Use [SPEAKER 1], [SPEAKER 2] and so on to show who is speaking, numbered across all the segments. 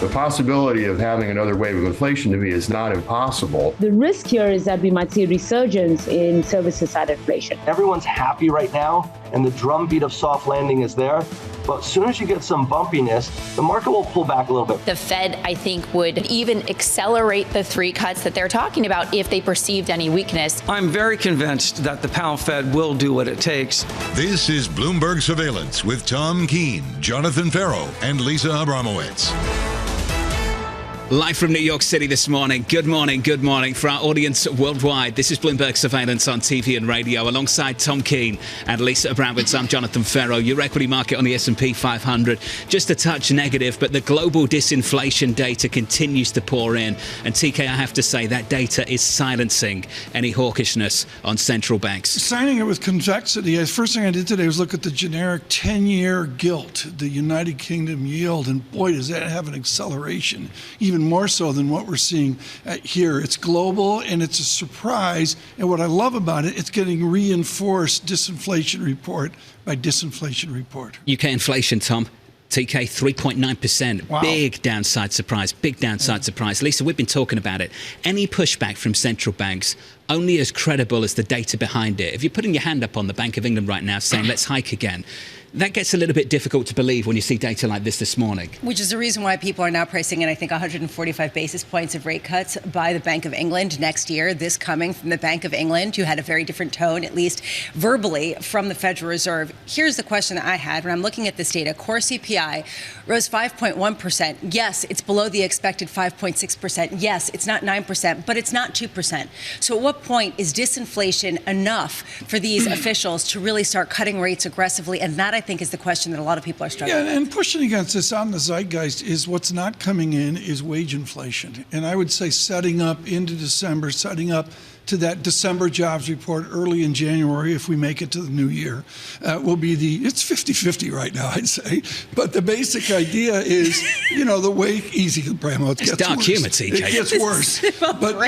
[SPEAKER 1] The possibility of having another wave of inflation to me is not impossible.
[SPEAKER 2] The risk here is that we might see a resurgence in services side inflation.
[SPEAKER 3] Everyone's happy right now, and the drumbeat of soft landing is there. But as soon as you get some bumpiness, the market will pull back a little bit.
[SPEAKER 4] The Fed, I think, would even accelerate the 3 cuts that they're talking about if they perceived any weakness.
[SPEAKER 5] I'm very convinced that the Powell Fed will do what it takes.
[SPEAKER 6] This is Bloomberg Surveillance with Tom Keene, Jonathan Ferro, and Lisa Abramowicz.
[SPEAKER 7] Live from New York City this morning. Good morning for our audience worldwide. This is Bloomberg Surveillance on TV and radio. Alongside Tom Keene and Lisa Abramowicz, I'm Jonathan Ferro. Your equity market on the S&P 500, just a touch negative, but the global disinflation data continues to pour in. And TK, I have to say, that data is silencing any hawkishness on central banks.
[SPEAKER 8] Signing it with convexity. The first thing I did today was look at the generic 10-year gilt, the United Kingdom yield, and boy, does that have an acceleration, even more so than what we're seeing here. It's global and it's a surprise. And what I love about it, it's getting reinforced disinflation report by disinflation report.
[SPEAKER 7] UK inflation, Tom. TK, 3.9%.
[SPEAKER 8] Wow.
[SPEAKER 7] Big downside surprise. Surprise. Lisa, we've been talking about it. Any pushback from central banks, only as credible as the data behind it. If you're putting your hand up on the Bank of England right now saying, let's hike again, that gets a little bit difficult to believe when you see data like this morning.
[SPEAKER 9] Which is the reason why people are now pricing in, I think, 145 basis points of rate cuts by the Bank of England next year. This coming from the Bank of England, who had a very different tone, at least verbally, from the Federal Reserve. Here's the question that I had when I'm looking at this data. Core CPI rose 5.1%. Yes, it's below the expected 5.6%. Yes, it's not 9%, but it's not 2%. So at what point is disinflation enough for these officials to really start cutting rates aggressively? And that, I think, is the question that a lot of people are struggling with.
[SPEAKER 8] And pushing against this on the zeitgeist is what's not coming in is wage inflation. And I would say setting up into December, setting up to that December jobs report early in January, if we make it to the new year, will be it's 50-50 right now, I'd say. But the basic idea is, the way, easy, Bramo, it gets
[SPEAKER 7] dark
[SPEAKER 8] worse.
[SPEAKER 7] humor, TJ.
[SPEAKER 8] It gets worse.
[SPEAKER 9] But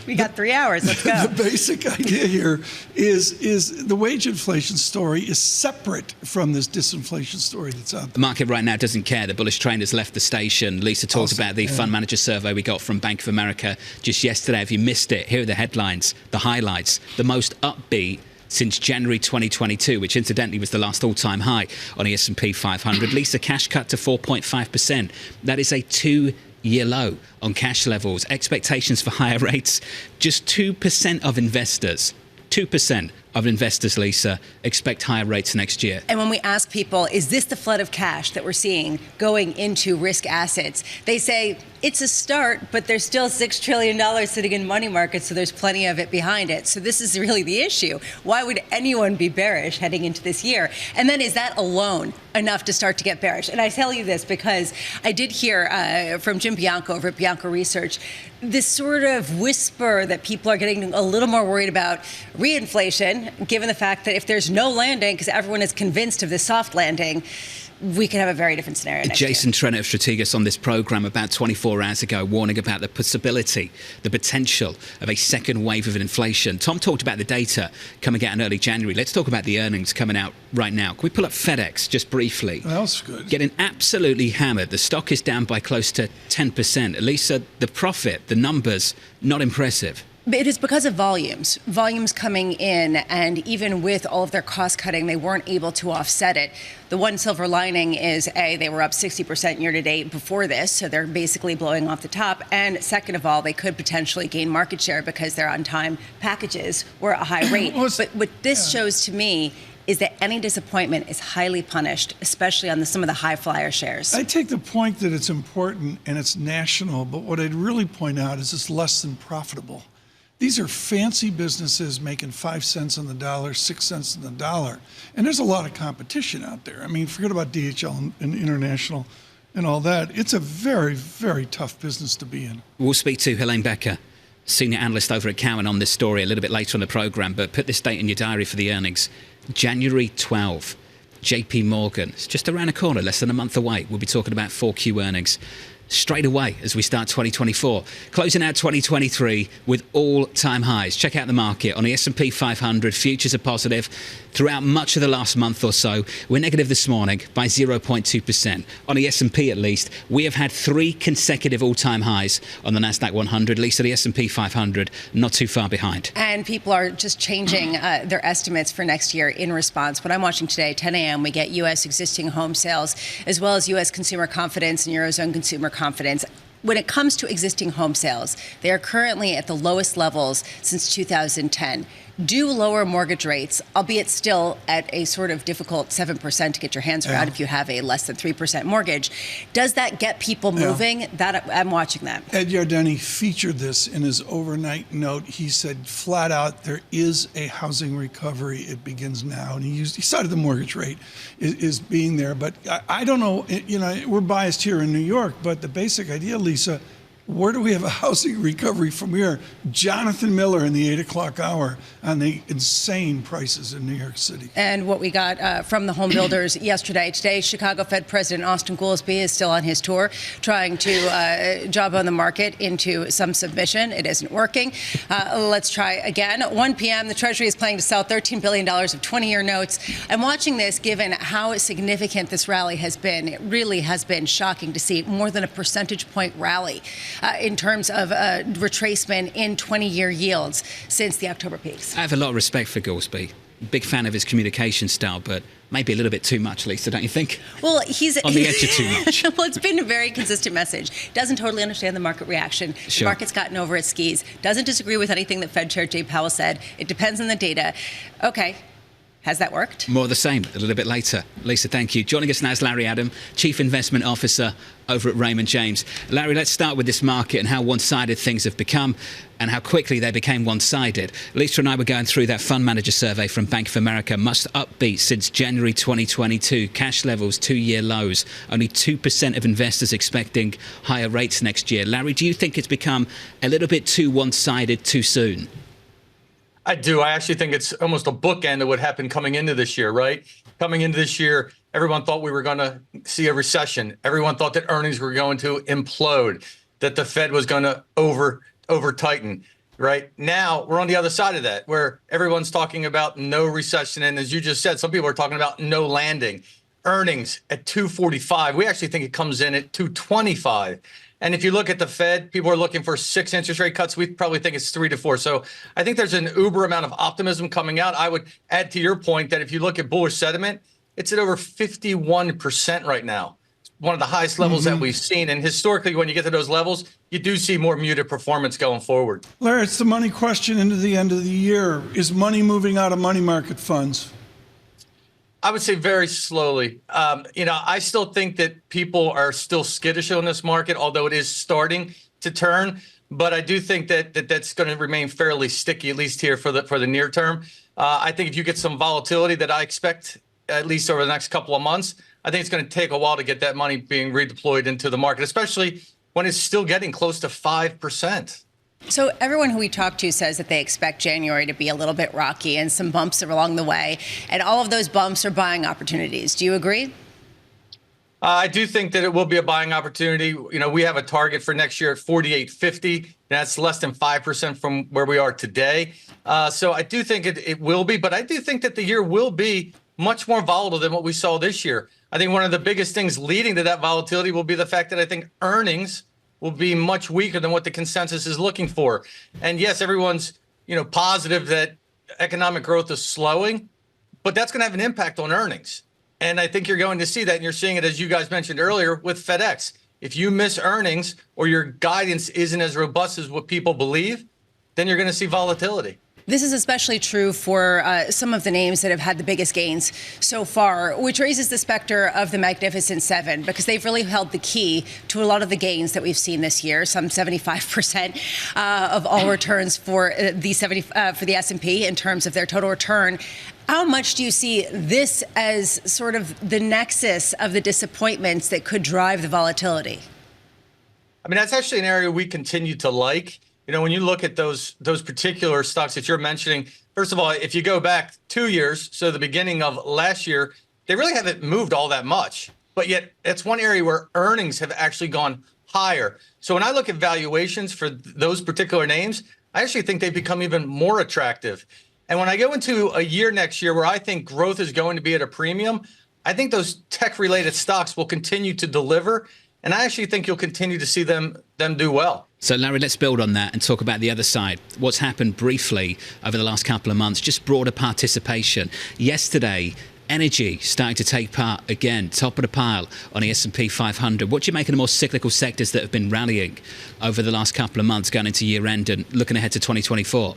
[SPEAKER 9] we got 3 hours, let's go.
[SPEAKER 8] The basic idea here is the wage inflation story is separate from this disinflation story that's out there.
[SPEAKER 7] The market right now doesn't care. The bullish train has left the station. Lisa talked about the fund manager survey we got from Bank of America just yesterday. If you missed it, here are the headlines. The highlights, the most upbeat since January 2022, which incidentally was the last all-time high on the S&P 500. Lisa, cash cut to 4.5%. That is a 2-year low on cash levels. Expectations for higher rates. Just 2% of investors, 2% of investors, Lisa, expect higher rates next year.
[SPEAKER 9] And when we ask people, is this the flood of cash that we're seeing going into risk assets? They say it's a start, but there's still $6 trillion sitting in money markets, so there's plenty of it behind it. So this is really the issue. Why would anyone be bearish heading into this year? And then is that alone enough to start to get bearish? And I tell you this because I did hear from Jim Bianco over at Bianco Research, this sort of whisper that people are getting a little more worried about reinflation, given the fact that if there's no landing, because everyone is convinced of this soft landing, we could have a very different scenario next
[SPEAKER 7] Jason
[SPEAKER 9] year.
[SPEAKER 7] Trent of Strategas on this program about 24 hours ago warning about the possibility, the potential of a second wave of inflation. Tom talked about the data coming out in early January. Let's talk about the earnings coming out right now. Can we pull up FedEx just briefly?
[SPEAKER 8] That's good.
[SPEAKER 7] Getting absolutely hammered. The stock is down by close to 10%. Lisa, the profit, the numbers, not impressive.
[SPEAKER 9] It is because of volumes coming in, and even with all of their cost cutting, they weren't able to offset it. The one silver lining is, A, they were up 60% year to date before this, so they're basically blowing off the top. And second of all, they could potentially gain market share because their on-time packages were at a high rate. But what this shows to me is that any disappointment is highly punished, especially on some of the high flyer shares.
[SPEAKER 8] I take the point that it's important and it's national, but what I'd really point out is it's less than profitable. These are fancy businesses making 5 cents on the dollar, 6 cents on the dollar. And there's a lot of competition out there. I mean, forget about DHL and International and all that. It's a very, very tough business to be in.
[SPEAKER 7] We'll speak to Helene Becker, senior analyst over at Cowen, on this story a little bit later on the program. But put this date in your diary for the earnings. January 12th, JP Morgan. It's just around the corner, less than a month away. We'll be talking about 4Q earnings. straight away as we start 2024. Closing out 2023 with all-time highs. Check out the market. On the S&P 500, futures are positive. Throughout much of the last month or so, we're negative this morning by 0.2%. On the S&P at least, we have had 3 consecutive all-time highs on the Nasdaq 100. At least the S&P 500, not too far behind.
[SPEAKER 9] And people are just changing their estimates for next year in response. What I'm watching today, 10 a.m., we get U.S. existing home sales, as well as U.S. consumer confidence and Eurozone consumer confidence. When it comes to existing home sales, they are currently at the lowest levels since 2010. Do lower mortgage rates, albeit still at a sort of difficult 7% to get your hands around if you have a less than 3% mortgage. Does that get people moving? That I'm watching that.
[SPEAKER 8] Ed Yardeni featured this in his overnight note. He said flat out, there is a housing recovery. It begins now. And he cited the mortgage rate is being there. But I don't know, we're biased here in New York, but the basic idea, Lisa, where do we have a housing recovery from here? Jonathan Miller in the 8 o'clock hour on the insane prices in New York City.
[SPEAKER 9] And what we got from the home builders yesterday. Today, Chicago Fed President Austin Goolsbee is still on his tour, trying to job on the market into some submission. It isn't working. Let's try again. 1 p.m., the Treasury is planning to sell $13 billion of 20-year notes. I'm watching this given how significant this rally has been. It really has been shocking to see more than a percentage point rally in terms of retracement in 20-year yields since the October peaks.
[SPEAKER 7] I have a lot of respect for Goolsbee. Big fan of his communication style, but maybe a little bit too much, Lisa, don't you think?
[SPEAKER 9] Well, he's
[SPEAKER 7] on the edge of too much.
[SPEAKER 9] Well, it's been a very consistent message. Doesn't totally understand the market reaction.
[SPEAKER 7] Sure.
[SPEAKER 9] The market's gotten over its skis. Doesn't disagree with anything that Fed Chair Jay Powell said. It depends on the data. Okay. Has that worked?
[SPEAKER 7] More of the same a little bit later. Lisa, thank you. Joining us now is Larry Adam, Chief Investment Officer over at Raymond James. Larry, let's start with this market and how one-sided things have become and how quickly they became one-sided. Lisa and I were going through that fund manager survey from Bank of America. Most upbeat since January 2022. Cash levels, 2-year lows. Only 2% of investors expecting higher rates next year. Larry, do you think it's become a little bit too one-sided too soon?
[SPEAKER 10] I do. I actually think it's almost a bookend of what happened coming into this year, right? Coming into this year, everyone thought we were going to see a recession. Everyone thought that earnings were going to implode, that the Fed was going to over tighten, right? Now we're on the other side of that, where everyone's talking about no recession. And as you just said, some people are talking about no landing. Earnings at 245. We actually think it comes in at 225. And if you look at the Fed, people are looking for 6 interest rate cuts. We probably think it's 3 to 4. So I think there's an uber amount of optimism coming out. I would add to your point that if you look at bullish sentiment, it's at over 51% right now. It's one of the highest levels that we've seen. And historically, when you get to those levels, you do see more muted performance going forward.
[SPEAKER 8] Larry, it's the money question into the end of the year. Is money moving out of money market funds?
[SPEAKER 10] I would say very slowly. I still think that people are still skittish on this market, although it is starting to turn. But I do think that that's going to remain fairly sticky, at least here for the near term. I think if you get some volatility that I expect, at least over the next couple of months, I think it's going to take a while to get that money being redeployed into the market, especially when it's still getting close to 5%.
[SPEAKER 9] So everyone who we talk to says that they expect January to be a little bit rocky and some bumps along the way. And all of those bumps are buying opportunities. Do you agree?
[SPEAKER 10] I do think that it will be a buying opportunity. We have a target for next year at 48.50. That's less than 5% from where we are today. So I do think it will be. But I do think that the year will be much more volatile than what we saw this year. I think one of the biggest things leading to that volatility will be the fact that I think earnings will be much weaker than what the consensus is looking for. And yes, everyone's, positive that economic growth is slowing, but that's going to have an impact on earnings. And I think you're going to see that, and you're seeing it, as you guys mentioned earlier, with FedEx. If you miss earnings or your guidance isn't as robust as what people believe, then you're going to see volatility.
[SPEAKER 9] This is especially true for some of the names that have had the biggest gains so far, which raises the specter of the Magnificent Seven, because they've really held the key to a lot of the gains that we've seen this year, some 75% of all returns for the S&P in terms of their total return. How much do you see this as sort of the nexus of the disappointments that could drive the volatility?
[SPEAKER 10] I mean, that's actually an area we continue to like. When you look at those particular stocks that you're mentioning, first of all, if you go back 2 years, so the beginning of last year, they really haven't moved all that much. But yet it's one area where earnings have actually gone higher. So when I look at valuations for those particular names, I actually think they become even more attractive. And when I go into a year next year where I think growth is going to be at a premium, I think those tech-related stocks will continue to deliver. And I actually think you'll continue to see them do well.
[SPEAKER 7] So, Larry, let's build on that and talk about the other side. What's happened briefly over the last couple of months, just broader participation. Yesterday, energy starting to take part again, top of the pile on the S&P 500. What do you make of the more cyclical sectors that have been rallying over the last couple of months going into year end and looking ahead to 2024?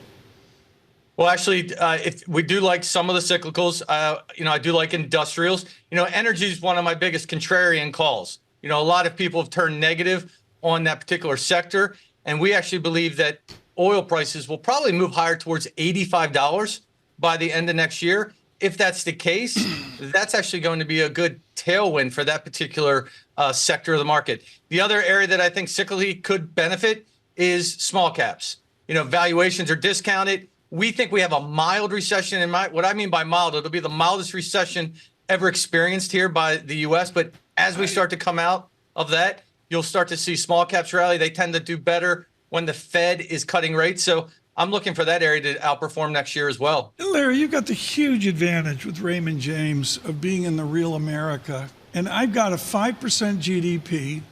[SPEAKER 10] Well, actually, if we do like some of the cyclicals. I do like industrials. Energy is one of my biggest contrarian calls. A lot of people have turned negative on that particular sector. And we actually believe that oil prices will probably move higher towards $85 by the end of next year. If that's the case, that's actually going to be a good tailwind for that particular sector of the market. The other area that I think cyclically could benefit is small caps. Valuations are discounted. We think we have a mild recession. And what I mean by mild, it'll be the mildest recession ever experienced here by the U.S. But as we start to come out of that, you'll start to see small caps rally. They tend to do better when the Fed is cutting rates. So I'm looking for that area to outperform next year as well.
[SPEAKER 8] Larry, you've got the huge advantage with Raymond James of being in the real America. And I've got a 5% GDP.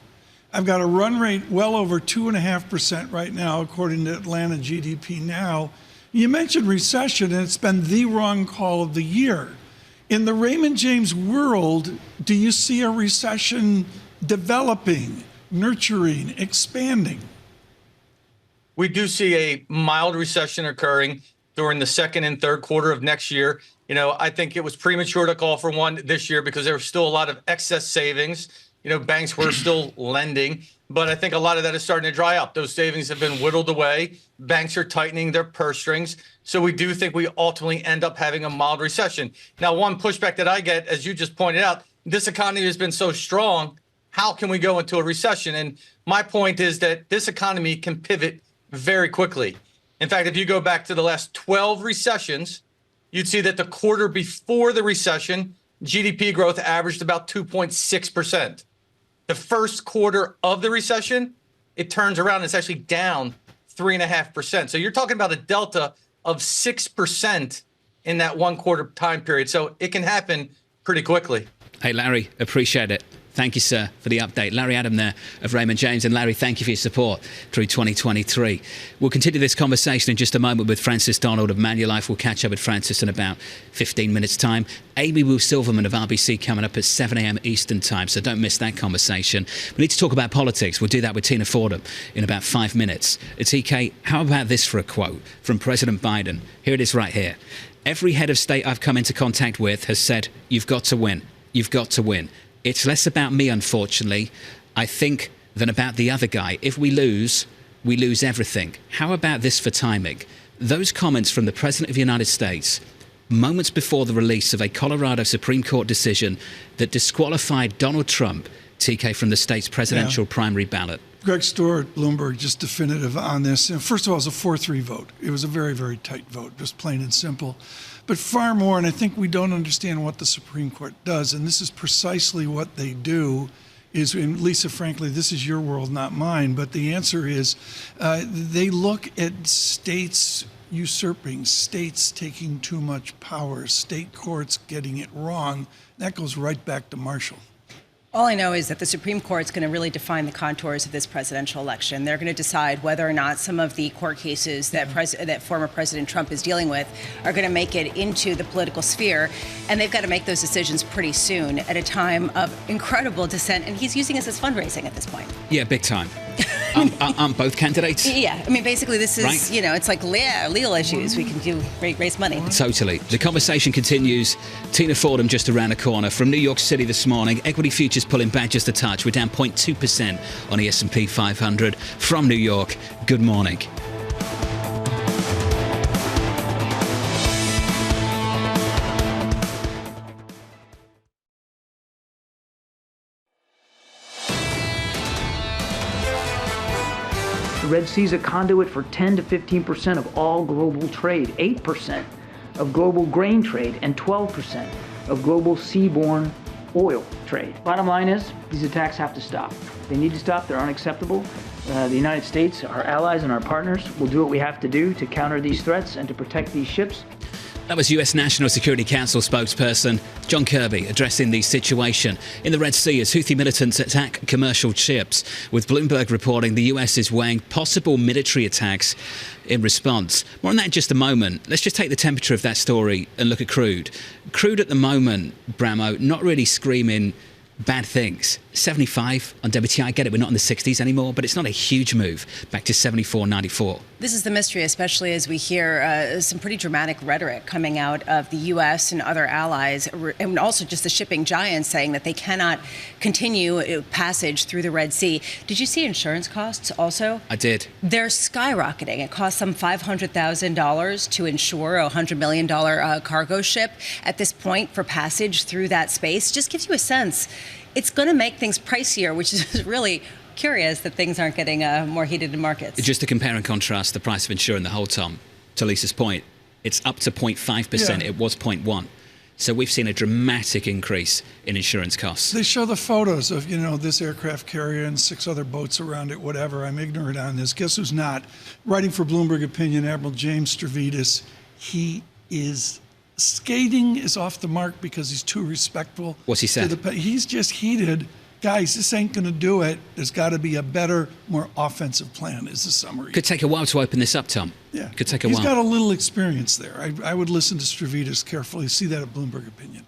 [SPEAKER 8] I've got a run rate well over 2.5% right now, according to Atlanta GDP Now. You mentioned recession, and it's been the wrong call of the year. In the Raymond James world, do you see a recession developing, nurturing, expanding?
[SPEAKER 10] We do see a mild recession occurring during the second and third quarter of next year. I think it was premature to call for one this year because there was still a lot of excess savings. Banks were still lending, but I think a lot of that is starting to dry up. Those savings have been whittled away. Banks are tightening their purse strings. So we do think we ultimately end up having a mild recession. Now, one pushback that I get, as you just pointed out, this economy has been so strong. How can we go into a recession? And my point is that this economy can pivot very quickly. In fact, if you go back to the last 12 recessions, you'd see that the quarter before the recession, GDP growth averaged about 2.6%. The first quarter of the recession, it turns around and it's actually down 3.5%. So you're talking about a delta of 6% in that 1 quarter time period. So it can happen pretty quickly.
[SPEAKER 7] Hey, Larry, appreciate it. Thank you, sir, for the update. Larry Adam there of Raymond James. And Larry, thank you for your support through 2023. We'll continue this conversation in just a moment with Francis Donald of Manulife. We'll catch up with Francis in about 15 minutes' time. Amy Wu Silverman of RBC coming up at 7 a.m. Eastern time, so don't miss that conversation. We need to talk about politics. We'll do that with Tina Fordham in about 5 minutes. TK, how about this for a quote from President Biden? Here it is right here. Every head of state I've come into contact with has said, you've got to win. You've got to win. It's less about me, unfortunately, I think, than about the other guy. If we lose everything. How about this for timing? Those comments from the President of the United States, moments before the release of a Colorado Supreme Court decision that disqualified Donald Trump, TK, from the state's presidential primary ballot.
[SPEAKER 8] Greg Stohr at Bloomberg, just definitive on this. And first of all, it was a 4-3 vote. It was a very, very tight vote, just plain and simple. But far more, and I think we don't understand what the Supreme Court does, and this is precisely what they do, is, and Lisa, frankly, this is your world, not mine, but the answer is they look at states usurping, states taking too much power, state courts getting it wrong. That goes right back to Marshall.
[SPEAKER 9] All I know is that the Supreme Court is going to really define the contours of this presidential election. They're going to decide whether or not some of the court cases that that former President Trump is dealing with are going to make it into the political sphere. And they've got to make those decisions pretty soon at a time of incredible dissent. And he's using this as fundraising at this point.
[SPEAKER 7] Yeah, big time. Aren't both candidates?
[SPEAKER 9] Yeah. I mean, basically, this is, right. It's like legal issues. We can raise money.
[SPEAKER 7] Totally. The conversation continues. Tina Fordham just around the corner from New York City this morning. Equity futures pulling back just a touch. We're down 0.2% on the S&P 500. From New York, good morning.
[SPEAKER 11] The Red Sea is a conduit for 10 to 15% of all global trade, 8% of global grain trade, and 12% of global seaborne oil trade. Bottom line is, these attacks have to stop. They need to stop. They're unacceptable. The United States, our allies and our partners will do what we have to do to counter these threats and to protect these ships.
[SPEAKER 7] That was US National Security Council spokesperson John Kirby addressing the situation in the Red Sea as Houthi militants attack commercial ships, with Bloomberg reporting the US is weighing possible military attacks in response. More on that in just a moment. Let's just take the temperature of that story and look at crude. Crude at the moment, Bramo, not really screaming bad things. 75 on WTI. I get it, we're not in the 60s anymore, but it's not a huge move back to 74.94.
[SPEAKER 9] This is the mystery, especially as we hear some pretty dramatic rhetoric coming out of the U.S. and other allies, and also just the shipping giants saying that they cannot continue passage through the Red Sea. Did you see insurance costs also?
[SPEAKER 7] I did.
[SPEAKER 9] They're skyrocketing. It costs some $500,000 to insure a $100 million cargo ship at this point for passage through that space. Just gives you a sense. It's going to make things pricier, which is really curious that things aren't getting more heated in markets.
[SPEAKER 7] Just to compare and contrast the price of insuring the whole, Tom, to Lisa's point, it's up to 0.5%. It was 0.1. So we've seen a dramatic increase in insurance costs.
[SPEAKER 8] They show the photos of, this aircraft carrier and 6 other boats around it, whatever. I'm ignorant on this. Guess who's not? Writing for Bloomberg Opinion, Admiral James Stavridis. He is skating is off the mark because he's too respectful.
[SPEAKER 7] What's he said?
[SPEAKER 8] He's just heated. Guys, this ain't going to do it. There's got to be a better, more offensive plan, is the summary.
[SPEAKER 7] Could take a while to open this up, Tom.
[SPEAKER 8] Yeah.
[SPEAKER 7] Could take a while.
[SPEAKER 8] He's got a little experience there. I would listen to Stavridis carefully. See that at Bloomberg Opinion.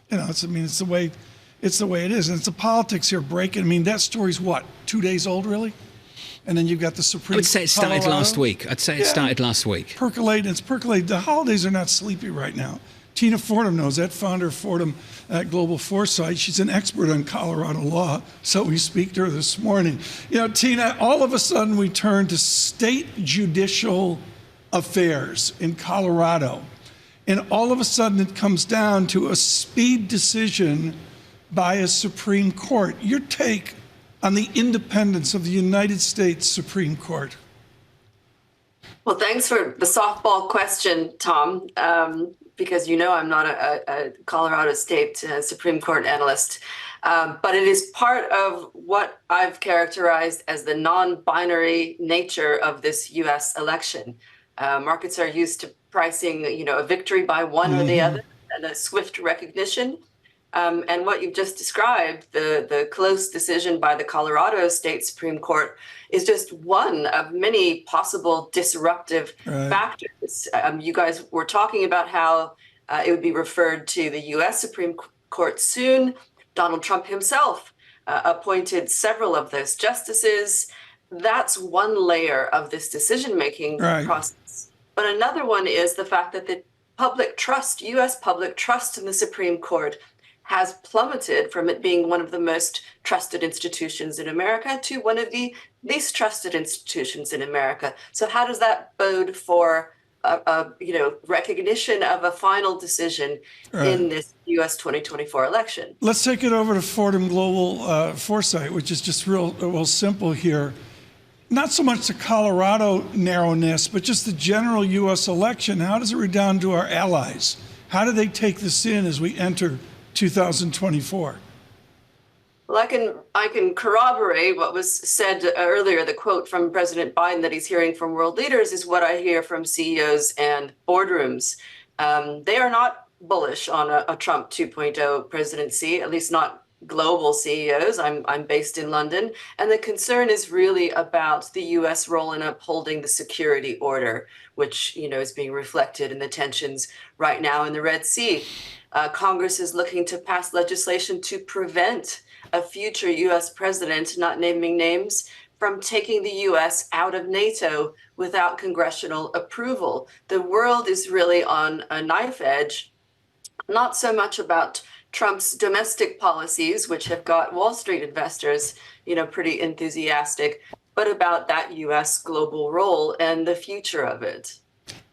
[SPEAKER 8] It's the way it is. And it's the politics here breaking. That story's what, 2 days old, really? And then you've got the Supreme Court.
[SPEAKER 7] I would say it started last week. Percolating. It's percolating. The holidays are not sleepy right now. Tina Fordham knows that, founder of Fordham at Global Foresight. She's an expert on Colorado law, so we speak to her this morning. Tina, all of a sudden we turn to state judicial affairs in Colorado. And all of a sudden it comes down to a speed decision by a Supreme Court. Your take on the independence of the United States Supreme Court?
[SPEAKER 12] Well, thanks for the softball question, Tom, because I'm not a Colorado State Supreme Court analyst. But it is part of what I've characterized as the non-binary nature of this U.S. election. Markets are used to pricing, a victory by one or the other and a swift recognition. And what you've just described, the close decision by the Colorado State Supreme Court, is just one of many possible disruptive factors. You guys were talking about how it would be referred to the U.S. Supreme Court soon. Donald Trump himself appointed several of those justices. That's one layer of this decision-making process. But another one is the fact that the public trust, U.S. public trust in the Supreme Court, has plummeted from it being one of the most trusted institutions in America to one of the least trusted institutions in America. So how does that bode for recognition of a final decision in this U.S. 2024 election?
[SPEAKER 8] Let's take it over to Fordham Global Foresight, which is just real simple here. Not so much the Colorado narrowness, but just the general U.S. election. How does it redound to our allies? How do they take this in as we enter 2024?
[SPEAKER 12] Well, I can corroborate what was said earlier. The quote from President Biden that he's hearing from world leaders is what I hear from CEOs and boardrooms. They are not bullish on a Trump 2.0 presidency, at least not global CEOs. I'm based in London, and the concern is really about the U.S. role in upholding the security order, which is being reflected in the tensions right now in the Red Sea. Congress is looking to pass legislation to prevent a future U.S. president, not naming names, from taking the U.S. out of NATO without congressional approval. The world is really on a knife edge, not so much about Trump's domestic policies, which have got Wall Street investors, pretty enthusiastic, but about that U.S. global role and the future of it.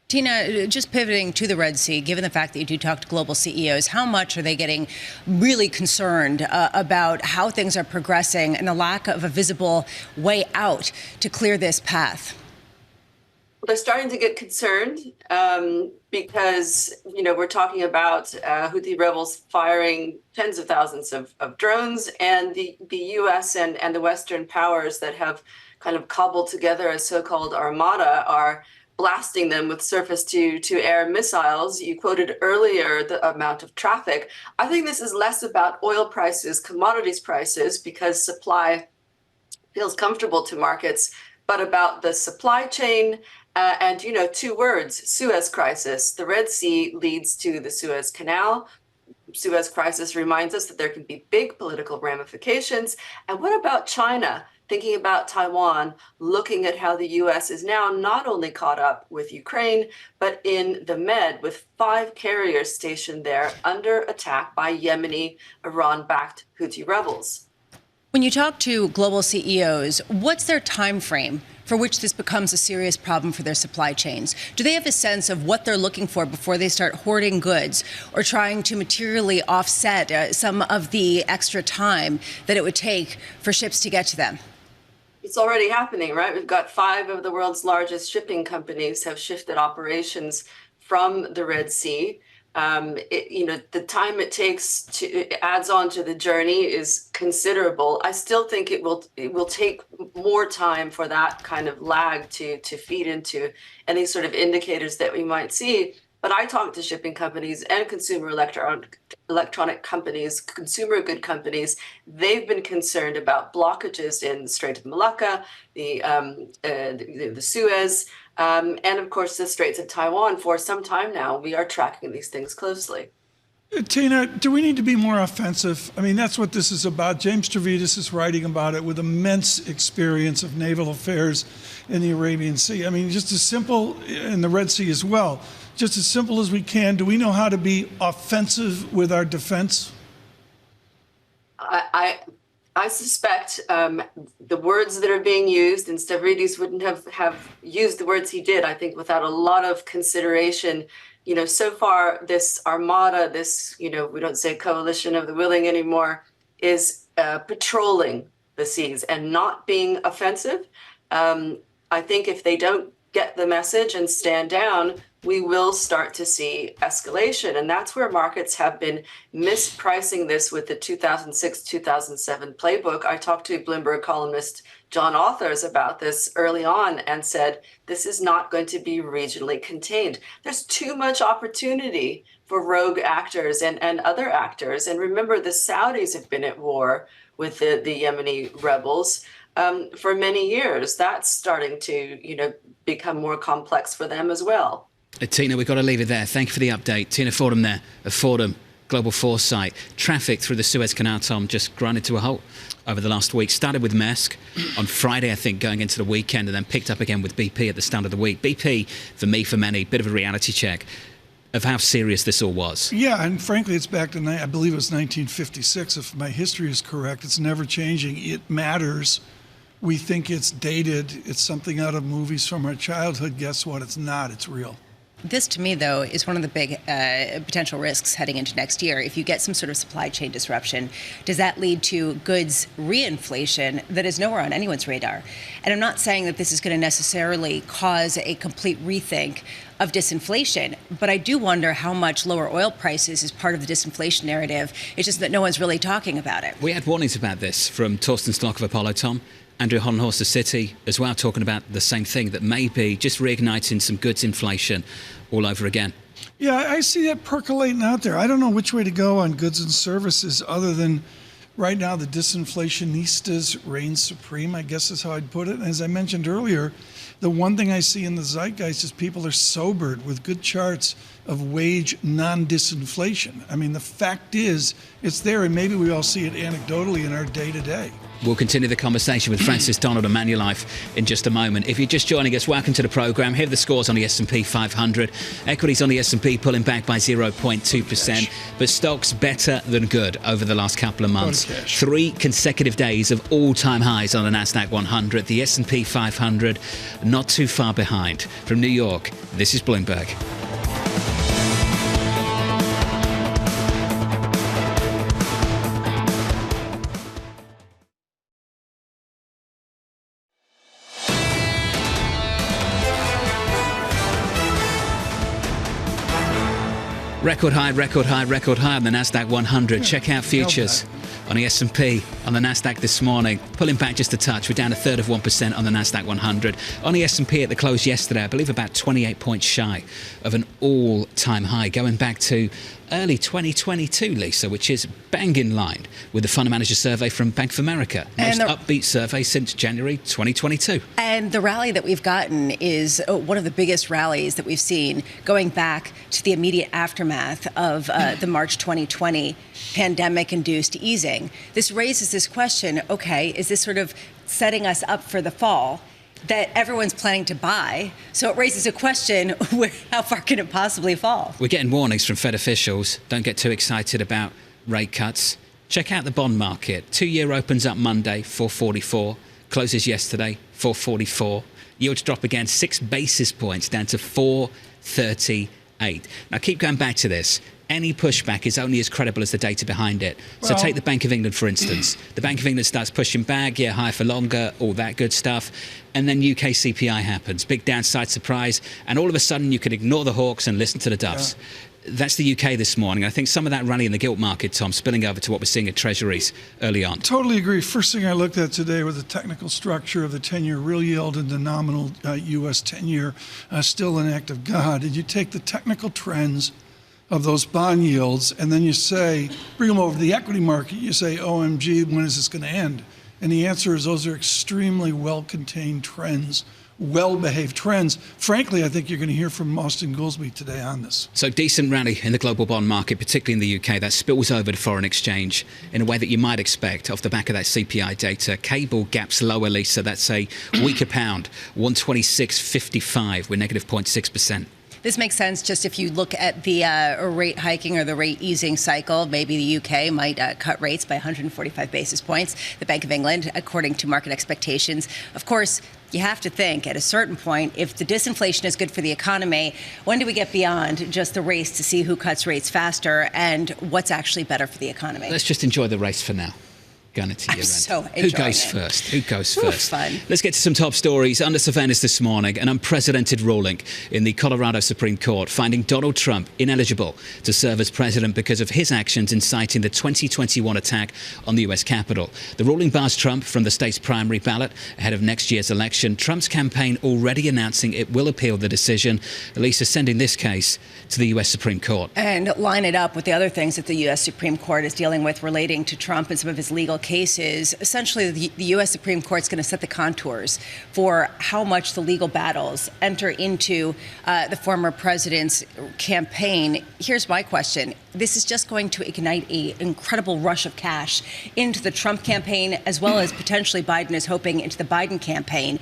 [SPEAKER 9] Tina, just pivoting to the Red Sea, given the fact that you do talk to global CEOs, how much are they getting really concerned about how things are progressing and the lack of a visible way out to clear this path?
[SPEAKER 12] They're starting to get concerned because, we're talking about Houthi rebels firing tens of thousands of drones, and the U.S. and the Western powers that have kind of cobbled together a so-called armada are blasting them with surface-to-air missiles. You quoted earlier the amount of traffic. I think this is less about oil prices, commodities prices, because supply feels comfortable to markets, but about the supply chain. And, two words, Suez crisis. The Red Sea leads to the Suez Canal. Suez crisis reminds us that there can be big political ramifications. And what about China? Thinking about Taiwan, looking at how the U.S. is now not only caught up with Ukraine, but in the Med, with 5 carriers stationed there under attack by Yemeni, Iran-backed Houthi rebels.
[SPEAKER 9] When you talk to global CEOs, what's their time frame for which this becomes a serious problem for their supply chains? Do they have a sense of what they're looking for before they start hoarding goods or trying to materially offset some of the extra time that it would take for ships to get to them?
[SPEAKER 12] It's already happening, right? We've got 5 of the world's largest shipping companies have shifted operations from the Red Sea. The time it takes adds on to the journey is considerable. I still think it will take more time for that kind of lag to feed into any sort of indicators that we might see. But I talk to shipping companies and consumer electronic companies, consumer good companies. They've been concerned about blockages in the Strait of Malacca, the Suez, and of course the Straits of Taiwan for some time now. We are tracking these things closely.
[SPEAKER 8] Tina, do we need to be more offensive? I mean, that's what this is about. James Stavridis is writing about it with immense experience of naval affairs in the Arabian Sea. I mean, just as simple, in the Red Sea as well, just as simple as we can. Do we know how to be offensive with our defense?
[SPEAKER 12] I suspect the words that are being used, and Stavridis wouldn't have used the words he did, I think, without a lot of consideration. So far, this armada, this, we don't say coalition of the willing anymore, is patrolling the seas and not being offensive. I think if they don't get the message and stand down, we will start to see escalation. And that's where markets have been mispricing this with the 2006-2007 playbook. I talked to Bloomberg columnist John Authers about this early on and said, this is not going to be regionally contained. There's too much opportunity for rogue actors and other actors. And remember, the Saudis have been at war with the Yemeni rebels for many years. That's starting to, become more complex for them as well.
[SPEAKER 7] Tina, we've got to leave it there. Thank you for the update. Tina Fordham there of Fordham Global Foresight. Traffic through the Suez Canal, Tom, just grinded to a halt over the last week. Started with Maersk on Friday, I think, going into the weekend, and then picked up again with BP at the start of the week. BP, for me, for many, bit of a reality check of how serious this all was.
[SPEAKER 8] Yeah, and frankly, it's back to, I believe it was 1956. If my history is correct, it's never changing. It matters. We think it's dated. It's something out of movies from our childhood. Guess what? It's not. It's real.
[SPEAKER 9] This, to me, though, is one of the big potential risks heading into next year. If you get some sort of supply chain disruption, does that lead to goods reinflation that is nowhere on anyone's radar? And I'm not saying that this is going to necessarily cause a complete rethink of disinflation, but I do wonder how much lower oil prices is part of the disinflation narrative. It's just that no one's really talking about it.
[SPEAKER 7] We had warnings about this from Torsten Stock of Apollo, Tom. Andrew Hollenhorst of Citi as well, talking about the same thing, that may be just reigniting some goods inflation all over again.
[SPEAKER 8] Yeah, I see that percolating out there. I don't know which way to go on goods and services other than right now the disinflationistas reign supreme, I guess is how I'd put it. And as I mentioned earlier, the one thing I see in the zeitgeist is people are sobered with good charts of wage non-disinflation. I mean, the fact is, it's there, and maybe we all see it anecdotally in our day-to-day.
[SPEAKER 7] We'll continue the conversation with Francis Donald and Manulife in just a moment. If you're just joining us, welcome to the programme. Here are the scores on the S&P 500. Equities on the S&P pulling back by 0.2%, but stocks better than good over the last couple of months. 3 consecutive days of all-time highs on the Nasdaq 100. The S&P 500 not too far behind. From New York, this is Bloomberg. Record high on the NASDAQ 100. Check out futures on the S&P, on the NASDAQ this morning. Pulling back just a touch. We're down 1/3% on the NASDAQ 100. On the S&P at the close yesterday, I believe about 28 points shy of an all-time high, going back to early 2022, Lisa, which is bang in line with the Fund Manager Survey from Bank of America. Most upbeat survey since January 2022.
[SPEAKER 9] And the rally that we've gotten is one of the biggest rallies that we've seen going back to the immediate aftermath of the March 2020 pandemic-induced easing. This raises this question, okay, is this sort of setting us up for the fall that everyone's planning to buy? So it raises a question, how far can it possibly fall?
[SPEAKER 7] We're getting warnings from Fed officials. Don't get too excited about rate cuts. Check out the bond market. 2-year opens up Monday, 444. Closes yesterday, 444. Yields drop again 6 basis points down to 438. Now keep going back to this. Any pushback is only as credible as the data behind it. So take the Bank of England, for instance. The Bank of England starts pushing back, higher for longer, all that good stuff. And then UK CPI happens, big downside surprise. And all of a sudden you can ignore the hawks and listen to the doves. That's the UK this morning. I think some of that rally in the gilt market, Tom, spilling over to what we're seeing at Treasuries early on.
[SPEAKER 8] Totally agree. First thing I looked at today was the technical structure of the 10-year real yield and the nominal U.S. 10-year still an act of God. Did you take the technical trends of those bond yields and then you say, bring them over to the equity market, you say, OMG, when is this going to end? And the answer is those are extremely well-contained trends, well-behaved trends. Frankly, I think you're going to hear from Austin Goolsbee today on this.
[SPEAKER 7] So decent rally in the global bond market, particularly in the UK, that spills over to foreign exchange in a way that you might expect off the back of that CPI data. Cable gaps lower, Lisa. That's a weaker pound, 126.55. We're negative 0.6%.
[SPEAKER 9] This makes sense just if you look at the rate hiking or the rate easing cycle. Maybe the UK might cut rates by 145 basis points. The Bank of England, according to market expectations. Of course, you have to think at a certain point, if the disinflation is good for the economy, when do we get beyond just the race to see who cuts rates faster and what's actually better for the economy?
[SPEAKER 7] Let's just enjoy the race for now. Going into year end.
[SPEAKER 9] So
[SPEAKER 7] Who goes first? Who goes first?
[SPEAKER 9] Fun.
[SPEAKER 7] Let's get to some top stories. Under surveillance this morning, an unprecedented ruling in the Colorado Supreme Court finding Donald Trump ineligible to serve as president because of his actions inciting the 2021 attack on the U.S. Capitol. The ruling bars Trump from the state's primary ballot ahead of next year's election. Trump's campaign already announcing it will appeal the decision. Lisa sending this case to the U.S. Supreme Court.
[SPEAKER 9] And line it up with the other things that the U.S. Supreme Court is dealing with relating to Trump and some of his legal cases. Essentially, the U.S. Supreme Court is going to set the contours for how much the legal battles enter into the former president's campaign. Here's my question. This is just going to ignite an incredible rush of cash into the Trump campaign, as well as potentially Biden is hoping into the Biden campaign.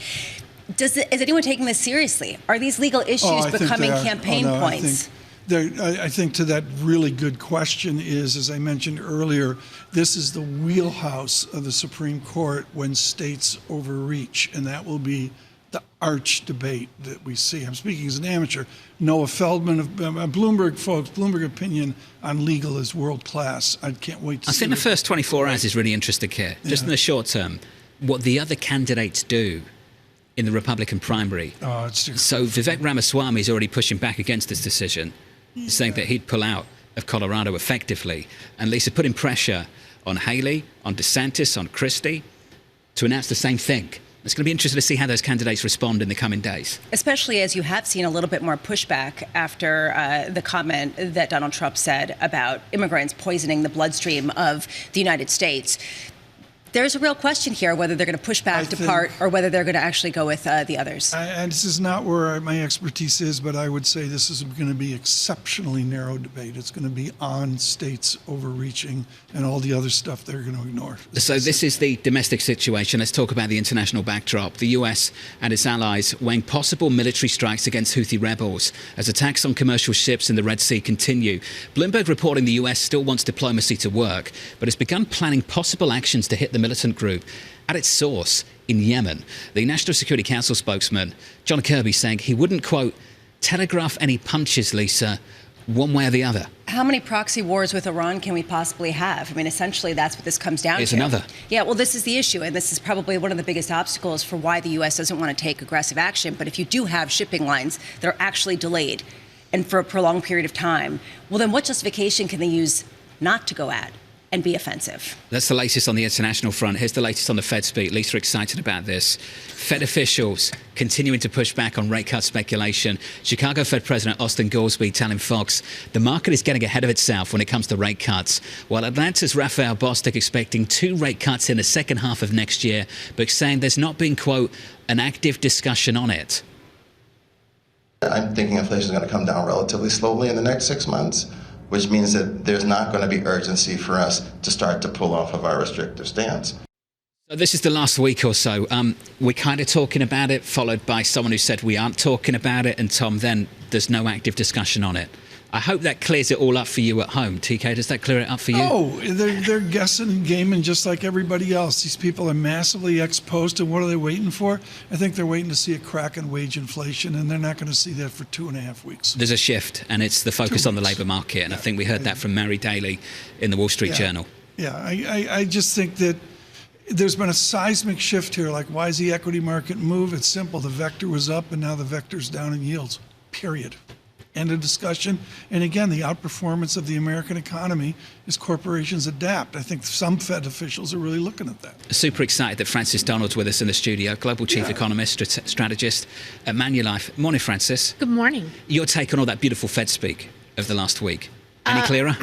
[SPEAKER 9] Is anyone taking this seriously? Are these legal issues becoming campaign points?
[SPEAKER 8] I think to that really good question is, as I mentioned earlier, this is the wheelhouse of the Supreme Court when states overreach, and that will be the arch debate that we see. I'm speaking as an amateur. Noah Feldman of Bloomberg, folks, Bloomberg opinion on legal is world class. I can't wait to see.
[SPEAKER 7] I think the first 24 hours is really interesting here. Just in the short term, what the other candidates do in the Republican primary. So Vivek Ramaswamy is already pushing back against this decision, saying that he'd pull out of Colorado effectively. And Lisa putting pressure on Haley, on DeSantis, on Christie to announce the same thing. It's going to be interesting to see how those candidates respond in the coming days.
[SPEAKER 9] Especially as you have seen a little bit more pushback after the comment that Donald Trump said about immigrants poisoning the bloodstream of the United States. There's a real question here whether they're going to push back to part or whether they're going to actually go with the others.
[SPEAKER 8] And this is not where my expertise is, but I would say this is going to be exceptionally narrow debate. It's going to be on states overreaching and all the other stuff they're going to ignore.
[SPEAKER 7] So this is the domestic situation. Let's talk about the international backdrop. The US and its allies weighing possible military strikes against Houthi rebels as attacks on commercial ships in the Red Sea continue. Bloomberg reporting the US still wants diplomacy to work, but has begun planning possible actions to hit the militant group at its source in Yemen. The National Security Council spokesman, John Kirby, saying he wouldn't, quote, telegraph any punches, Lisa, one way or the other.
[SPEAKER 9] How many proxy wars with Iran can we possibly have? I mean, essentially, that's what this comes down to.
[SPEAKER 7] Here's another.
[SPEAKER 9] Yeah, well, this is the issue, and this is probably one of the biggest obstacles for why the U.S. doesn't want to take aggressive action. But if you do have shipping lines that are actually delayed, and for a prolonged period of time, well, then what justification can they use not to go at and be offensive?
[SPEAKER 7] That's the latest on the international front. Here's the latest on the Fed speak. Lisa, excited about this. Fed officials continuing to push back on rate cut speculation. Chicago Fed President Austin Goolsbee telling Fox the market is getting ahead of itself when it comes to rate cuts, while Atlanta's Raphael Bostic expecting 2 rate cuts in the second half of next year, but saying there's not been, quote, an active discussion on it.
[SPEAKER 13] I'm thinking inflation is going to come down relatively slowly in the next 6 months, which means that there's not going to be urgency for us to start to pull off of our restrictive stance.
[SPEAKER 7] So this is the last week or so. We're kind of talking about it, followed by someone who said we aren't talking about it, and Tom, then there's no active discussion on it. I hope that clears it all up for you at home. TK, does that clear it up for you?
[SPEAKER 8] Oh, they're guessing and gaming just like everybody else. These people are massively exposed, and what are they waiting for? I think they're waiting to see a crack in wage inflation, and they're not going to see that for 2.5 weeks.
[SPEAKER 7] There's a shift, and it's the focus on the labour market, and I think we heard that from Mary Daly in the Wall Street Journal.
[SPEAKER 8] Yeah, I just think that there's been a seismic shift here. Like, why is the equity market move? It's simple. The vector was up, and now the vector's down in yields, period. End of discussion. And again, the outperformance of the American economy is corporations adapt. I think some Fed officials are really looking at that.
[SPEAKER 7] Super excited that Francis Donald's with us in the studio, Global Chief Economist, strategist at Manulife. Morning, Francis.
[SPEAKER 14] Good morning.
[SPEAKER 7] Your take on all that beautiful Fed speak of the last week. Any clearer?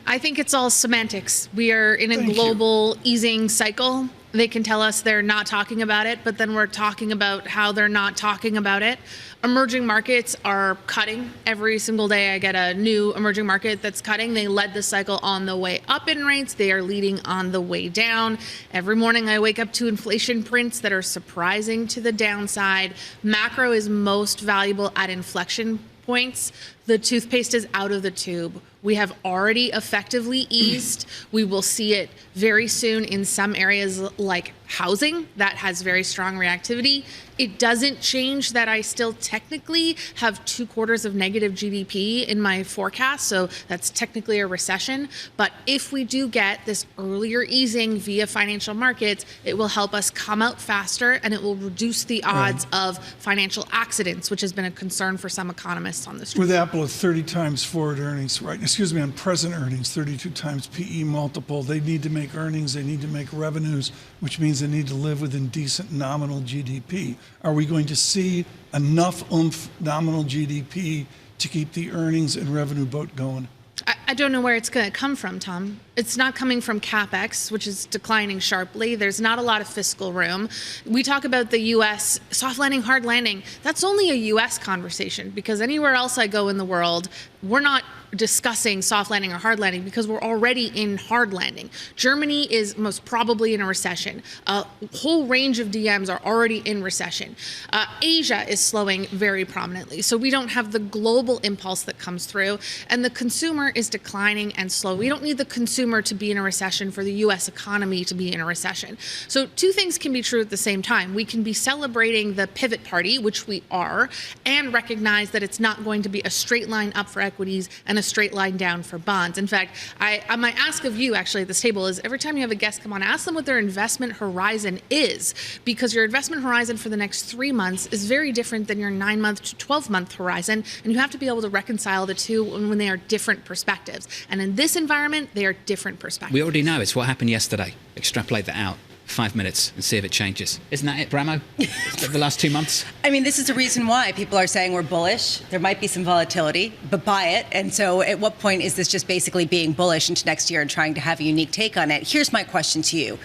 [SPEAKER 14] I think it's all semantics. We are in a global easing cycle. They can tell us they're not talking about it, but then we're talking about how they're not talking about it. Emerging markets are cutting. Every single day I get a new emerging market that's cutting. They led the cycle on the way up in rates. They are leading on the way down. Every morning I wake up to inflation prints that are surprising to the downside. Macro is most valuable at inflection points. The toothpaste is out of the tube. We have already effectively eased. We will see it very soon in some areas like housing that has very strong reactivity. It doesn't change that I still technically have 2 quarters of negative GDP in my forecast, so that's technically a recession. But if we do get this earlier easing via financial markets, it will help us come out faster, and it will reduce the odds of financial accidents, which has been a concern for some economists on the street.
[SPEAKER 8] With Apple at 30 times forward earnings, on present earnings, 32 times PE multiple, they need to make earnings, they need to make revenues, which means they need to live within decent nominal GDP. Are we going to see enough nominal GDP to keep the earnings and revenue boat going?
[SPEAKER 14] I don't know where it's going to come from, Tom. It's not coming from CapEx, which is declining sharply. There's not a lot of fiscal room. We talk about the U.S. soft landing, hard landing. That's only a U.S. conversation, because anywhere else I go in the world, we're not discussing soft landing or hard landing because we're already in hard landing. Germany is most probably in a recession. A whole range of DMs are already in recession. Asia is slowing very prominently. So we don't have the global impulse that comes through, and the consumer is declining and slow. We don't need the consumer to be in a recession for the U.S. economy to be in a recession. So 2 things can be true at the same time. We can be celebrating the pivot party, which we are, and recognize that it's not going to be a straight line up for equities and a straight line down for bonds. In fact, my ask of you actually at this table is every time you have a guest come on, ask them what their investment horizon is, because your investment horizon for the next 3 months is very different than your 9-month to 12-month horizon, and you have to be able to reconcile the two when they are different perspectives. And in this environment, they are different perspectives.
[SPEAKER 7] We already know it's what happened yesterday. Extrapolate that out. 5 minutes and see if it changes. Isn't that it, Bramo? The last 2 months?
[SPEAKER 9] I mean, this is the reason why people are saying we're bullish. There might be some volatility, but buy it. And so at what point is this just basically being bullish into next year and trying to have a unique take on it? Here's my question to you.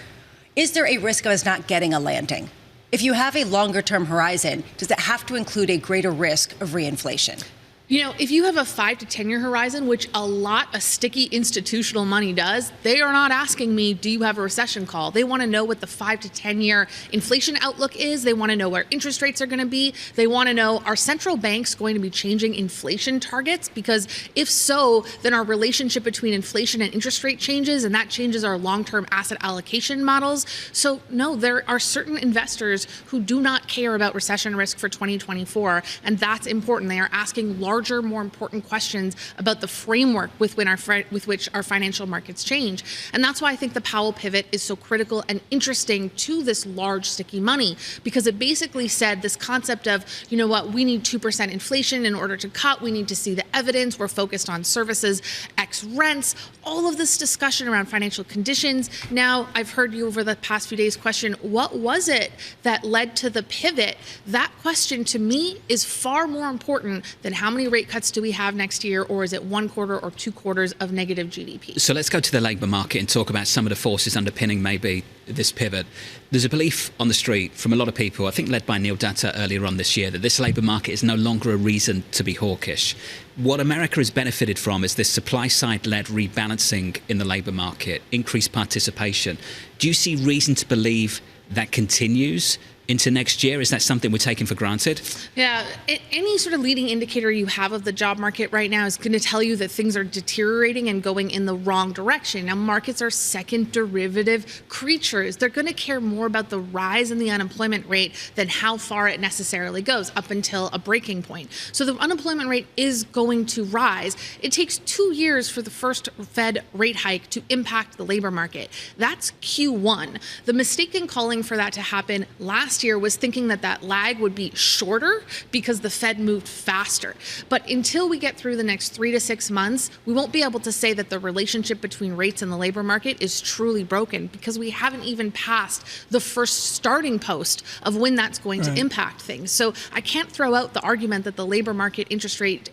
[SPEAKER 9] Is there a risk of us not getting a landing? If you have a longer term horizon, does it have to include a greater risk of reinflation?
[SPEAKER 14] You know, if you have a 5 to 10 year horizon, which a lot of sticky institutional money does, they are not asking me, do you have a recession call? They want to know what the 5 to 10 year inflation outlook is. They want to know where interest rates are going to be. They want to know, are central banks going to be changing inflation targets? Because if so, then our relationship between inflation and interest rate changes, and that changes our long-term asset allocation models. So no, there are certain investors who do not care about recession risk for 2024, and that's important. They are asking large larger, more important questions about the framework with which our financial markets change. And that's why I think the Powell pivot is so critical and interesting to this large, sticky money, because it basically said this concept of, you know what, we need 2% inflation in order to cut. We need to see the evidence. We're focused on services, X rents, all of this discussion around financial conditions. Now, I've heard you over the past few days question, what was it that led to the pivot? That question to me is far more important than how many rate cuts do we have next year, or is it 1 quarter or 2 quarters of negative GDP?
[SPEAKER 7] So let's go to the labour market and talk about some of the forces underpinning maybe this pivot. There's a belief on the street from a lot of people, I think led by Neil Datta earlier on this year, that this labour market is no longer a reason to be hawkish. What America has benefited from is this supply-side-led rebalancing in the labour market, increased participation. Do you see reason to believe that continues into next year? Is that something we're taking for granted?
[SPEAKER 14] Yeah, any sort of leading indicator you have of the job market right now is going to tell you that things are deteriorating and going in the wrong direction. Now, markets are second derivative creatures. They're going to care more about the rise in the unemployment rate than how far it necessarily goes up until a breaking point. So the unemployment rate is going to rise. It takes 2 years for the first Fed rate hike to impact the labor market. That's Q1. The mistake in calling for that to happen last year was thinking that that lag would be shorter because the Fed moved faster. But until we get through the next 3 to 6 months, we won't be able to say that the relationship between rates and the labor market is truly broken, because we haven't even passed the first starting post of when that's going to impact things. So I can't throw out the argument that the labor market interest rate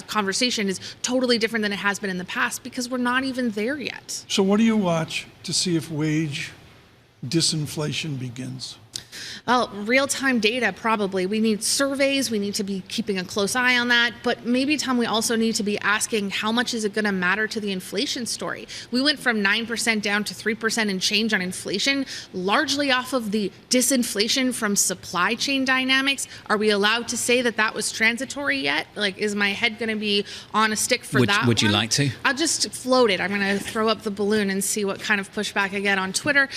[SPEAKER 14] conversation is totally different than it has been in the past, because we're not even there yet.
[SPEAKER 8] So what do you watch to see if wage disinflation begins?
[SPEAKER 14] Well, real-time data, probably. We need surveys. We need to be keeping a close eye on that. But maybe, Tom, we also need to be asking, how much is it going to matter to the inflation story? We went from 9% down to 3% and change on inflation, largely off of the disinflation from supply chain dynamics. Are we allowed to say that that was transitory yet? Like, is my head going to be on a stick for that
[SPEAKER 7] Would you like to?
[SPEAKER 14] I'll just float it. I'm going to throw up the balloon and see what kind of pushback I get on Twitter.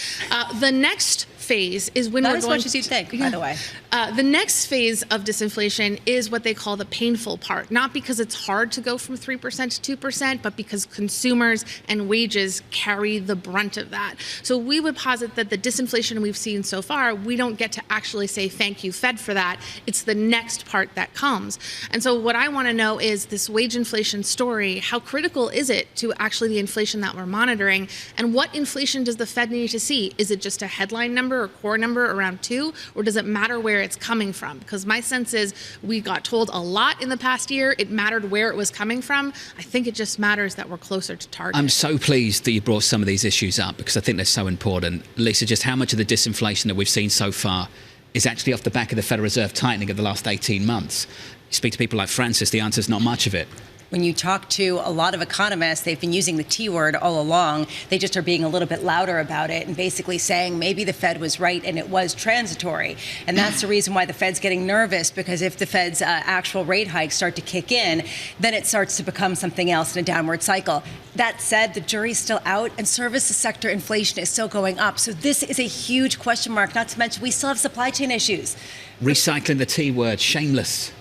[SPEAKER 14] The next phase is when
[SPEAKER 9] Not
[SPEAKER 14] we're
[SPEAKER 9] as
[SPEAKER 14] going
[SPEAKER 9] much as you think, by the way.
[SPEAKER 14] The next phase of disinflation is what they call the painful part, not because it's hard to go from 3% to 2%, but because consumers and wages carry the brunt of that. So we would posit that the disinflation we've seen so far, we don't get to actually say thank you, Fed, for that. It's the next part that comes. And so what I want to know is this wage inflation story, how critical is it to actually the inflation that we're monitoring? And what inflation does the Fed need to see? Is it just a headline number or core number around 2, or does it matter where it's coming from? Because my sense is we got told a lot in the past year. It mattered where it was coming from. I think it just matters that we're closer to target.
[SPEAKER 7] I'm so pleased that you brought some of these issues up, because I think they're so important. Lisa, just how much of the disinflation that we've seen so far is actually off the back of the Federal Reserve tightening of the last 18 months? You speak to people like Francis, the answer is not much of it.
[SPEAKER 9] When you talk to a lot of economists, they've been using the T word all along. They just are being a little bit louder about it and basically saying maybe the Fed was right and it was transitory. And that's the reason why the Fed's getting nervous, because if the Fed's actual rate hikes start to kick in, then it starts to become something else in a downward cycle. That said, the jury's still out and services sector inflation is still going up. So this is a huge question mark, not to mention we still have supply chain issues.
[SPEAKER 7] Recycling the T word, shameless.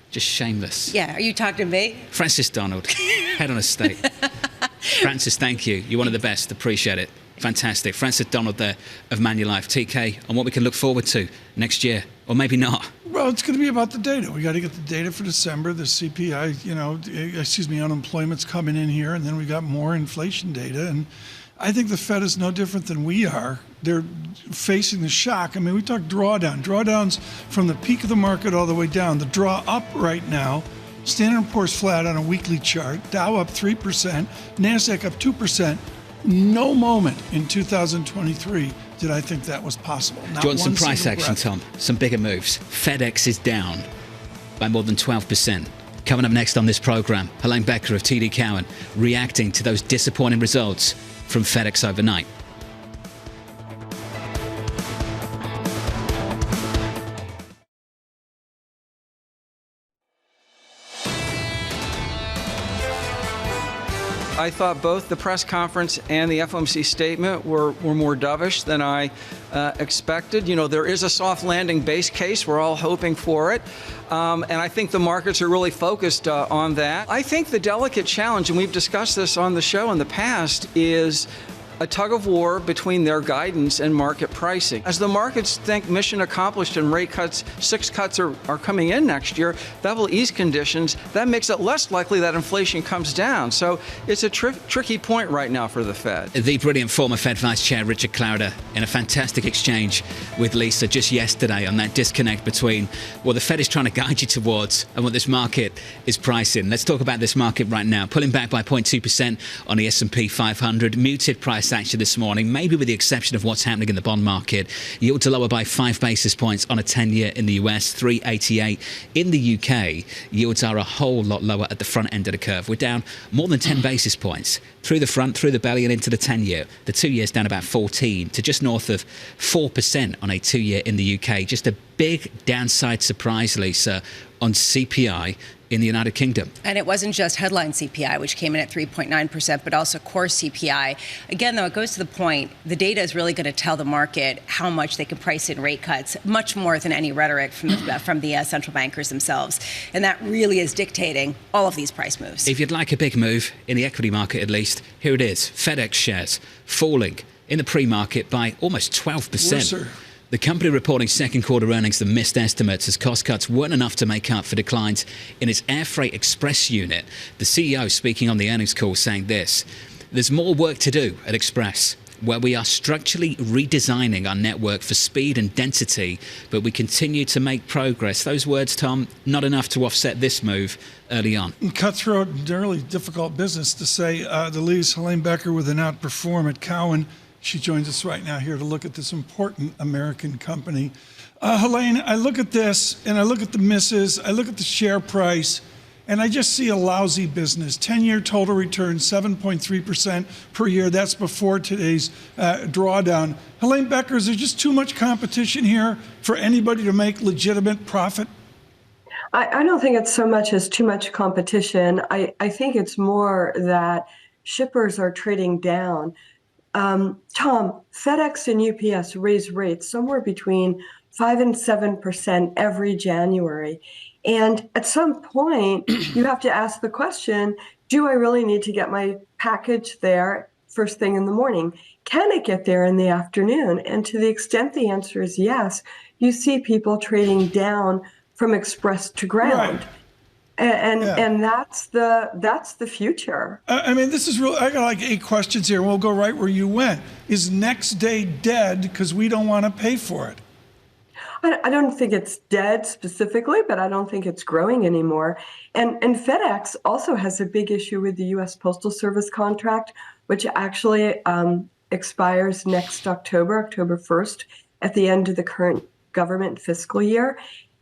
[SPEAKER 7] Just shameless.
[SPEAKER 9] Yeah, are you talking to me?
[SPEAKER 7] Francis Donald, head on a stake. Francis, thank you. You're one of the best. Appreciate it. Fantastic. Francis Donald there of Manulife. TK, on what we can look forward to next year, or maybe not.
[SPEAKER 8] Well, it's going to be about the data. We got to get the data for December. The CPI, unemployment's coming in here, and then we got more inflation data. And I think the Fed is no different than we are. They're facing the shock. I mean, we talk drawdown. Drawdowns from the peak of the market all the way down. The draw up right now, Standard & Poor's flat on a weekly chart, Dow up 3%, NASDAQ up 2%. No moment in 2023 did I think that was possible. Not
[SPEAKER 7] Do you want some
[SPEAKER 8] one
[SPEAKER 7] price
[SPEAKER 8] single
[SPEAKER 7] action,
[SPEAKER 8] breath.
[SPEAKER 7] Tom? Some bigger moves. FedEx is down by more than 12%. Coming up next on this program, Helene Becker of TD Cowen reacting to those disappointing results from FedEx overnight.
[SPEAKER 5] I thought both the press conference and the FOMC statement were more dovish than I expected. You know, there is a soft landing base case. We're all hoping for it. And I think the markets are really focused on that. I think the delicate challenge, and we've discussed this on the show in the past, is a tug of war between their guidance and market pricing. As the markets think mission accomplished and rate cuts, 6 cuts are coming in next year, that will ease conditions. That makes it less likely that inflation comes down. So it's a tricky point right now for the Fed.
[SPEAKER 7] The brilliant former Fed Vice Chair Richard Clouder in a fantastic exchange with Lisa just yesterday on that disconnect between what the Fed is trying to guide you towards and what this market is pricing. Let's talk about this market right now. Pulling back by 0.2% on the S&P 500, muted price action this morning, maybe with the exception of what's happening in the bond market. Yields are lower by 5 basis points on a 10-year in the US, 388 in the UK. Yields are a whole lot lower at the front end of the curve. We're down more than 10 basis points through the front, through the belly, and into the 10-year. The 2-year's down about 14 to just north of 4% on a 2-year in the UK. Just a big downside surprise, Lisa, on CPI in the United Kingdom.
[SPEAKER 9] And it wasn't just headline CPI, which came in at 3.9%, but also core CPI. Again, though, it goes to the point, the data is really going to tell the market how much they can price in rate cuts, much more than any rhetoric from the central bankers themselves. And that really is dictating all of these price moves.
[SPEAKER 7] If you'd like a big move, in the equity market at least, here it is. FedEx shares falling in the pre-market by almost 12%.
[SPEAKER 8] Yes, sir.
[SPEAKER 7] The company reporting second quarter earnings that missed estimates as cost cuts weren't enough to make up for declines in its air freight express unit. The CEO speaking on the earnings call saying this: there's more work to do at Express, where we are structurally redesigning our network for speed and density, but we continue to make progress. Those words, Tom, not enough to offset this move early on.
[SPEAKER 8] Cutthroat, really difficult business to say. The lead's Helene Becker with an outperform at Cowen. She joins us right now here to look at this important American company. Helene, I look at this and I look at the misses, I look at the share price, and I just see a lousy business. 10-year total return, 7.3% per year. That's before today's drawdown. Helene Becker, is there just too much competition here for anybody to make legitimate profit?
[SPEAKER 15] I don't think it's so much as too much competition. I think it's more that shippers are trading down. Tom, FedEx and UPS raise rates somewhere between 5 and 7% every January. And at some point, you have to ask the question, do I really need to get my package there first thing in the morning? Can it get there in the afternoon? And to the extent the answer is yes, you see people trading down from express to ground. Right. And that's the future.
[SPEAKER 8] I mean, this is real. I got like 8 questions here. We'll go right where you went. Is next day dead because we don't want to pay for it?
[SPEAKER 15] I don't think it's dead specifically, but I don't think it's growing anymore. And FedEx also has a big issue with the U.S. Postal Service contract, which actually expires next October 1st, at the end of the current government fiscal year.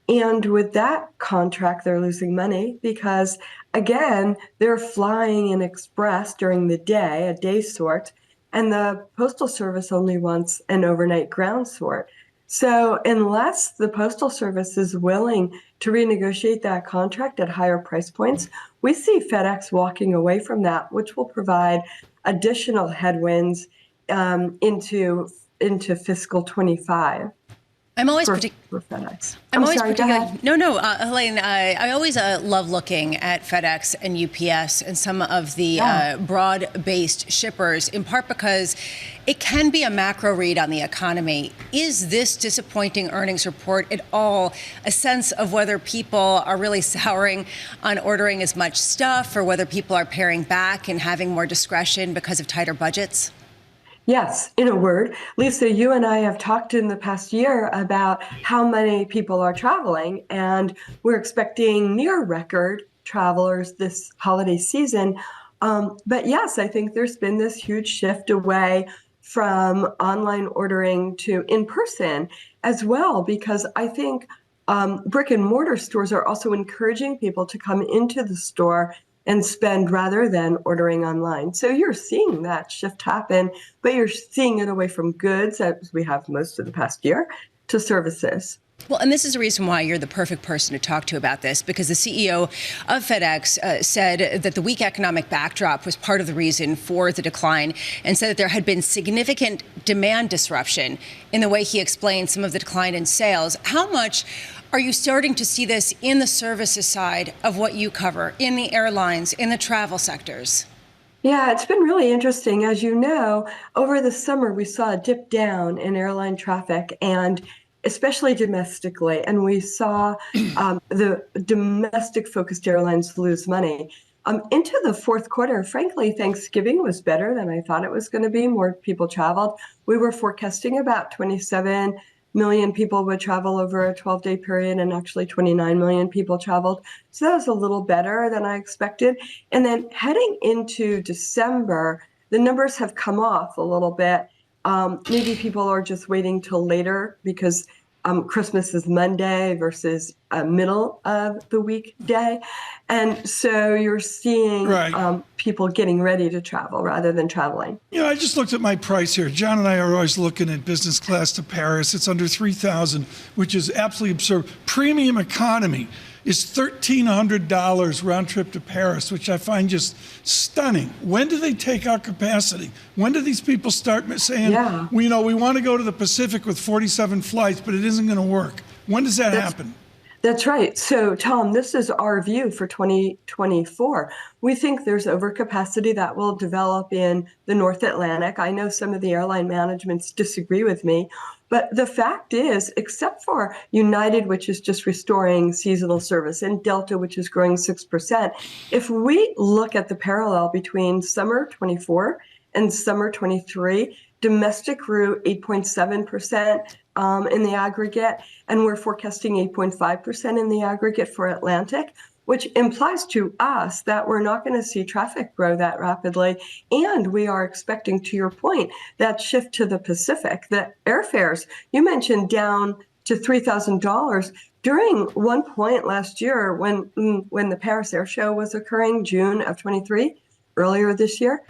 [SPEAKER 15] And with that contract, they're losing money because, again, they're flying in express during the day, a day sort, and the Postal Service only wants an overnight ground sort. So unless the Postal Service is willing to renegotiate that contract at higher price points, we see FedEx walking away from that, which will provide additional headwinds into fiscal 25.
[SPEAKER 9] I'm always
[SPEAKER 15] for FedEx.
[SPEAKER 9] Helene, I always love looking at FedEx and UPS and some of the broad-based shippers, in part because it can be a macro read on the economy. Is this disappointing earnings report at all a sense of whether people are really souring on ordering as much stuff, or whether people are paring back and having more discretion because of tighter budgets?
[SPEAKER 15] Yes, in a word. Lisa, you and I have talked in the past year about how many people are traveling, and we're expecting near record travelers this holiday season. But yes, I think there's been this huge shift away from online ordering to in-person as well, because I think brick and mortar stores are also encouraging people to come into the store and spend rather than ordering online. So you're seeing that shift happen, but you're seeing it away from goods, as we have most of the past year, to services.
[SPEAKER 9] Well, and this is the reason why you're the perfect person to talk to about this, because the CEO of FedEx said that the weak economic backdrop was part of the reason for the decline, and said that there had been significant demand disruption in the way he explained some of the decline in sales. How much are you starting to see this in the services side of what you cover, in the airlines, in the travel sectors?
[SPEAKER 15] Yeah, it's been really interesting. As you know, over the summer, we saw a dip down in airline traffic, and especially domestically, and we saw the domestic-focused airlines lose money. Into the fourth quarter, frankly, Thanksgiving was better than I thought it was going to be. More people traveled. We were forecasting about 27 million people would travel over a 12-day period, and actually 29 million people traveled. So that was a little better than I expected. And then heading into December, the numbers have come off a little bit. Maybe people are just waiting till later because Christmas is Monday versus middle of the week day. And so you're seeing people getting ready to travel rather than traveling.
[SPEAKER 8] You know, I just looked at my price here. John and I are always looking at business class to Paris. It's under $3,000, which is absolutely absurd. Premium economy is $1,300 round trip to Paris, which I find just stunning. When do they take our capacity? When do these people start saying, we want to go to the Pacific with 47 flights, but it isn't going to work? When does that happen?
[SPEAKER 15] That's right. So, Tom, this is our view for 2024. We think there's overcapacity that will develop in the North Atlantic. I know some of the airline managements disagree with me, but the fact is, except for United, which is just restoring seasonal service, and Delta, which is growing 6%, if we look at the parallel between summer 24 and summer 23, domestic grew 8.7% in the aggregate, and we're forecasting 8.5% in the aggregate for Atlantic, which implies to us that we're not going to see traffic grow that rapidly. And we are expecting, to your point, that shift to the Pacific. The airfares, you mentioned, down to $3,000. During one point last year when the Paris Air Show was occurring, June of 23, earlier this year,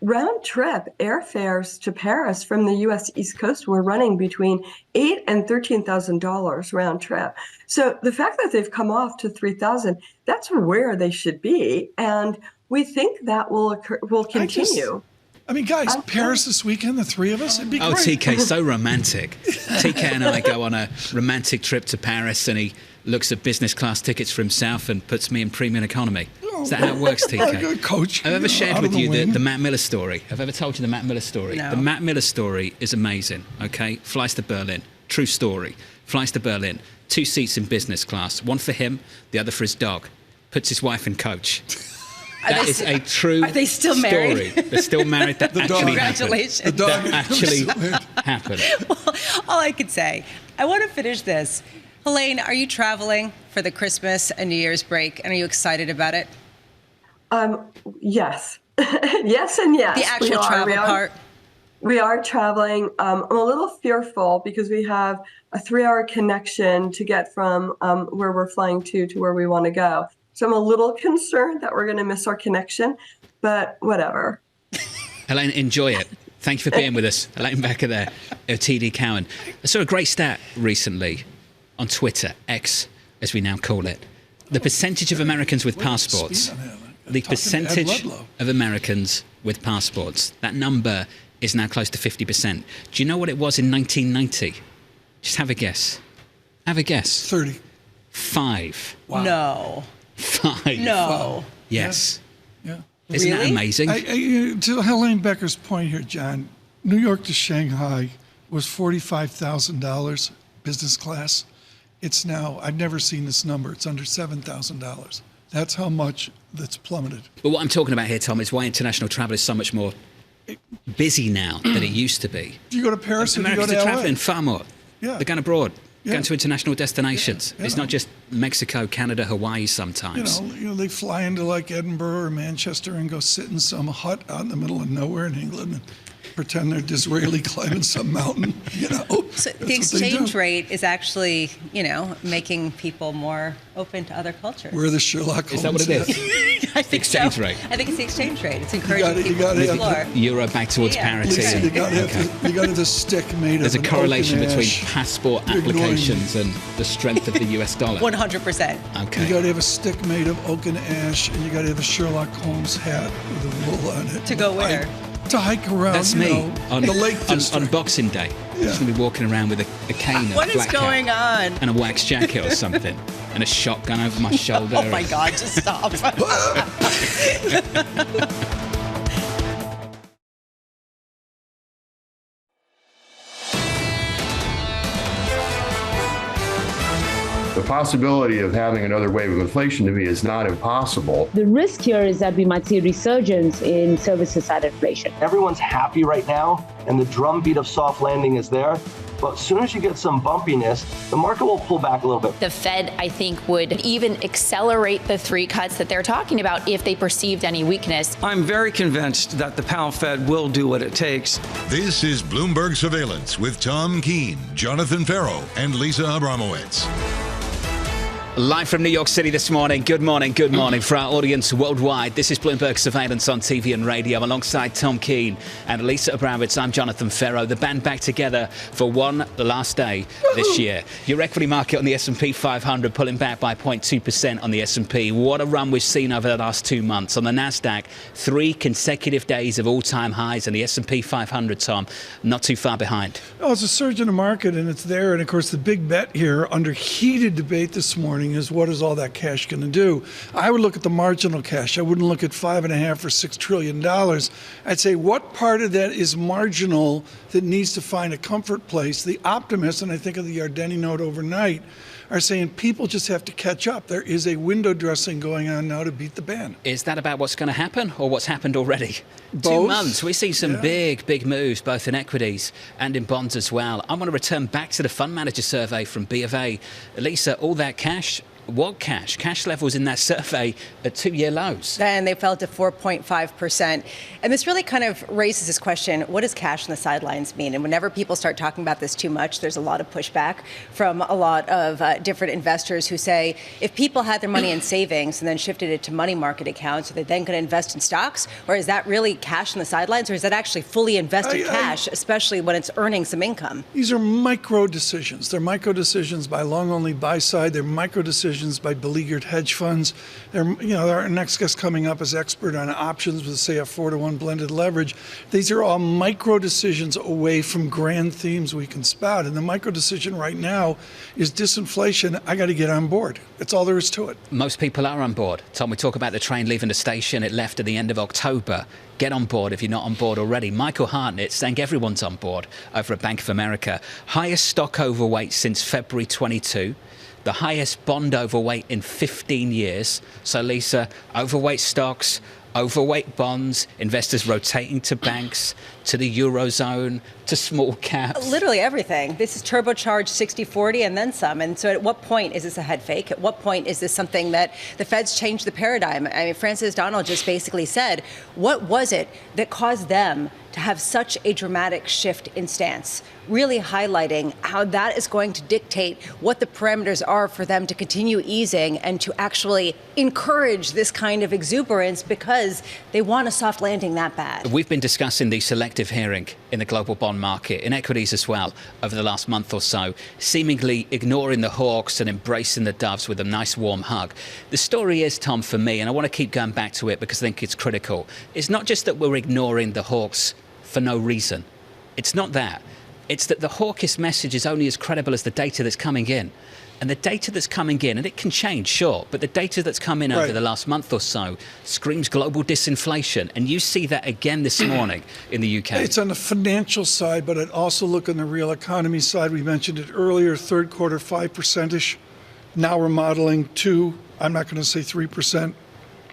[SPEAKER 15] round trip airfares to Paris from the U.S. East Coast were running between $8,000 and $13,000 round trip. So the fact that they've come off to $3,000, that's where they should be, and we think that will continue.
[SPEAKER 8] I mean, guys, Paris this weekend, the three of us, it'd be great.
[SPEAKER 7] Oh, TK, so romantic. TK and I go on a romantic trip to Paris, and he looks at business class tickets for himself and puts me in premium economy. Is that how it works, TK?
[SPEAKER 8] Coach,
[SPEAKER 7] I've ever shared with you the Matt Miller story. I've ever told you the Matt Miller story.
[SPEAKER 9] No.
[SPEAKER 7] The Matt Miller story is amazing, okay? Flies to Berlin. True story. Flies to Berlin. 2 seats in business class. One for him, the other for his dog. Puts his wife in coach. That is a true
[SPEAKER 9] Are they still married?
[SPEAKER 7] story. They're still married. That actually happened.
[SPEAKER 9] Congratulations.
[SPEAKER 8] The dog
[SPEAKER 7] That actually happened.
[SPEAKER 9] Well, all I could say, I want to finish this. Helene, are you traveling for the Christmas and New Year's break, and are you excited about it?
[SPEAKER 15] Yes. Yes and yes.
[SPEAKER 9] The actual travel part?
[SPEAKER 15] We are traveling. I'm a little fearful because we have a 3-hour connection to get from where we're flying to where we want to go. So I'm a little concerned that we're going to miss our connection, but whatever.
[SPEAKER 7] Helene, enjoy it. Thank you for being with us. Helene Becker there, TD Cowen. I saw a great stat recently on Twitter, X, as we now call it. The percentage of Americans with passports, the percentage of Americans with passports, that number is now close to 50%. Do you know what it was in 1990? Just have a guess. Have a guess.
[SPEAKER 8] 30.
[SPEAKER 7] 5.
[SPEAKER 9] Wow. No.
[SPEAKER 7] 5.
[SPEAKER 9] No.
[SPEAKER 8] Wow.
[SPEAKER 7] Yes.
[SPEAKER 8] Yeah.
[SPEAKER 7] Isn't that amazing?
[SPEAKER 8] To Helene Becker's point here, John, New York to Shanghai was $45,000 business class. It's now, I've never seen this number, it's under $7,000. That's how much that's plummeted.
[SPEAKER 7] But what I'm talking about here, Tom, is why international travel is so much more busy now than it used to be.
[SPEAKER 8] Do you go to Paris or do you go
[SPEAKER 7] Americans
[SPEAKER 8] to
[SPEAKER 7] are
[SPEAKER 8] LA?
[SPEAKER 7] traveling far more.
[SPEAKER 8] Yeah.
[SPEAKER 7] They're going abroad.
[SPEAKER 8] Yeah.
[SPEAKER 7] Going to international destinations.
[SPEAKER 8] Yeah.
[SPEAKER 7] It's not just Mexico, Canada, Hawaii sometimes.
[SPEAKER 8] You know, they fly into like Edinburgh or Manchester and go sit in some hut out in the middle of nowhere in England. pretend they're Disraeli climbing some mountain,
[SPEAKER 9] So the exchange rate is actually, making people more open to other cultures.
[SPEAKER 8] We're the Sherlock Holmes.
[SPEAKER 7] Is that what it is?
[SPEAKER 9] I think
[SPEAKER 7] exchange
[SPEAKER 9] so.
[SPEAKER 7] rate.
[SPEAKER 9] I think it's the exchange rate. It's encouraging people to
[SPEAKER 8] gotta
[SPEAKER 9] explore.
[SPEAKER 7] Euro back towards parity.
[SPEAKER 8] Lisa, you got to have the stick made
[SPEAKER 7] There's
[SPEAKER 8] of
[SPEAKER 7] a
[SPEAKER 8] an
[SPEAKER 7] correlation
[SPEAKER 8] oak and
[SPEAKER 7] between
[SPEAKER 8] ash.
[SPEAKER 7] passport
[SPEAKER 8] You're ignoring
[SPEAKER 7] applications and the strength of the US dollar.
[SPEAKER 9] 100%.
[SPEAKER 7] Okay.
[SPEAKER 8] You got to have a stick made of oak and ash, and you got to have a Sherlock Holmes hat with a wool on it.
[SPEAKER 9] To go where?
[SPEAKER 8] To hike around.
[SPEAKER 7] That's me on
[SPEAKER 8] the Lake
[SPEAKER 7] on
[SPEAKER 8] District.
[SPEAKER 7] Boxing Day.
[SPEAKER 8] Yeah.
[SPEAKER 7] Just going to be walking around with a cane and
[SPEAKER 9] What
[SPEAKER 7] a
[SPEAKER 9] is
[SPEAKER 7] black
[SPEAKER 9] going
[SPEAKER 7] hat
[SPEAKER 9] on?
[SPEAKER 7] and a wax jacket or something and a shotgun over my shoulder.
[SPEAKER 9] Oh my God, just stop.
[SPEAKER 1] The possibility of having another wave of inflation to me is not impossible.
[SPEAKER 2] The risk here is that we might see a resurgence in services side inflation.
[SPEAKER 3] Everyone's happy right now, and the drumbeat of soft landing is there. But as soon as you get some bumpiness, the market will pull back a little bit.
[SPEAKER 4] The Fed, I think, would even accelerate the 3 cuts that they're talking about if they perceived any weakness.
[SPEAKER 5] I'm very convinced that the Powell Fed will do what it takes.
[SPEAKER 6] This is Bloomberg Surveillance with Tom Keene, Jonathan Ferro, and Lisa Abramowicz.
[SPEAKER 7] Live from New York City this morning. Good morning for our audience worldwide. This is Bloomberg Surveillance on TV and radio alongside Tom Keene and Lisa Abramowicz. I'm Jonathan Ferro. The band back together for the last day this year. Your equity market on the S&P 500 pulling back by 0.2% on the S&P. What a run we've seen over the last 2 months. On the NASDAQ, 3 consecutive days of all-time highs, and the S&P 500, Tom, not too far behind.
[SPEAKER 8] Oh, it's a surge in the market, and it's there. And, of course, the big bet here under heated debate this morning is what is all that cash going to do? I would look at the marginal cash. I wouldn't look at $5.5 or $6 trillion. I'd say what part of that is marginal that needs to find a comfort place? The optimists, and I think of the Ardeni note overnight, are saying people just have to catch up. There is a window dressing going on now to beat the band.
[SPEAKER 7] Is that about what's going to happen or what's happened already?
[SPEAKER 8] Both.
[SPEAKER 7] 2 months. We see some big moves, both in equities and in bonds as well. I want to return back to the fund manager survey from B of A. Lisa, all that cash. What cash? Cash levels in that survey at 2-year lows.
[SPEAKER 9] And they fell to 4.5%. And this really kind of raises this question, what does cash on the sidelines mean? And whenever people start talking about this too much, there's a lot of pushback from a lot of different investors who say, if people had their money in savings and then shifted it to money market accounts, are they then going to invest in stocks? Or is that really cash on the sidelines? Or is that actually fully invested cash, especially when it's earning some income?
[SPEAKER 8] These are micro decisions. They're micro decisions by long-only buy side. They're micro decisions by beleaguered hedge funds. Our next guest coming up is expert on options with, say, a 4-to-1 blended leverage. These are all micro decisions away from grand themes we can spout. And the micro decision right now is disinflation. I got to get on board. That's all there is to it.
[SPEAKER 7] Most people are on board. Tom, we talk about the train leaving the station. It left at the end of October. Get on board if you're not on board already. Michael Hartnett saying everyone's on board over at Bank of America. Highest stock overweight since February 22. The highest bond overweight in 15 years. So, Lisa, overweight stocks, overweight bonds, investors rotating to banks, to the Eurozone, to small caps.
[SPEAKER 9] Literally everything. This is turbocharged 60-40 and then some. And so at what point is this a head fake? At what point is this something that the Fed's changed the paradigm? I mean, Francis Donald just basically said, what was it that caused them to have such a dramatic shift in stance? Really highlighting how that is going to dictate what the parameters are for them to continue easing and to actually encourage this kind of exuberance because they want a soft landing that bad.
[SPEAKER 7] We've been discussing the selective hearing in the global bond market, in equities as well, over the last month or so, seemingly ignoring the hawks and embracing the doves with a nice warm hug. The story is, Tom, for me, and I want to keep going back to it because I think it's critical, it's not just that we're ignoring the hawks for no reason. It's not that. It's that the hawkish message is only as credible as the data that's coming in. And the data that's coming in, and it can change, sure, but the data that's come in over the last month or so screams global disinflation. And you see that again this morning in the UK.
[SPEAKER 8] It's on the financial side, but I'd also look on the real economy side. We mentioned it earlier, third quarter, 5%-ish. Now we're modeling 2%, I'm not going to say 3%.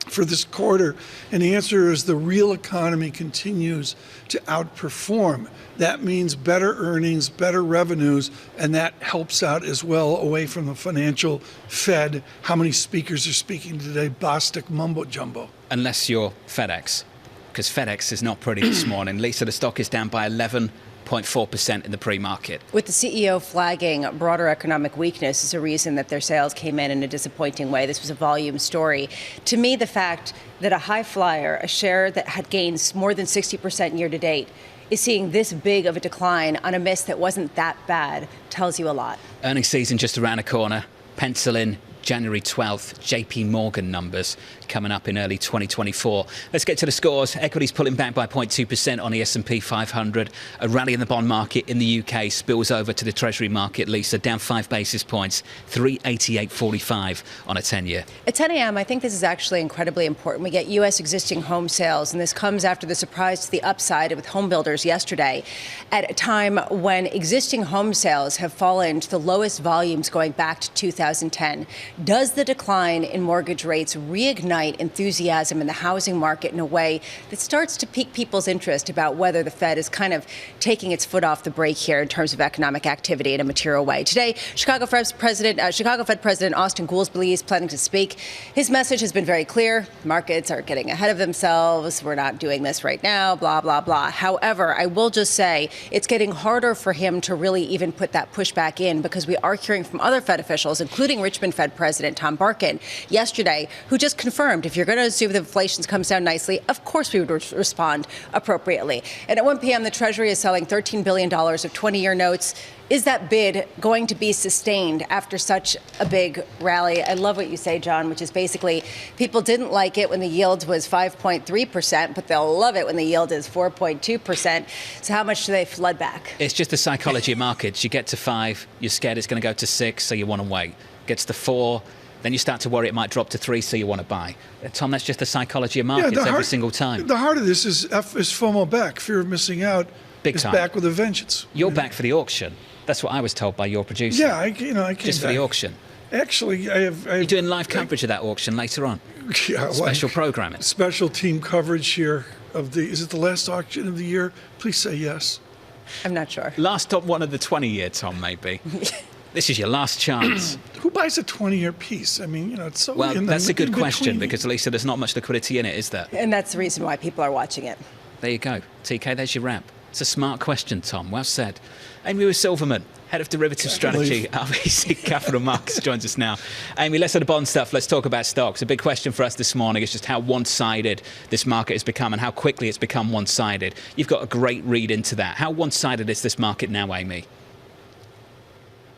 [SPEAKER 8] For this quarter, and the answer is the real economy continues to outperform. That means better earnings, better revenues, and that helps out as well away from the financial Fed. How many speakers are speaking today? Bostic mumbo jumbo.
[SPEAKER 7] Unless you're FedEx. because FedEx is not pretty this morning. Lisa, the stock is down by 11.4% in the pre-market.
[SPEAKER 9] With the CEO flagging broader economic weakness as a reason that their sales came in a disappointing way, this was a volume story. To me, the fact that a high flyer, a share that had gains more than 60% year to date, is seeing this big of a decline on a miss that wasn't that bad tells you a lot.
[SPEAKER 7] Earnings season just around the corner. Pencil in January 12th, JP Morgan numbers coming up in early 2024. Let's get to the scores. Equities pulling back by 0.2% on the S&P 500. A rally in the bond market in the UK spills over to the Treasury market, Lisa, down 5 basis points, 388.45 on a 10-year.
[SPEAKER 9] At 10 a.m., I think this is actually incredibly important. We get U.S. existing home sales, and this comes after the surprise to the upside with home builders yesterday, at a time when existing home sales have fallen to the lowest volumes going back to 2010. Does the decline in mortgage rates reignite enthusiasm in the housing market in a way that starts to pique people's interest about whether the Fed is kind of taking its foot off the brake here in terms of economic activity in a material way? Today, Chicago Fed President Austin Goolsbee is planning to speak. His message has been very clear. Markets are getting ahead of themselves. We're not doing this right now, blah, blah, blah. However, I will just say it's getting harder for him to really even put that pushback in, because we are hearing from other Fed officials, including Richmond Fed President Tom Barkin yesterday, who just confirmed if you're going to assume that inflation comes down nicely, of course we would respond appropriately. And at 1 p.m., the Treasury is selling $13 billion of 20-year notes. Is that bid going to be sustained after such a big rally? I love what you say, John, which is basically people didn't like it when the yield was 5.3%, but they'll love it when the yield is 4.2%. So how much do they flood back?
[SPEAKER 7] It's just the psychology of markets. You get to 5, you're scared it's going to go to 6, so you want to wait. Gets to 4, then you start to worry it might drop to 3, so you want to buy. Tom, that's just the psychology of markets every single time.
[SPEAKER 8] The heart of this is FOMO back, fear of missing out.
[SPEAKER 7] Big time.
[SPEAKER 8] Back with a vengeance.
[SPEAKER 7] You're back for the auction. That's what I was told by your producer.
[SPEAKER 8] Yeah, I came
[SPEAKER 7] just for
[SPEAKER 8] back.
[SPEAKER 7] the auction.
[SPEAKER 8] Actually,
[SPEAKER 7] You're doing live coverage of that auction later on.
[SPEAKER 8] Yeah,
[SPEAKER 7] special programming.
[SPEAKER 8] Special team coverage here of the. Is it the last auction of the year? Please say yes.
[SPEAKER 9] I'm not sure.
[SPEAKER 7] Last top one of the 20-year, Tom, maybe. This is your last chance.
[SPEAKER 8] Who buys a 20-year piece? I mean, it's so.
[SPEAKER 7] Well, that's a good question, because, Lisa, there's not much liquidity in it, is there?
[SPEAKER 9] And that's the reason why people are watching it.
[SPEAKER 7] There you go. TK, there's your wrap. It's a smart question, Tom. Well said. Amy Silverman, Head of Derivative Strategy at RBC Capital Markets, joins us now. Amy, let's do the bond stuff. Let's talk about stocks. A big question for us this morning is just how one-sided this market has become and how quickly it's become one-sided. You've got a great read into that. How one-sided is this market now, Amy?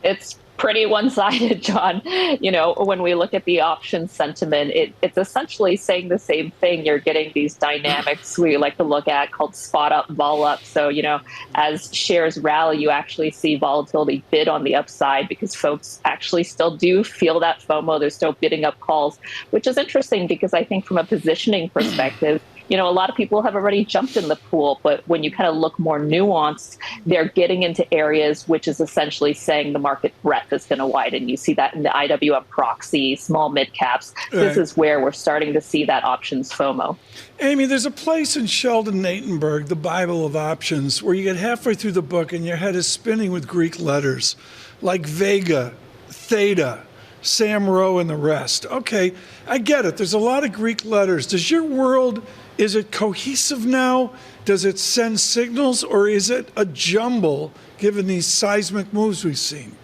[SPEAKER 16] It's pretty one-sided, John. You know, when we look at the option sentiment, it's essentially saying the same thing. You're getting these dynamics we like to look at called spot up, vol up. So, you know, as shares rally, you actually see volatility bid on the upside because folks actually still do feel that FOMO. They're still bidding up calls, which is interesting because I think from a positioning perspective, you know, a lot of people have already jumped in the pool, but when you kind of look more nuanced, they're getting into areas which is essentially saying the market breadth is going to widen. You see that in the IWM proxy, small mid caps. This is where we're starting to see that options FOMO.
[SPEAKER 8] Amy, there's a place in Sheldon Natenberg, the Bible of options, where you get halfway through the book and your head is spinning with Greek letters, like Vega, Theta, Sam Rowe, and the rest. Okay, I get it. There's a lot of Greek letters. Does your world... Is it cohesive now? Does it send signals, or is it a jumble given these seismic moves we've seen?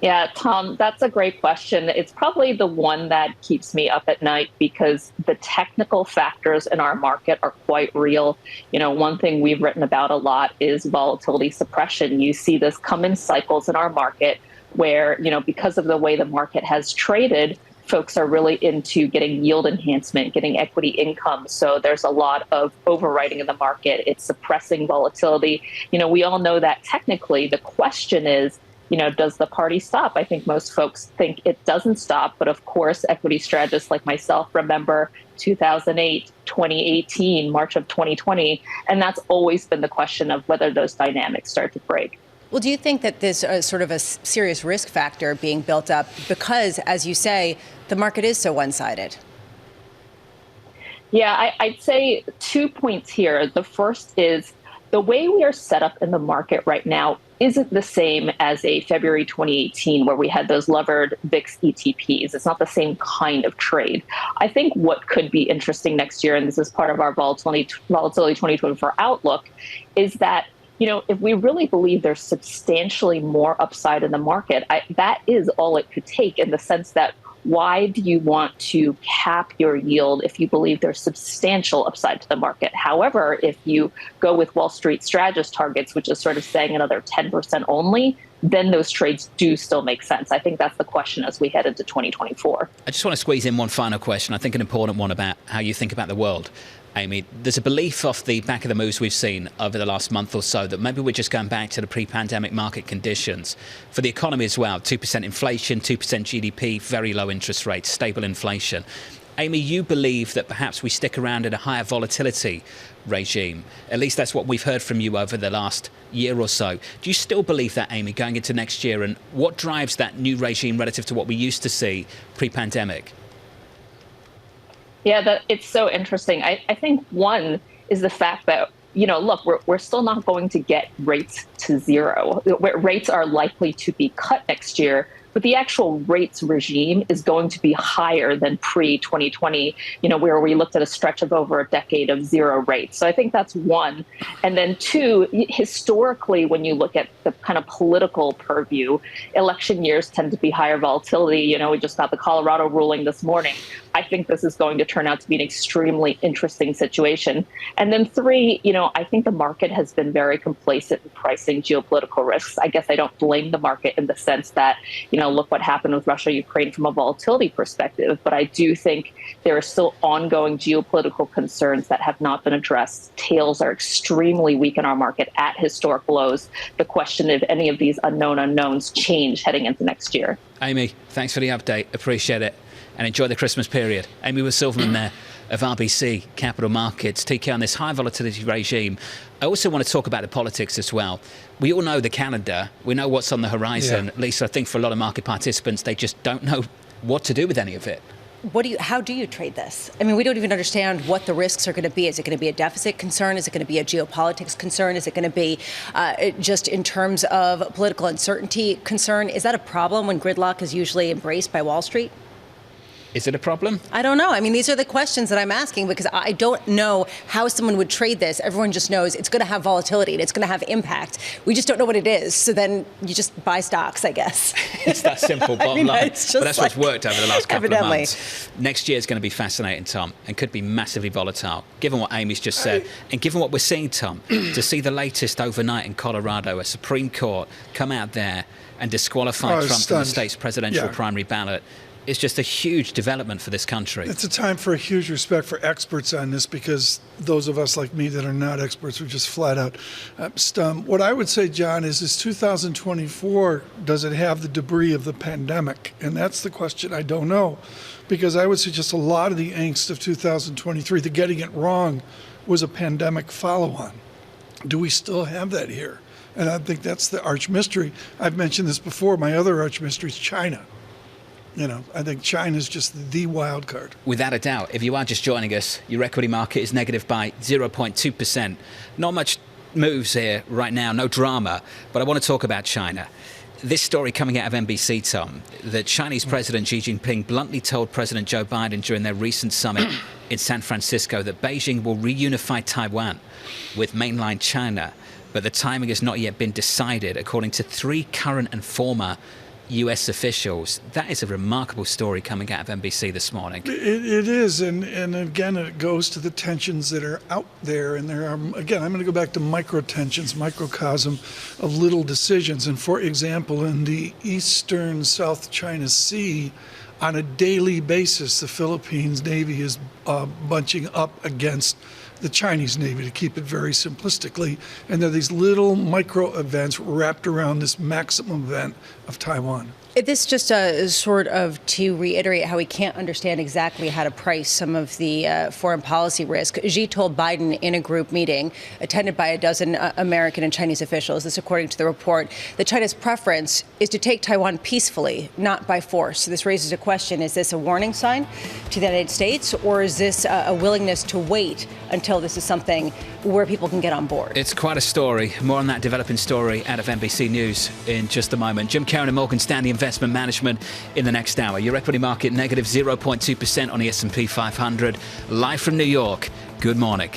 [SPEAKER 16] Yeah, Tom, that's a great question. It's probably the one that keeps me up at night because the technical factors in our market are quite real. You know, one thing we've written about a lot is volatility suppression. You see this come in cycles in our market where, you know, because of the way the market has traded, folks are really into getting yield enhancement, getting equity income. So there's a lot of overwriting in the market. It's suppressing volatility. You know, we all know that technically. The question is, you know, does the party stop? I think most folks think it doesn't stop. But of course, equity strategists like myself remember 2008, 2018, March of 2020. And that's always been the question of whether those dynamics start to break.
[SPEAKER 9] Well, do you think that there's sort of a serious risk factor being built up because, as you say, the market is so one-sided?
[SPEAKER 16] Yeah, I'd say 2 points here. The first is the way we are set up in the market right now isn't the same as a February 2018 where we had those levered VIX ETPs. It's not the same kind of trade. I think what could be interesting next year, and this is part of our volatility 2024 outlook, is that, if we really believe there's substantially more upside in the market, that is all it could take, in the sense that why do you want to cap your yield if you believe there's substantial upside to the market? However, if you go with Wall Street strategist targets, which is sort of saying another 10% only, then those trades do still make sense. I think that's the question as we head into 2024.
[SPEAKER 7] I just want to squeeze in one final question, I think an important one about how you think about the world. Amy, there's a belief off the back of the moves we've seen over the last month or so that maybe we're just going back to the pre-pandemic market conditions for the economy as well. 2% inflation, 2% GDP, very low interest rates, stable inflation. Amy, you believe that perhaps we stick around in a higher volatility regime. At least that's what we've heard from you over the last year or so. Do you still believe that, Amy, going into next year? And what drives that new regime relative to what we used to see pre-pandemic?
[SPEAKER 16] Yeah, it's so interesting. I think one is the fact that, look, we're still not going to get rates to zero. Rates are likely to be cut next year, but the actual rates regime is going to be higher than pre-2020, where we looked at a stretch of over a decade of zero rates. So I think that's one. And then two, historically, when you look at the kind of political purview, election years tend to be higher volatility. We just got the Colorado ruling this morning. I think this is going to turn out to be an extremely interesting situation. And then three, I think the market has been very complacent in pricing geopolitical risks. I guess I don't blame the market in the sense that, look what happened with Russia, Ukraine from a volatility perspective. But I do think there are still ongoing geopolitical concerns that have not been addressed. Tails are extremely weak in our market at historic lows. The question if any of these unknown unknowns change heading into next year.
[SPEAKER 7] Amy, thanks for the update. Appreciate it. And enjoy the Christmas period. Amy Silverman there of RBC Capital Markets. TK, on this high volatility regime, I also want to talk about the politics as well. We all know the calendar. We know what's on the horizon.
[SPEAKER 8] Yeah.
[SPEAKER 7] Lisa, I think for a lot of market participants, they just don't know what to do with any of it.
[SPEAKER 9] How do you trade this? I mean, we don't even understand what the risks are going to be. Is it going to be a deficit concern? Is it going to be a geopolitics concern? Is it going to be just in terms of political uncertainty concern? Is that a problem when gridlock is usually embraced by Wall Street?
[SPEAKER 7] Is it a problem?
[SPEAKER 9] I don't know. I mean, these are the questions that I'm asking because I don't know how someone would trade this. Everyone just knows it's going to have volatility and it's going to have impact. We just don't know what it is. So then you just buy stocks, I guess.
[SPEAKER 7] It's that simple, bottom line.
[SPEAKER 9] It's just
[SPEAKER 7] but that's what's worked over the last couple of months. Next year is going to be fascinating, Tom, and could be massively volatile, given what Amy's just said. And given what we're seeing, Tom, to see the latest overnight in Colorado, a Supreme Court come out there and disqualify Trump from the state's presidential primary ballot, it's just a huge development for this country.
[SPEAKER 8] It's a time for a huge respect for experts on this because those of us like me that are not experts are just flat out stumped. What I would say, John, is 2024, does it have the debris of the pandemic? And that's the question I don't know. Because I would suggest a lot of the angst of 2023, the getting it wrong, was a pandemic follow-on. Do we still have that here? And I think that's the arch mystery. I've mentioned this before. My other arch mystery is China. I think China's just the wild card.
[SPEAKER 7] Without a doubt. If you are just joining us, your equity market is negative by 0.2%. Not much moves here right now, no drama. But I want to talk about China. This story coming out of NBC, Tom, the Chinese President Xi Jinping bluntly told President Joe Biden during their recent summit in San Francisco that Beijing will reunify Taiwan with mainland China. But the timing has not yet been decided, according to 3 current and former U.S. officials. That is a remarkable story coming out of NBC this morning.
[SPEAKER 8] It is, and again, it goes to the tensions that are out there. And there are, again, I'm going to go back to micro-tensions, microcosm of little decisions. And for example, in the eastern South China Sea, on a daily basis, the Philippines Navy is bunching up against the Chinese Navy, to keep it very simplistically. And there are these little micro events wrapped around this maximum event of Taiwan.
[SPEAKER 9] This just sort of to reiterate how we can't understand exactly how to price some of the foreign policy risk. Xi told Biden in a group meeting attended by a dozen American and Chinese officials, this according to the report, that China's preference is to take Taiwan peacefully, not by force. So this raises a question. Is this a warning sign to the United States, or is this a willingness to wait until this is something where people can get on board.
[SPEAKER 7] It's quite a story. More on that developing story out of NBC News in just a moment. Jim Karen and Morgan Stanley Investment Management in the next hour. Your equity market negative 0.2% on the S&P 500. Live from New York. Good morning.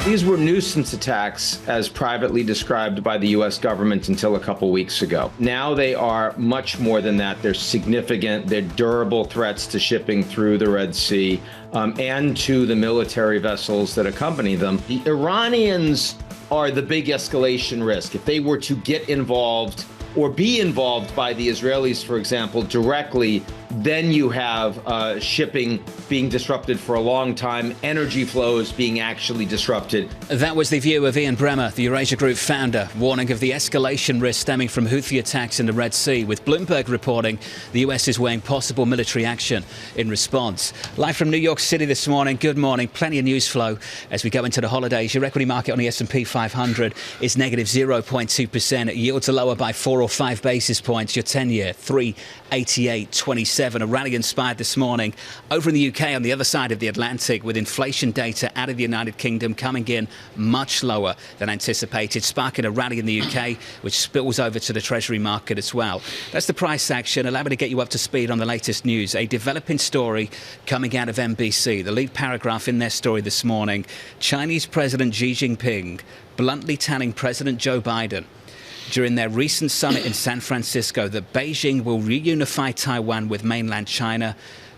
[SPEAKER 17] These were nuisance attacks as privately described by the U.S. government until a couple weeks ago. Now they are much more than that. They're significant. They're durable threats to shipping through the Red Sea and to the military vessels that accompany them. The Iranians are the big escalation risk. If they were to get involved or be involved by the Israelis, for example, directly, then you have shipping being disrupted for a long time, energy flows being actually disrupted.
[SPEAKER 7] That was the view of Ian Bremmer, the Eurasia Group founder, warning of the escalation risk stemming from Houthi attacks in the Red Sea, with Bloomberg reporting the US is weighing possible military action in response. Live from New York City this morning, good morning. Plenty of news flow as we go into the holidays. Your equity market on the S&P 500 is negative 0.2%. Yields are lower by 4 or 5 basis points. Your 10-year, 388.27. A rally inspired this morning over in the UK on the other side of the Atlantic, with inflation data out of the United Kingdom coming in much lower than anticipated, sparking a rally in the UK, which spills over to the Treasury market as well. That's the price action. Allow me to get you up to speed on the latest news. A developing story coming out of NBC. The lead paragraph in their story this morning: Chinese President Xi Jinping bluntly telling President Joe Biden during their recent summit in San Francisco that Beijing will reunify Taiwan with mainland China,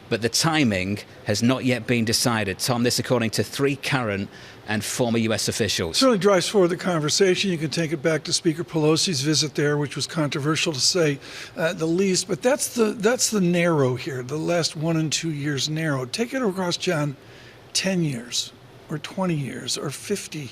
[SPEAKER 7] but the timing has not yet been decided. Tom, this according to 3 current and former U.S. officials.
[SPEAKER 8] Certainly drives forward the conversation. You can take it back to Speaker Pelosi's visit there, which was controversial to say the least. But that's the narrow here, the last 1 and 2 years narrow. Take it across, John, 10 years. Or 20 years or 50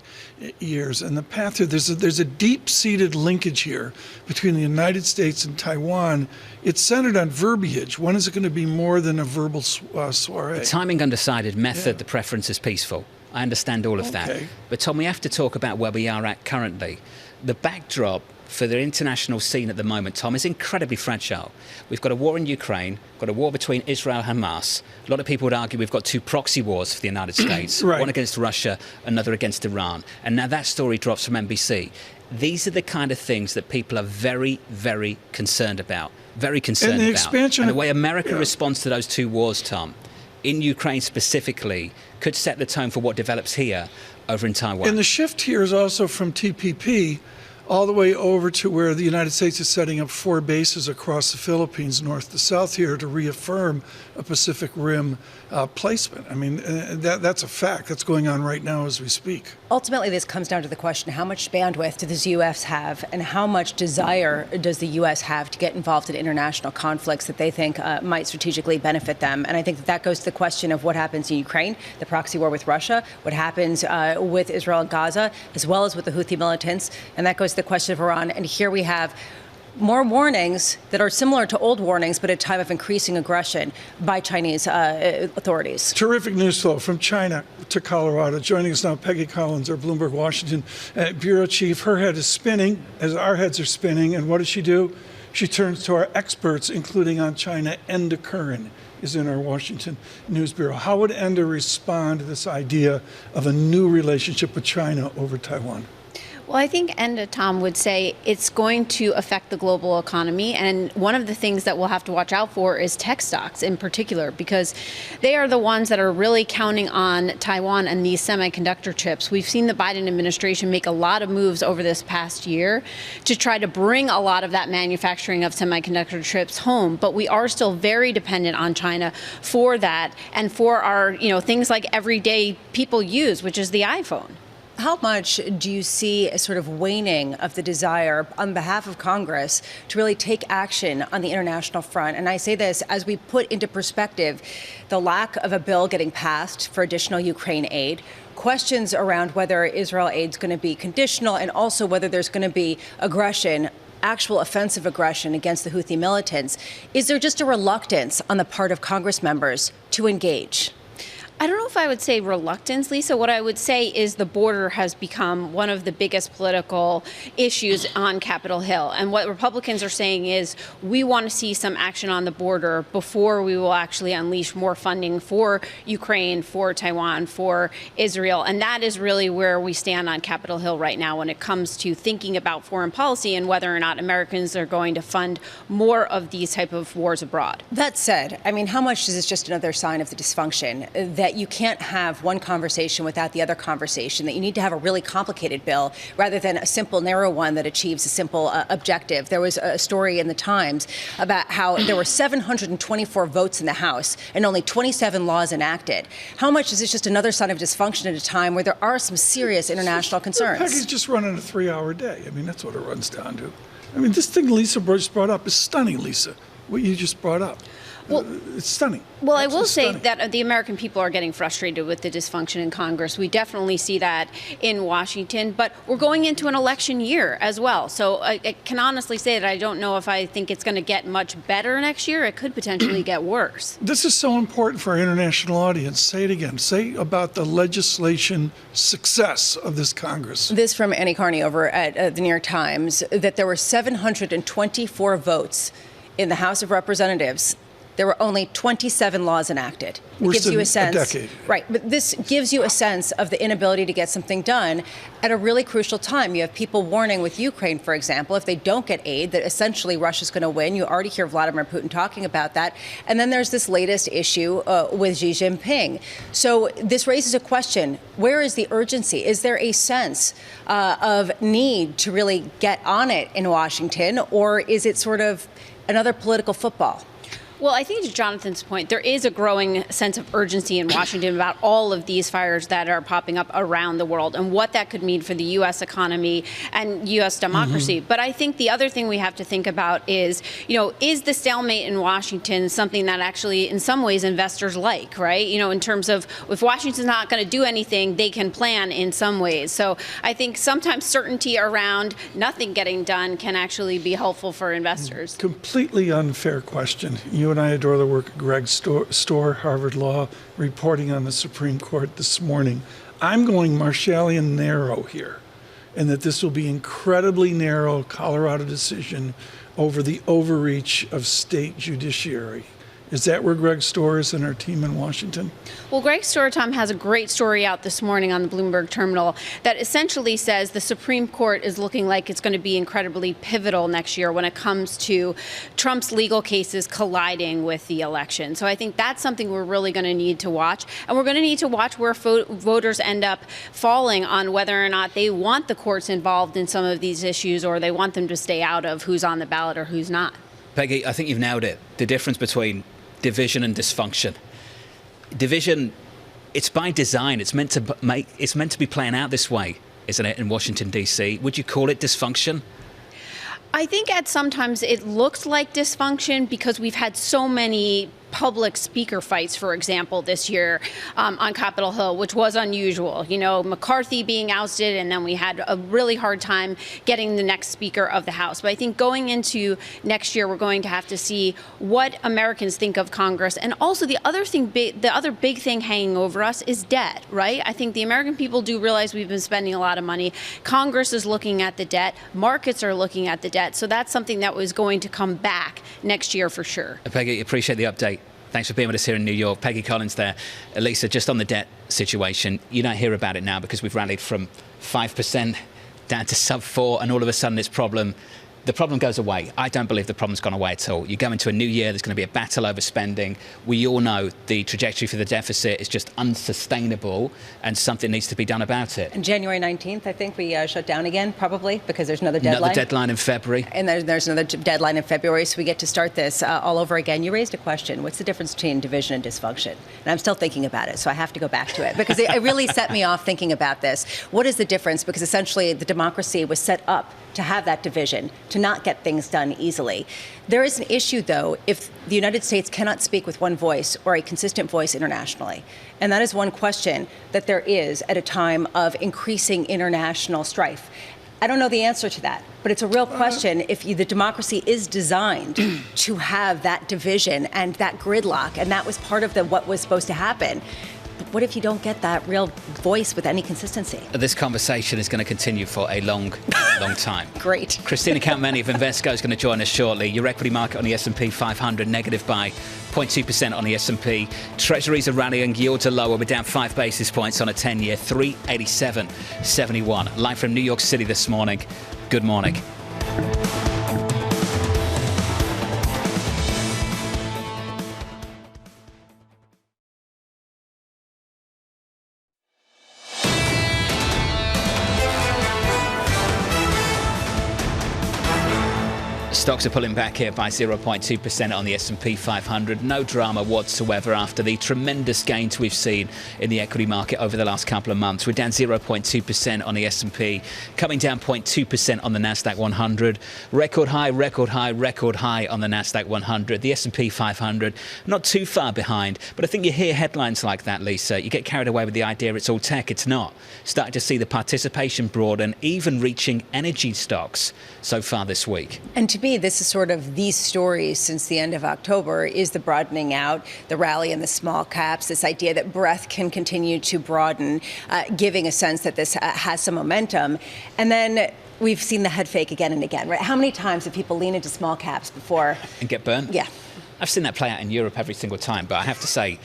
[SPEAKER 8] years. And the path here, there's a deep-seated linkage here between the United States and Taiwan. It's centered on verbiage. When is it going to be more than a verbal soiree?
[SPEAKER 7] The timing undecided, method, the preference is peaceful. I understand all of that. But Tom, we have to talk about where we are at currently. The backdrop for the international scene at the moment, Tom, is incredibly fragile. We've got a war in Ukraine, got a war between Israel and Hamas. A lot of people would argue we've got 2 proxy wars for the United States,
[SPEAKER 8] right.
[SPEAKER 7] One against Russia, another against Iran. And now that story drops from NBC. These are the kind of things that people are very, very concerned about. Very concerned about.
[SPEAKER 8] Expansion,
[SPEAKER 7] and the way America responds to those 2 wars, Tom, in Ukraine specifically, could set the tone for what develops here over in Taiwan.
[SPEAKER 8] And the shift here is also from TPP all the way over to where the United States is setting up 4 bases across the Philippines, north to south here, to reaffirm a Pacific Rim placement. I mean, that's a fact. That's going on right now as we speak.
[SPEAKER 9] Ultimately, this comes down to the question, how much bandwidth does the U.S. have, and how much desire does the U.S. have to get involved in international conflicts that they think might strategically benefit them? And I think that goes to the question of what happens in Ukraine, the proxy war with Russia, what happens with Israel and Gaza, as well as with the Houthi militants. And that goes to the question of Iran. And here we have more warnings that are similar to old warnings, but at a time of increasing aggression by Chinese authorities.
[SPEAKER 8] Terrific news flow from China to Colorado. Joining us now, Peggy Collins, our Bloomberg Washington bureau chief. Her head is spinning as our heads are spinning. And what does she do? She turns to our experts, including on China. Enda Curran is in our Washington News Bureau. How would Enda respond to this idea of a new relationship with China over Taiwan?
[SPEAKER 18] Well, I think Enda, Tom, would say it's going to affect the global economy. And one of the things that we'll have to watch out for is tech stocks in particular, because they are the ones that are really counting on Taiwan and these semiconductor chips. We've seen the Biden administration make a lot of moves over this past year to try to bring a lot of that manufacturing of semiconductor chips home. But we are still very dependent on China for that and for our, things like everyday people use, which is the iPhone.
[SPEAKER 9] How much do you see a sort of waning of the desire on behalf of Congress to really take action on the international front? And I say this as we put into perspective the lack of a bill getting passed for additional Ukraine aid, questions around whether Israel aid is going to be conditional, and also whether there's going to be aggression, actual offensive aggression against the Houthi militants. Is there just a reluctance on the part of Congress members to engage?
[SPEAKER 18] I don't know if I would say reluctance, Lisa. What I would say is the border has become one of the biggest political issues on Capitol Hill. And what Republicans are saying is we want to see some action on the border before we will actually unleash more funding for Ukraine, for Taiwan, for Israel. And that is really where we stand on Capitol Hill right now when it comes to thinking about foreign policy and whether or not Americans are going to fund more of these type of wars abroad.
[SPEAKER 9] That said, I mean, how much is this just another sign of the dysfunction that you can't have one conversation without the other conversation, that you need to have a really complicated bill rather than a simple, narrow one that achieves a simple objective? There was a story in the Times about how there were 724 votes in the House and only 27 laws enacted. How much is this just another sign of dysfunction at a time where there are some serious international concerns?
[SPEAKER 8] Peggy's just running a 3-hour day. I mean, that's what it runs down to. I mean, this thing Lisa just brought up is stunning, Lisa, what you just brought up. Well, it's stunning.
[SPEAKER 18] Well, I will say that the American people are getting frustrated with the dysfunction in Congress. We definitely see that in Washington, but we're going into an election year as well. So I can honestly say that I don't know if I think it's going to get much better next year. It could potentially get worse.
[SPEAKER 8] This is so important for our international audience. Say it again. Say about the legislation success of this Congress.
[SPEAKER 9] This from Annie Carney over at the New York Times, that there were 724 votes in the House of Representatives. There were only 27 laws enacted. It gives you a sense,
[SPEAKER 8] a decade.
[SPEAKER 9] Right, but this gives you a sense of the inability to get something done at a really crucial time. You have people warning with Ukraine, for example, if they don't get aid, that essentially Russia's going to win. You already hear Vladimir Putin talking about that. And then there's this latest issue with Xi Jinping. So this raises a question. Where is the urgency? Is there a sense of need to really get on it in Washington, or is it sort of another political football?
[SPEAKER 18] Well, I think to Jonathan's point, there is a growing sense of urgency in Washington about all of these fires that are popping up around the world and what that could mean for the U.S. economy and U.S. democracy. But I think the other thing we have to think about is, is the stalemate in Washington something that actually, in some ways, investors like, right? In terms of if Washington's not going to do anything, they can plan in some ways. So I think sometimes certainty around nothing getting done can actually be helpful for investors.
[SPEAKER 8] Completely unfair question. You and I adore the work of Greg Storr, Harvard Law, reporting on the Supreme Court this morning. I'm going Marshallian narrow here, and that this will be incredibly narrow Colorado decision over the overreach of state judiciary. Is that where Greg Storr is and our team in Washington?
[SPEAKER 18] Well, Greg Storr, Tom, has a great story out this morning on the Bloomberg terminal that essentially says the Supreme Court is looking like it's going to be incredibly pivotal next year when it comes to Trump's legal cases colliding with the election. So I think that's something we're really going to need to watch. And we're going to need to watch where voters end up falling on whether or not they want the courts involved in some of these issues or they want them to stay out of who's on the ballot or who's not.
[SPEAKER 7] Peggy, I think you've nailed it. The difference between division and dysfunction. Division, it's by design. It's meant to be playing out this way, isn't it, in Washington, D.C.? Would you call it dysfunction?
[SPEAKER 18] I think at sometimes it looks like dysfunction because we've had so many public speaker fights, for example, this year on Capitol Hill, which was unusual. McCarthy being ousted, and then we had a really hard time getting the next Speaker of the House. But I think going into next year, we're going to have to see what Americans think of Congress. And also the other big thing hanging over us is debt, right? I think the American people do realize we've been spending a lot of money. Congress is looking at the debt. Markets are looking at the debt. So that's something that was going to come back next year for sure.
[SPEAKER 7] Peggy, appreciate the update. Thanks for being with us here in New York. Peggy Collins there. Lisa, just on the debt situation, you don't hear about it now because we've rallied from 5% down to sub 4, and all of a sudden the problem goes away. I don't believe the problem's gone away at all. You go into a new year, there's going to be a battle over spending. We all know the trajectory for the deficit is just unsustainable and something needs to be done about it.
[SPEAKER 9] And January 19th, I think we shut down again, probably, because there's another deadline.
[SPEAKER 7] Another deadline in February.
[SPEAKER 9] And there's another deadline in February, so we get to start this all over again. You raised a question. What's the difference between division and dysfunction? And I'm still thinking about it, so I have to go back to it, because it really set me off thinking about this. What is the difference? Because essentially the democracy was set up to have that division, to not get things done easily. There is an issue, though, if the United States cannot speak with one voice or a consistent voice internationally. And that is one question that there is at a time of increasing international strife. I don't know the answer to that, but it's a real question if the democracy is designed to have that division and that gridlock, and that was part of what was supposed to happen. But what if you don't get that real voice with any consistency?
[SPEAKER 7] This conversation is going to continue for a long time.
[SPEAKER 9] Great.
[SPEAKER 7] Christina Campmany of Invesco is going to join us shortly. Your equity market on the S&P 500 negative by 0.2% on the S&P. Treasuries are rallying, yields are lower. We're down 5 basis points on a 10-year, 387.71. Live from New York City this morning. Good morning. Stocks are pulling back here by 0.2% on the S&P 500. No drama whatsoever after the tremendous gains we've seen in the equity market over the last couple of months. We're down 0.2% on the S&P, coming down 0.2% on the Nasdaq 100. Record high on the Nasdaq 100. The S&P 500 not too far behind, but I think you hear headlines like that, Lisa. You get carried away with the idea it's all tech. It's not. Starting to see the participation broaden, even reaching energy stocks so far this week.
[SPEAKER 9] And to me, this is sort of these stories since the end of October is the broadening out, the rally in the small caps, this idea that breadth can continue to broaden, giving a sense that this has some momentum. And then we've seen the head fake again and again, right? How many times have people lean into small caps before?
[SPEAKER 7] And get burned?
[SPEAKER 9] Yeah.
[SPEAKER 7] I've seen that play out in Europe every single time, but I have to say,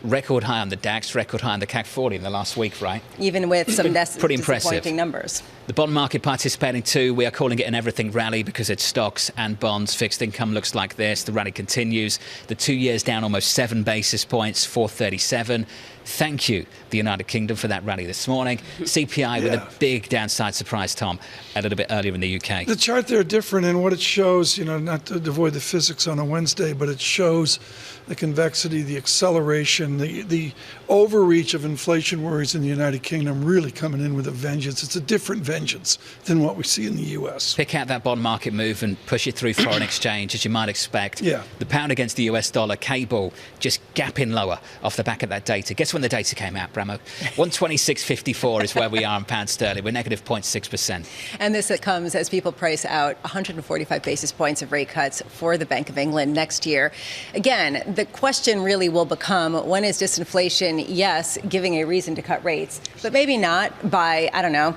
[SPEAKER 7] record high on the DAX, record high on the CAC 40 in the last week, right?
[SPEAKER 9] Even with some
[SPEAKER 7] pretty impressive
[SPEAKER 9] disappointing numbers.
[SPEAKER 7] The bond market participating too. We are calling it an everything rally because it's stocks and bonds. Fixed income looks like this. The rally continues. The 2 years down almost 7 basis points, 437. Thank you, the United Kingdom, for that rally this morning. CPI with a big downside surprise, Tom, a little bit earlier in the UK.
[SPEAKER 8] The chart there different in what it shows, not to avoid the physics on a Wednesday, but it shows the convexity, the acceleration, the overreach of inflation worries in the United Kingdom really coming in with a vengeance. It's a different vengeance than what we see in the U.S.
[SPEAKER 7] Pick out that bond market move and push it through foreign exchange, as you might expect.
[SPEAKER 8] Yeah.
[SPEAKER 7] The pound against the US dollar, cable just gapping lower off the back of that data. Guess when the data came out, Bramo? 126.54 is where we are in pound sterling. We're negative 0.6%.
[SPEAKER 9] And this comes as people price out 145 basis points of rate cuts for the Bank of England next year. Again, the question really will become, when is disinflation, yes, giving a reason to cut rates, but maybe not by,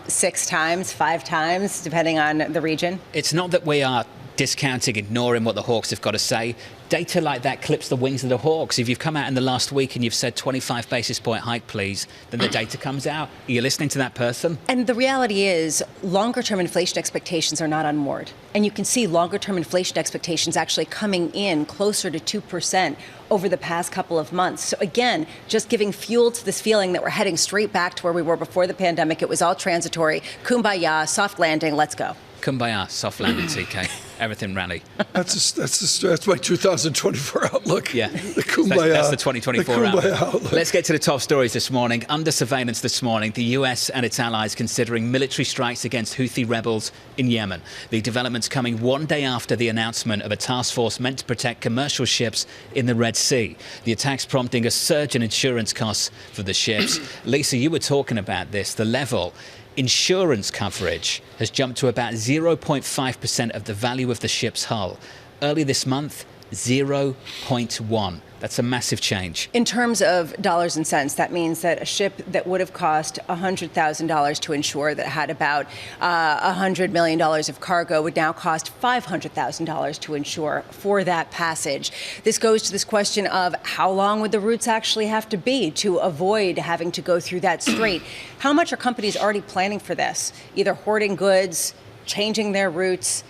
[SPEAKER 9] 6 times, 5 times, depending on the region?
[SPEAKER 7] It's not that we are discounting, ignoring what the hawks have got to say. Data like that clips the wings of the hawks. If you've come out in the last week and you've said 25 basis point hike, please, then the data comes out. Are you listening to that person?
[SPEAKER 9] And the reality is, longer-term inflation expectations are not unmoored. And you can see longer-term inflation expectations actually coming in closer to 2% over the past couple of months. So again, just giving fuel to this feeling that we're heading straight back to where we were before the pandemic. It was all transitory. Kumbaya, soft landing, let's go.
[SPEAKER 7] Kumbaya, soft landing, TK. Everything rally.
[SPEAKER 8] That's my 2024 outlook.
[SPEAKER 7] Yeah,
[SPEAKER 8] the Kumbaya.
[SPEAKER 7] That's the 2024 outlook. Let's get to the top stories this morning. Under surveillance this morning, the US and its allies considering military strikes against Houthi rebels in Yemen. The developments coming one day after the announcement of a task force meant to protect commercial ships in the Red Sea. The attacks prompting a surge in insurance costs for the ships. Lisa, you were talking about this. The level insurance coverage has jumped to about 0.5% of the value of the ship's hull. Early this month, 0.1. That's a massive change.
[SPEAKER 9] In terms of dollars and cents, that means that a ship that would have cost $100,000 to insure, that had about $100 million of cargo, would now cost $500,000 to insure for that passage. This goes to this question of how long would the routes actually have to be to avoid having to go through that strait? How much are companies already planning for this? Either hoarding goods, changing their routes,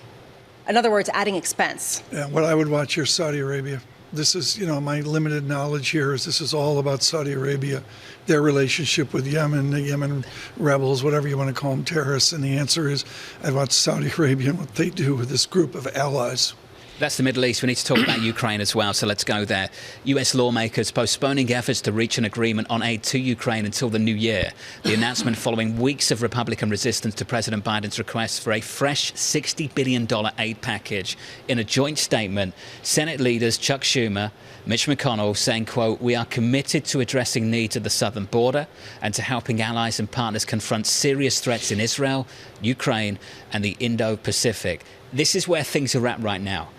[SPEAKER 9] in other words, adding expense.
[SPEAKER 8] Yeah, what I would watch here, Saudi Arabia. This is, my limited knowledge here is this is all about Saudi Arabia, their relationship with Yemen, the Yemen rebels, whatever you want to call them, terrorists. And the answer is I'd watch Saudi Arabia and what they do with this group of allies.
[SPEAKER 7] That's the Middle East. We need to talk about Ukraine as well, so let's go there. US lawmakers postponing efforts to reach an agreement on aid to Ukraine until the new year. The announcement following weeks of Republican resistance to President Biden's request for a fresh $60 billion aid package. In a joint statement, Senate leaders Chuck Schumer, Mitch McConnell saying, quote, "We are committed to addressing needs at the southern border and to helping allies and partners confront serious threats in Israel, Ukraine, and the Indo-Pacific." This is where things are at right now.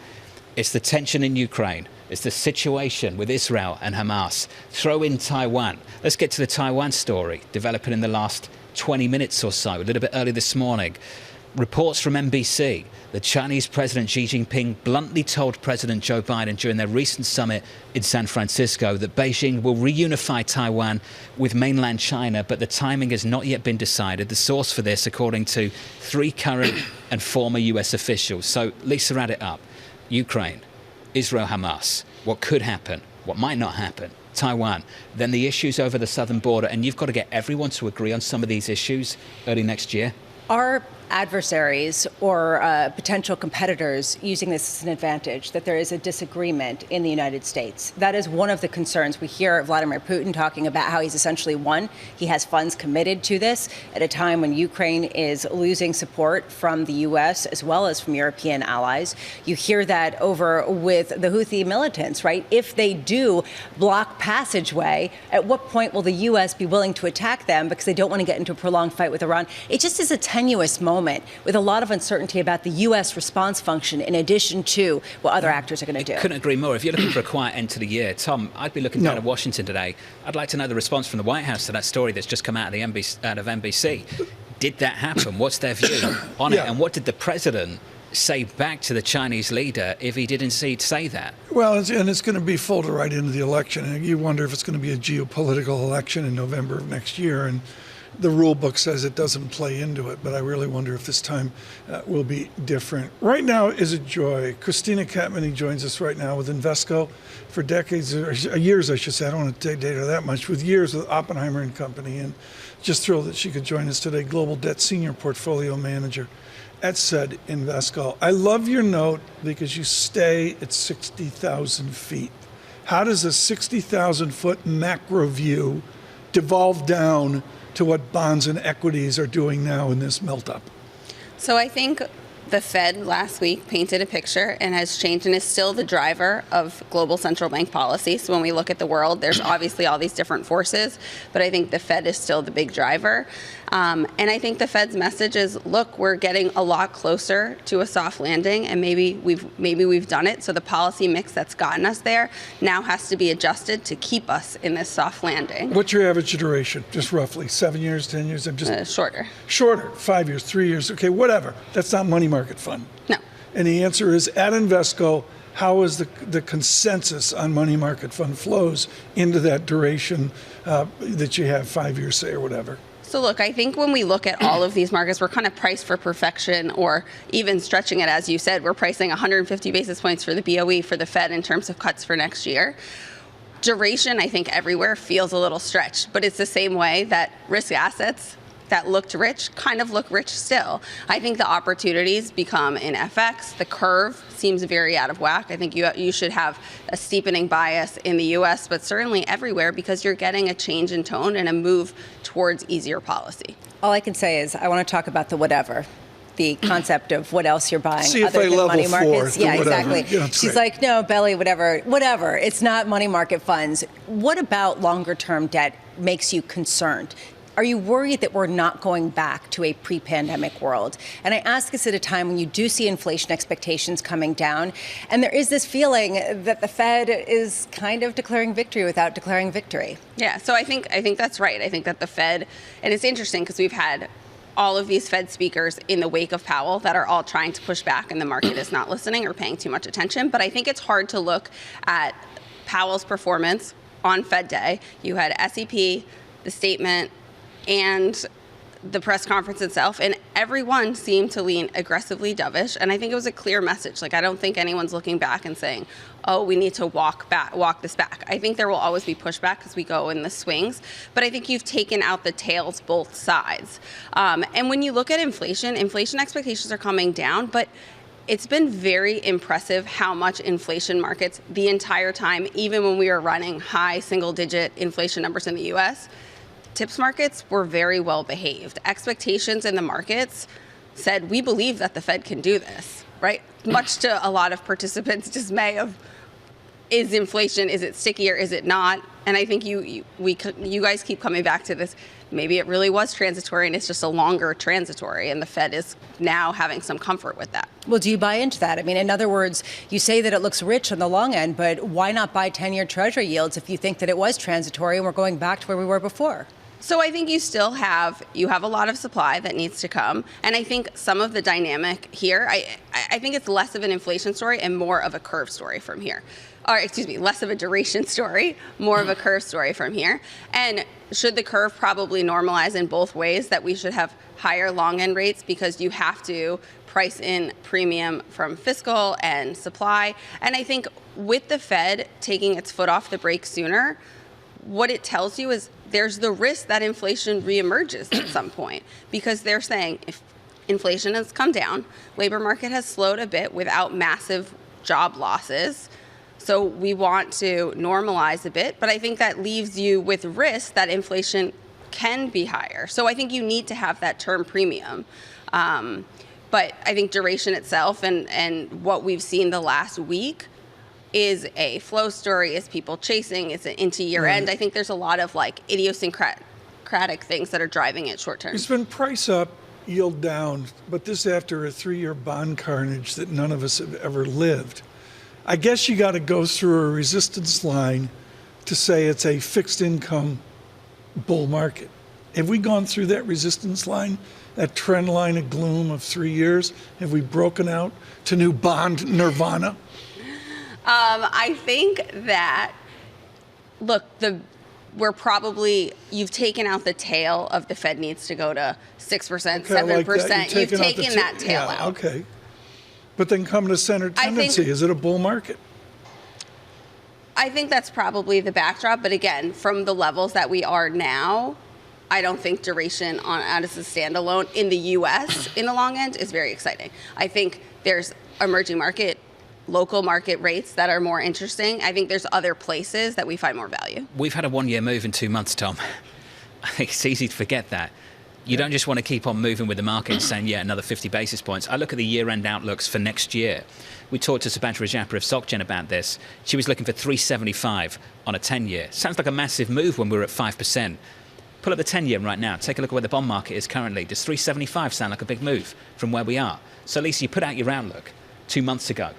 [SPEAKER 7] It's the tension in Ukraine. is the situation with Israel and Hamas. Throw in Taiwan. Let's get to the Taiwan story, developing in the last 20 minutes or so, a little bit early this morning. Reports from NBC. The Chinese President Xi Jinping bluntly told President Joe Biden during their recent summit in San Francisco that Beijing will reunify Taiwan with mainland China, but the timing has not yet been decided. The source for this, according to 3 current and former US officials. So, Lisa, add it up. Ukraine, Israel, Hamas, what could happen, what might not happen, Taiwan, then the issues over the southern border, and you've got to get everyone to agree on some of these issues early next year.
[SPEAKER 9] Our adversaries or potential competitors using this as an advantage, that there is a disagreement in the United States. That is one of the concerns. We hear Vladimir Putin talking about how he's essentially won. He has funds committed to this at a time when Ukraine is losing support from the U.S. as well as from European allies. You hear that over with the Houthi militants, right? If they do block passageway, at what point will the U.S. be willing to attack them because they don't want to get into a prolonged fight with Iran? It just is a tenuous moment with a lot of uncertainty about the U.S. response function in addition to what other actors are going to do.
[SPEAKER 7] Couldn't agree more. If you're looking for a quiet end to the year, Tom, I'd be looking down at Washington today. I'd like to know the response from the White House to that story that's just come out of NBC. Did that happen? What's their view on it? And what did the president say back to the Chinese leader if he did indeed say that?
[SPEAKER 8] Well, it's going to be folded right into the election. And you wonder if it's going to be a geopolitical election in November of next year. And the rule book says it doesn't play into it, but I really wonder if this time will be different. Right now is a joy. Christina Katmany joins us right now with Invesco for decades, or years, I should say. I don't want to date her that much. With years with Oppenheimer and Company, and just thrilled that she could join us today. Global Debt Senior Portfolio Manager at said Invesco. I love your note because you stay at 60,000 feet. How does a 60,000 foot macro view devolve down to what bonds and equities are doing now in this melt-up?
[SPEAKER 19] So I think the Fed last week painted a picture and has changed and is still the driver of global central bank policy. So when we look at the world, there's obviously all these different forces, but I think the Fed is still the big driver. And I think the Fed's message is, look, we're getting a lot closer to a soft landing, and maybe we've done it. So the policy mix that's gotten us there now has to be adjusted to keep us in this soft landing.
[SPEAKER 8] What's your average duration? Just roughly 7 years, 10 years? I'm just
[SPEAKER 19] shorter.
[SPEAKER 8] Shorter, 5 years, 3 years. Okay, whatever. That's not money market fund.
[SPEAKER 19] No.
[SPEAKER 8] And the answer is, at Invesco, how is the consensus on money market fund flows into that duration that you have, 5 years, say, or whatever?
[SPEAKER 19] So look, I think when we look at all of these markets, we're kind of priced for perfection, or even stretching it, as you said, we're pricing 150 basis points for the BOE for the Fed in terms of cuts for next year. Duration, I think everywhere feels a little stretched, but it's the same way that risk assets that looked rich kind of look rich still. I think the opportunities become in FX. The curve seems very out of whack. I think you should have a steepening bias in the U.S., but certainly everywhere, because you're getting a change in tone and a move towards easier policy.
[SPEAKER 9] All I can say is I want to talk about the whatever. The concept of what else you're buying
[SPEAKER 8] CFA
[SPEAKER 9] other than
[SPEAKER 8] level
[SPEAKER 9] money markets.
[SPEAKER 8] Yeah,
[SPEAKER 9] exactly.
[SPEAKER 8] Yeah,
[SPEAKER 9] She's
[SPEAKER 8] great.
[SPEAKER 9] like, no, Belly, whatever. It's not money market funds. What about longer term debt makes you concerned? Are you worried that we're not going back to a pre-pandemic world? And I ask this at a time when you do see inflation expectations coming down, and there is this feeling that the Fed is kind of declaring victory without declaring victory.
[SPEAKER 19] Yeah, so I think that's right. I think that the Fed, and it's interesting because we've had all of these Fed speakers in the wake of Powell that are all trying to push back, and the market is not listening or paying too much attention. But I think it's hard to look at Powell's performance on Fed Day. You had SEP, the statement, and the press conference itself, and everyone seemed to lean aggressively dovish. And I think it was a clear message. Like, I don't think anyone's looking back and saying, oh, we need to walk this back. I think there will always be pushback because we go in the swings, but I think you've taken out the tails both sides. And when you look at inflation expectations are coming down, but it's been very impressive how much inflation markets the entire time, even when we were running high single-digit inflation numbers in the U.S., TIPS markets were very well behaved. Expectations in the markets said, we believe that the Fed can do this, right? Much to a lot of participants' dismay of, is inflation, is it sticky or is it not? And I think you guys keep coming back to this. Maybe it really was transitory and it's just a longer transitory, and the Fed is now having some comfort with that.
[SPEAKER 9] Well, do you buy into that? I mean, in other words, you say that it looks rich on the long end, but why not buy 10-year Treasury yields if you think that it was transitory and we're going back to where we were before?
[SPEAKER 19] So I think you still have a lot of supply that needs to come. And I think some of the dynamic here, I think it's less of an inflation story and more of a curve story from here. Or excuse me, less of a duration story, more of a curve story from here. And should the curve probably normalize in both ways, that we should have higher long end rates because you have to price in premium from fiscal and supply. And I think with the Fed taking its foot off the brake sooner, what it tells you is there's the risk that inflation reemerges at some point, because they're saying if inflation has come down, labor market has slowed a bit without massive job losses. So we want to normalize a bit, but I think that leaves you with risk that inflation can be higher. So I think you need to have that term premium. But I think duration itself and what we've seen the last week is a flow story, is people chasing, it's into year end. I think there's a lot of like idiosyncratic things that are driving it short term.
[SPEAKER 8] It's been price up, yield down, but this after a 3-year bond carnage that none of us have ever lived. I guess you got to go through a resistance line to say it's a fixed income bull market. Have we gone through that resistance line, that trend line of gloom of 3 years? Have we broken out to new bond nirvana?
[SPEAKER 19] I think that, look, you've taken out the tail of the Fed needs to go to 6%, 7%. You've taken that tail out.
[SPEAKER 8] Okay. But then come to center tendency. Is it a bull market?
[SPEAKER 19] I think that's probably the backdrop. But again, from the levels that we are now, I don't think duration as a standalone in the U.S. in the long end is very exciting. I think there's emerging market, local market rates that are more interesting. I think there's other places that we find more value.
[SPEAKER 7] We've had a 1-year move in 2 months, Tom. I think it's easy to forget that. You don't just want to keep on moving with the market and saying, yeah, another 50 basis points. I look at the year-end outlooks for next year. We talked to Subhadra Rajappa of SocGen about this. She was looking for 375 on a 10-year. Sounds like a massive move when we're at 5%. Pull up the 10-year right now. Take a look at where the bond market is currently. Does 375 sound like a big move from where we are? So, Lisa, you put out your outlook 2 months ago.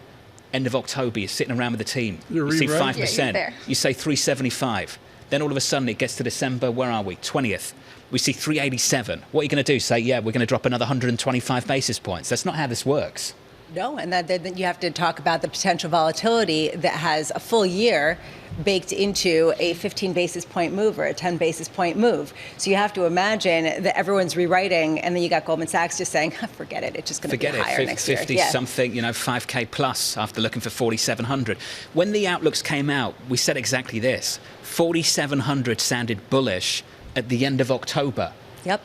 [SPEAKER 7] End of October, you're sitting around with the team. You see 5%. Yeah, you say 375. Then all of a sudden it gets to December. Where are we? 20th. We see 387. What are you going to do? Say, yeah, we're going to drop another 125 basis points. That's not how this works.
[SPEAKER 9] No, and then you have to talk about the potential volatility that has a full year baked into a 15 basis point move or a 10 basis point move. So you have to imagine that everyone's rewriting, and then you got Goldman Sachs just saying, forget it, it's just going to be higher next year.
[SPEAKER 7] 50 something, 5K plus after looking for 4,700. When the outlooks came out, we said exactly this. 4,700 sounded bullish at the end of October.
[SPEAKER 9] Yep.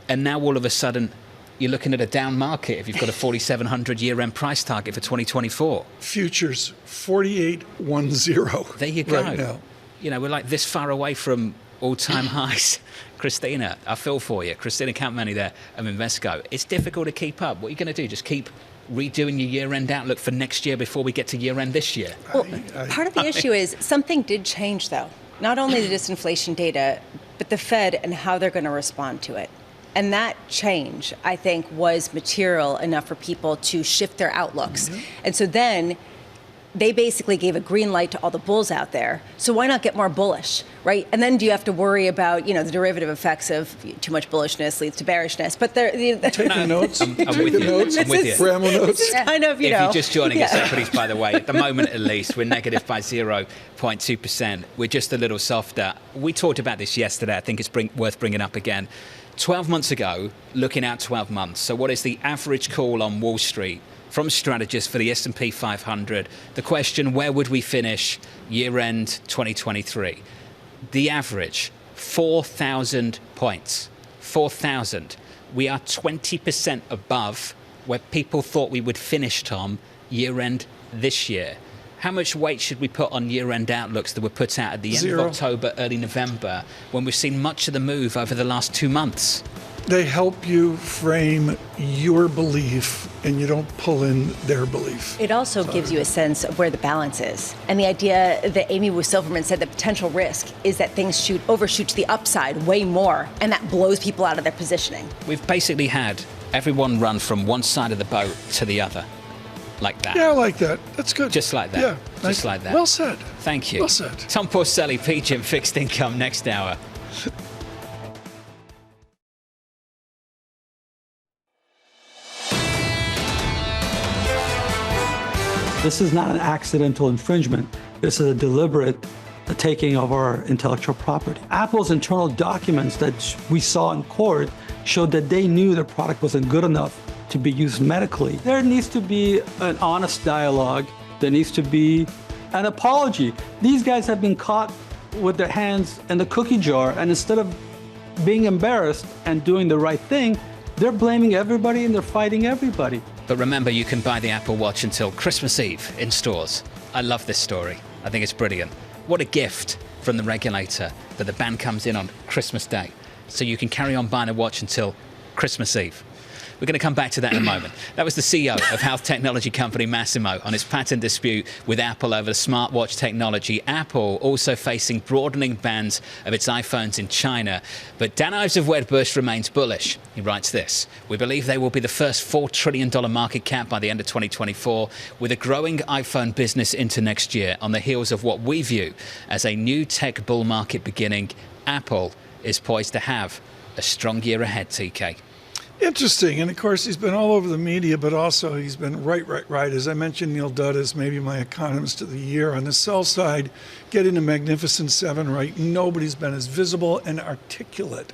[SPEAKER 7] And now all of a sudden, you're looking at a down market if you've got a 4,700 year-end price target for 2024.
[SPEAKER 8] Futures, 4810.
[SPEAKER 7] There you go.
[SPEAKER 8] Right now.
[SPEAKER 7] We're like this far away from all-time highs. Christina, I feel for you. Christina Campmany there of Invesco. It's difficult to keep up. What are you going to do? Just keep redoing your year-end outlook for next year before we get to year-end this year?
[SPEAKER 9] Well, part of the issue is something did change, though. Not only the disinflation data, but the Fed and how they're going to respond to it. And that change, I think, was material enough for people to shift their outlooks. Mm-hmm. And so then they basically gave a green light to all the bulls out there. So why not get more bullish, right? And then do you have to worry about, the derivative effects of too much bullishness leads to bearishness? But
[SPEAKER 8] taking notes.
[SPEAKER 7] I'm with you. I'm with you.
[SPEAKER 8] Bramble notes.
[SPEAKER 9] This is kind of,
[SPEAKER 7] If you're just joining us, equities, by the way, at the moment at least, we're negative by 0.2%. We're just a little softer. We talked about this yesterday. I think it's worth bringing up again. 12 months ago, looking out 12 months. So what is the average call on Wall Street from strategists for the S&P 500? The question, where would we finish year-end 2023? The average, 4,000 points. 4,000. We are 20% above where people thought we would finish, Tom, year-end this year. How much weight should we put on year-end outlooks that were put out at the end of October, early November, when we've seen much of the move over the last 2 months?
[SPEAKER 8] They help you frame your belief, and you don't pull in their belief.
[SPEAKER 9] It also gives you a sense of where the balance is. And the idea that Amy Wu Silverman said the potential risk is that things overshoot to the upside way more, and that blows people out of their positioning.
[SPEAKER 7] We've basically had everyone run from one side of the boat to the other. Like that.
[SPEAKER 8] Yeah, I like that. That's good.
[SPEAKER 7] Just like that.
[SPEAKER 8] Yeah.
[SPEAKER 7] Just like that.
[SPEAKER 8] Well said.
[SPEAKER 7] Thank you.
[SPEAKER 8] Well said.
[SPEAKER 7] Tom Porcelli, PGIM Fixed Income, next hour.
[SPEAKER 20] This is not an accidental infringement. This is a deliberate taking of our intellectual property. Apple's internal documents that we saw in court showed that they knew their product wasn't good enough to be used medically. There needs to be an honest dialogue. There needs to be an apology. These guys have been caught with their hands in the cookie jar, and instead of being embarrassed and doing the right thing, they're blaming everybody and they're fighting everybody.
[SPEAKER 7] But remember, you can buy the Apple Watch until Christmas Eve in stores. I love this story. I think it's brilliant. What a gift from the regulator that the ban comes in on Christmas Day. So you can carry on buying a watch until Christmas Eve. We're going to come back to that in a moment. That was the CEO of health technology company Masimo on his patent dispute with Apple over the smartwatch technology. Apple also facing broadening bans of its iPhones in China. But Dan Ives of Wedbush remains bullish. He writes this: "We believe they will be the first $4 trillion market cap by the end of 2024, with a growing iPhone business into next year. On the heels of what we view as a new tech bull market beginning, Apple is poised to have a strong year ahead." TK.
[SPEAKER 8] Interesting. And of course, he's been all over the media, but also he's been right. As I mentioned, Neil Dudd is maybe my economist of the year. On the sell side, getting a magnificent 7 right. Nobody's been as visible and articulate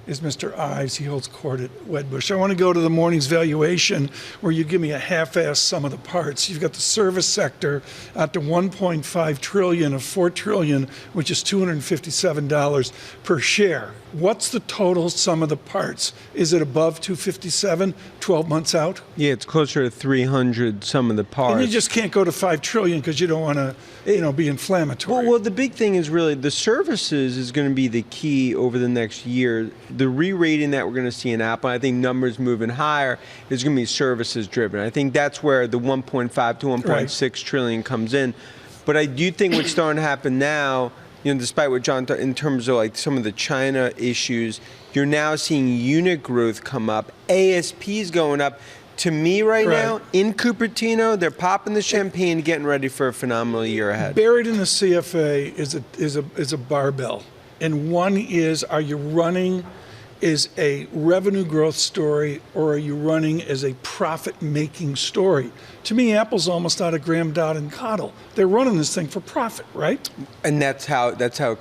[SPEAKER 8] is Mr. Ives. He holds court at Wedbush. I want to go to the morning's valuation, where you give me a half-ass sum of the parts. You've got the service sector at the $1.5 trillion of $4 trillion, which is $257 per share. What's the total sum of the parts? Is it above 257, 12 months out?
[SPEAKER 21] Yeah, it's closer to 300 sum of the parts.
[SPEAKER 8] And you just can't go to $5 trillion because you don't want to, be inflammatory.
[SPEAKER 21] Well, the big thing is really the services is going to be the key over the next year. The re-rating that we're going to see in Apple, I think numbers moving higher, is going to be services driven. I think that's where the 1.5 to 1.6 trillion comes in. But I do think what's starting to happen now, despite what John thought in terms of like some of the China issues, you're now seeing unit growth come up, ASPs going up. To me right now, in Cupertino, they're popping the champagne, getting ready for a phenomenal year ahead.
[SPEAKER 8] Buried in the CFA is a barbell. And one is, are you running as a revenue growth story, or are you running as a profit-making story? To me, Apple's almost out of Graham, Dodd, and Cottle. They're running this thing for profit, right?
[SPEAKER 21] And that's how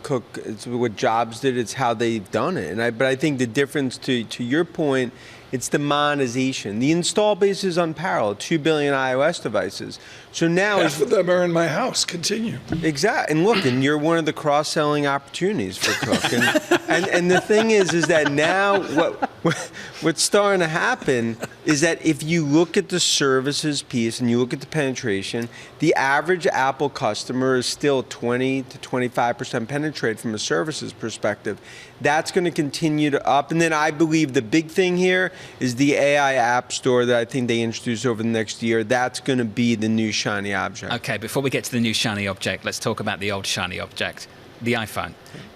[SPEAKER 21] Cook, it's what Jobs did. It's how they've done it. But I think the difference, to your point, it's the monetization. The install base is unparalleled, 2 billion iOS devices. So now
[SPEAKER 8] half of them are in my house. Continue.
[SPEAKER 21] Exactly. And look, and you're one of the cross-selling opportunities for Cook. And the thing is that now what's starting to happen is that if you look at the services piece and you look at the penetration, the average Apple customer is still 20 to 25% penetrated from a services perspective. That's going to continue to up. And then I believe the big thing here is the AI App Store that I think they introduce over the next year. That's going to be the new shiny object.
[SPEAKER 7] Okay, before we get to the new shiny object, let's talk about the old shiny object, the iPhone.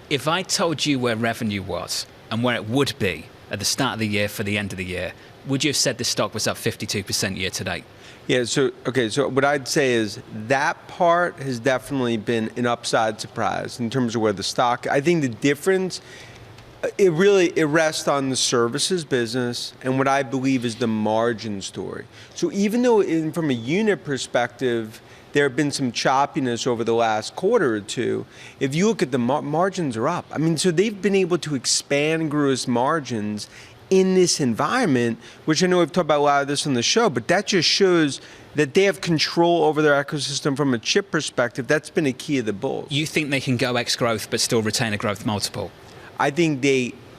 [SPEAKER 7] If I told you where revenue was and where it would be at the start of the year for the end of the year, would you have said the stock was up 52% year to date?
[SPEAKER 21] Yeah, so what I'd say is that part has definitely been an upside surprise in terms of where the stock, I think the difference, it rests on the services business and what I believe is the margin story. So even though from a unit perspective, there have been some choppiness over the last quarter or two, if you look at the margins are up. I mean, so they've been able to expand gross margins in this environment, which I know we've talked about a lot of this on the show, but that just shows that they have control over their ecosystem from a chip perspective. That's been a key of the bulls.
[SPEAKER 7] You think they can go X growth but still retain a growth multiple?
[SPEAKER 21] I think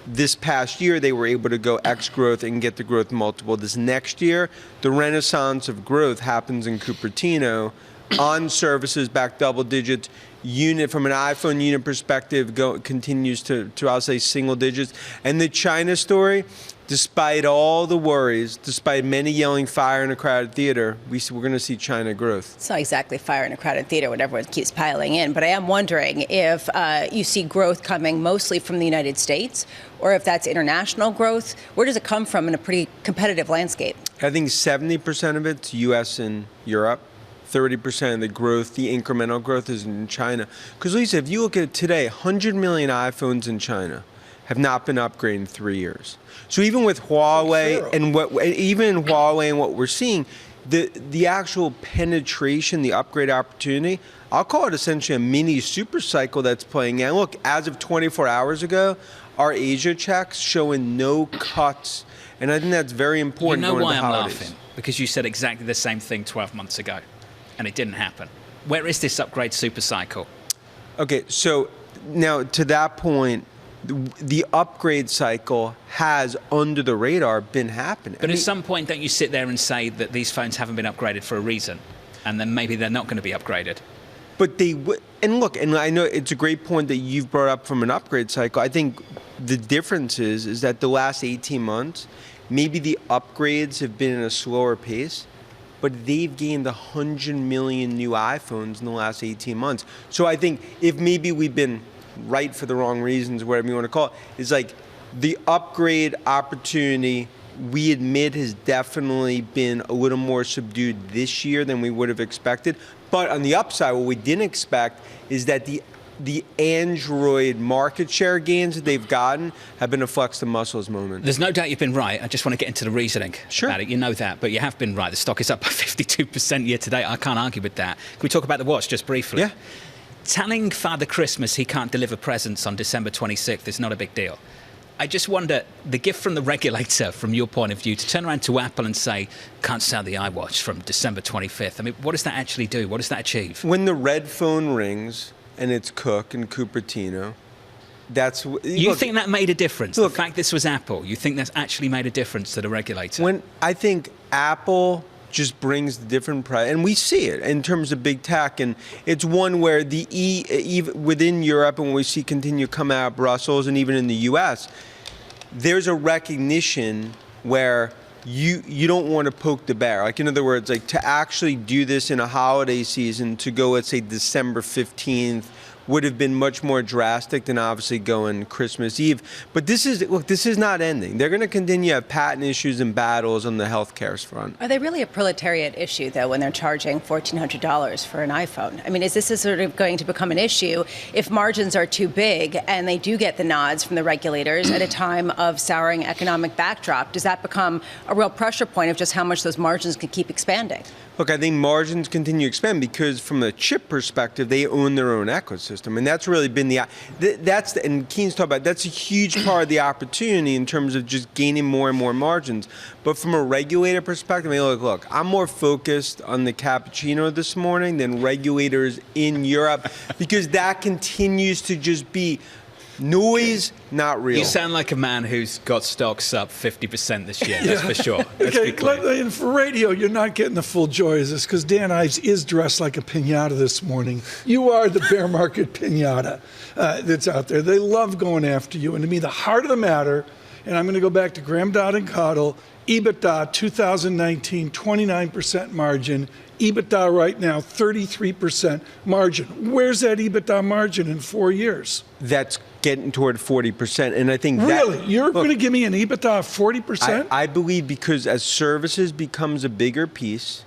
[SPEAKER 21] this past year, they were able to go X growth and get the growth multiple. This next year, the renaissance of growth happens in Cupertino on services back double digits. Unit from an iPhone unit perspective continues to I'll say single digits. And the China story, despite all the worries, despite many yelling fire in a crowded theater, we're going to see China growth.
[SPEAKER 9] It's not exactly fire in a crowded theater when everyone keeps piling in, but I am wondering if you see growth coming mostly from the United States, or if that's international growth. Where does it come from in a pretty competitive landscape?
[SPEAKER 21] I think 70% of it's U.S. and Europe. 30% of the growth, the incremental growth, is in China. Because, Lisa, if you look at it today, 100 million iPhones in China have not been upgraded in 3 years. So even with Huawei and what we're seeing, the actual penetration, the upgrade opportunity, I'll call it essentially a mini super cycle that's playing out. Look, as of 24 hours ago, our Asia checks showing no cuts. And I think that's very important.
[SPEAKER 7] You know why I'm
[SPEAKER 21] holidays.
[SPEAKER 7] laughing? Because you said exactly the same thing 12 months ago, and it didn't happen. Where is this upgrade super cycle?
[SPEAKER 21] Okay, so now to that point, the upgrade cycle has, under the radar, been happening.
[SPEAKER 7] But at some point, don't you sit there and say that these phones haven't been upgraded for a reason, and then maybe they're not going to be upgraded?
[SPEAKER 21] But they would, and look, and I know it's a great point that you've brought up from an upgrade cycle. I think the difference is that the last 18 months, maybe the upgrades have been at a slower pace, but they've gained 100 million new iPhones in the last 18 months. So I think if maybe we've been right for the wrong reasons, whatever you want to call it, is like the upgrade opportunity, we admit, has definitely been a little more subdued this year than we would have expected. But on the upside, what we didn't expect is that the Android market share gains that they've gotten have been a flex the muscles moment.
[SPEAKER 7] There's no doubt you've been right. I just want to get into the reasoning about it. You know that, but you have been right. The stock is up by 52% year to date. I can't argue with that. Can we talk about the watch just briefly?
[SPEAKER 21] Yeah.
[SPEAKER 7] Telling Father Christmas he can't deliver presents on December 26th is not a big deal. I just wonder, the gift from the regulator, from your point of view, to turn around to Apple and say, can't sell the iWatch from December 25th. I mean, what does that actually do? What does that achieve?
[SPEAKER 21] When the red phone rings and it's Cook and Cupertino, that's...
[SPEAKER 7] You think that made a difference? Look, the fact this was Apple, you think that's actually made a difference to the regulator?
[SPEAKER 21] When I think Apple just brings the different price, and we see it in terms of big tech, and it's one where even within Europe, and we see continue to come out of Brussels, and even in the U.S., there's a recognition where you don't want to poke the bear. Like, in other words, like, to actually do this in a holiday season, to go, let's say, December 15th, would have been much more drastic than obviously going Christmas Eve. But this is not ending. They're going to continue to have patent issues and battles on the healthcare front.
[SPEAKER 9] Are they really a proletariat issue, though, when they're charging $1,400 for an iPhone? I mean, is this sort of going to become an issue if margins are too big and they do get the nods from the regulators at a time of souring economic backdrop? Does that become a real pressure point of just how much those margins can keep expanding?
[SPEAKER 21] Look, I think margins continue to expand because from a chip perspective, they own their own ecosystem. And that's really been and Keene's talking about, that's a huge part of the opportunity in terms of just gaining more and more margins. But from a regulator perspective, I mean, look, I'm more focused on the cappuccino this morning than regulators in Europe because that continues to just be noise, not real.
[SPEAKER 7] You sound like a man who's got stocks up 50% this year, that's for sure. Let's be clear.
[SPEAKER 8] And for radio, you're not getting the full joy of this because Dan Ives is dressed like a piñata this morning. You are the bear market piñata that's out there. They love going after you. And to me, the heart of the matter, and I'm going to go back to Graham, Dodd, and Cottle, EBITDA 2019, 29% margin. EBITDA right now, 33% margin. Where's that EBITDA margin in 4 years?
[SPEAKER 21] That's getting toward 40%. And I think
[SPEAKER 8] really? You're going to give me an EBITDA of 40%?
[SPEAKER 21] I believe because as services becomes a bigger piece,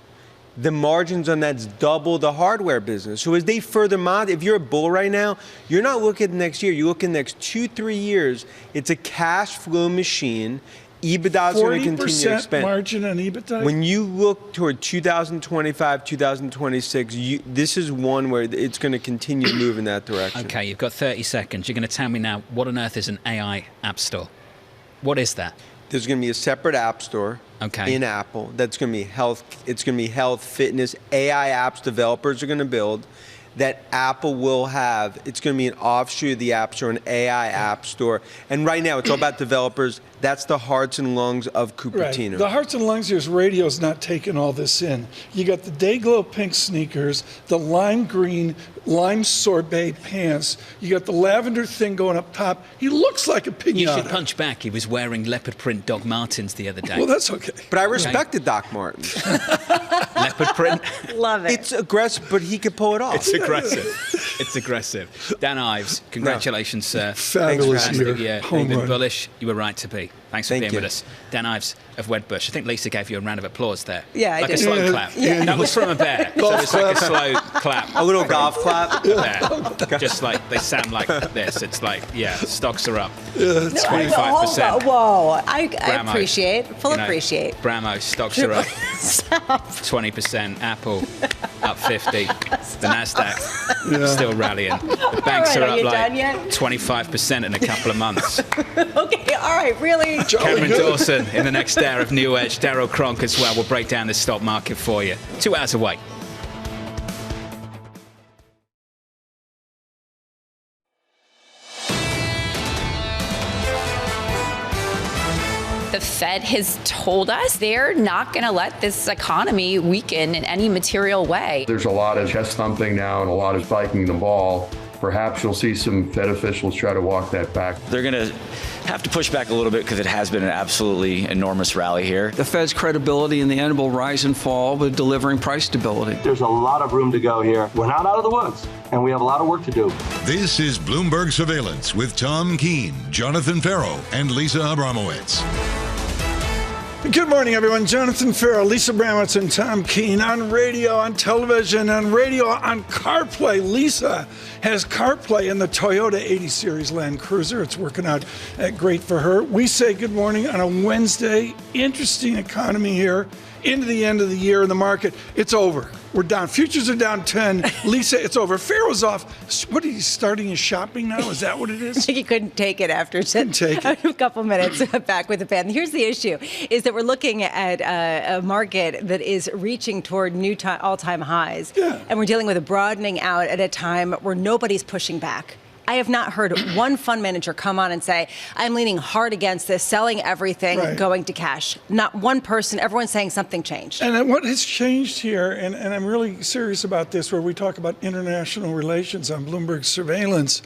[SPEAKER 21] the margins on that's double the hardware business. So as they further if you're a bull right now, you're not looking at next year. You look at the next 2-3 years. It's a cash flow machine. EBITDA is going to continue to expand.
[SPEAKER 8] 40% margin on EBITDA?
[SPEAKER 21] When you look toward 2025, 2026, this is one where it's going to continue to move in that direction.
[SPEAKER 7] Okay, you've got 30 seconds. You're going to tell me now, what on earth is an AI app store? What is that?
[SPEAKER 21] There's going to be a separate app store in Apple that's going to be health. It's going to be health, fitness, AI apps developers are going to build that Apple will have. It's going to be an offshoot of the App Store, an AI app store. And right now, it's all about developers. That's the hearts and lungs of Cupertino.
[SPEAKER 8] Right. The hearts and lungs here is radio's not taking all this in. You got the Dayglow pink sneakers, the lime green, lime sorbet pants. You got the lavender thing going up top. He looks like a pinata.
[SPEAKER 7] You should punch back. He was wearing leopard print Doc Martens the other day.
[SPEAKER 8] Well, that's okay.
[SPEAKER 21] But I respected Doc Marten.
[SPEAKER 7] Leopard print.
[SPEAKER 9] Love it.
[SPEAKER 21] It's aggressive, but he could pull it off.
[SPEAKER 7] It's aggressive. It's aggressive. Dan Ives, congratulations, sir.
[SPEAKER 8] Fabulous
[SPEAKER 7] Fantastic
[SPEAKER 8] year.
[SPEAKER 7] year.
[SPEAKER 8] Home
[SPEAKER 7] You've been
[SPEAKER 8] run.
[SPEAKER 7] bullish. You were right to be. Thanks for
[SPEAKER 21] Thank
[SPEAKER 7] being
[SPEAKER 21] you.
[SPEAKER 7] with us. Dan Ives of Wedbush. I think Lisa gave you a round of applause there.
[SPEAKER 9] Yeah, I
[SPEAKER 7] like
[SPEAKER 9] did.
[SPEAKER 7] a slow
[SPEAKER 8] Yeah,
[SPEAKER 7] clap.
[SPEAKER 8] yeah.
[SPEAKER 7] That was from a bear. So it's like a slow clap.
[SPEAKER 21] A little golf clap.
[SPEAKER 7] Yeah. Just like they sound like this. It's like, yeah, stocks are up.
[SPEAKER 8] Yeah, it's
[SPEAKER 7] 25%.
[SPEAKER 9] Whoa, I
[SPEAKER 7] Bramo,
[SPEAKER 9] appreciate, full
[SPEAKER 7] you know,
[SPEAKER 9] appreciate.
[SPEAKER 7] Bramo, stocks are up 20%. Apple up 50. The Nasdaq still rallying. The banks
[SPEAKER 9] All right,
[SPEAKER 7] are
[SPEAKER 9] are
[SPEAKER 7] up
[SPEAKER 9] you
[SPEAKER 7] like
[SPEAKER 9] done yet?
[SPEAKER 7] 25% in a couple of months.
[SPEAKER 9] Okay, all right, really?
[SPEAKER 7] Cameron Dawson in the next hour of New Edge. Daryl Cronk as well will break down the stock market for you. 2 hours away.
[SPEAKER 4] The Fed has told us they're not going to let this economy weaken in any material way.
[SPEAKER 1] There's a lot of chest thumping now and a lot of spiking the ball. Perhaps you'll see some Fed officials try to walk that back.
[SPEAKER 10] They're going to have to push back a little bit because it has been an absolutely enormous rally here.
[SPEAKER 5] The Fed's credibility in the end will rise and fall with delivering price stability.
[SPEAKER 3] There's a lot of room to go here. We're not out of the woods, and we have a lot of work to do.
[SPEAKER 6] This is Bloomberg Surveillance with Tom Keene, Jonathan Ferro, and Lisa Abramowicz.
[SPEAKER 8] Good morning, everyone. Jonathan Ferro, Lisa Abramowicz, and Tom Keene on radio, on television, on radio, on CarPlay. Lisa has CarPlay in the Toyota 80 Series Land Cruiser. It's working out great for her. We say good morning on a Wednesday. Interesting economy here into the end of the year in the market. It's over. We're down. Futures are down 10. Lisa, it's over. Ferro's off. What, are you starting his shopping now? Is that what it is?
[SPEAKER 9] He couldn't take it after a couple minutes back with the pen. Here's the issue, is that we're looking at a market that is reaching toward new all-time highs. Yeah. And we're dealing with a broadening out at a time where nobody's pushing back. I have not heard one fund manager come on and say, I'm leaning hard against this, selling everything, going to cash. Not one person. Everyone's saying something changed.
[SPEAKER 8] And what has changed here, and I'm really serious about this, where we talk about international relations on Bloomberg Surveillance,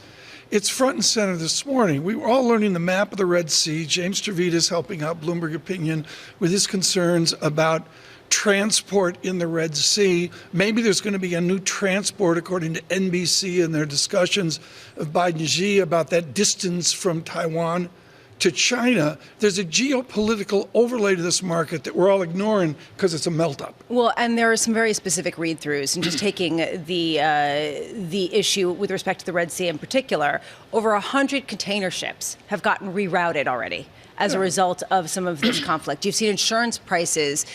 [SPEAKER 8] it's front and center this morning. We were all learning the map of the Red Sea. James Trevita's helping out Bloomberg Opinion with his concerns about transport in the Red Sea. Maybe there's going to be a new transport, according to NBC and their discussions of Biden and Xi about that distance from Taiwan to China. There's a geopolitical overlay to this market that we're all ignoring because it's a melt-up.
[SPEAKER 9] Well, and there are some very specific read-throughs, and just taking the issue with respect to the Red Sea in particular, over 100 container ships have gotten rerouted already as a result of some of this conflict. You've seen insurance prices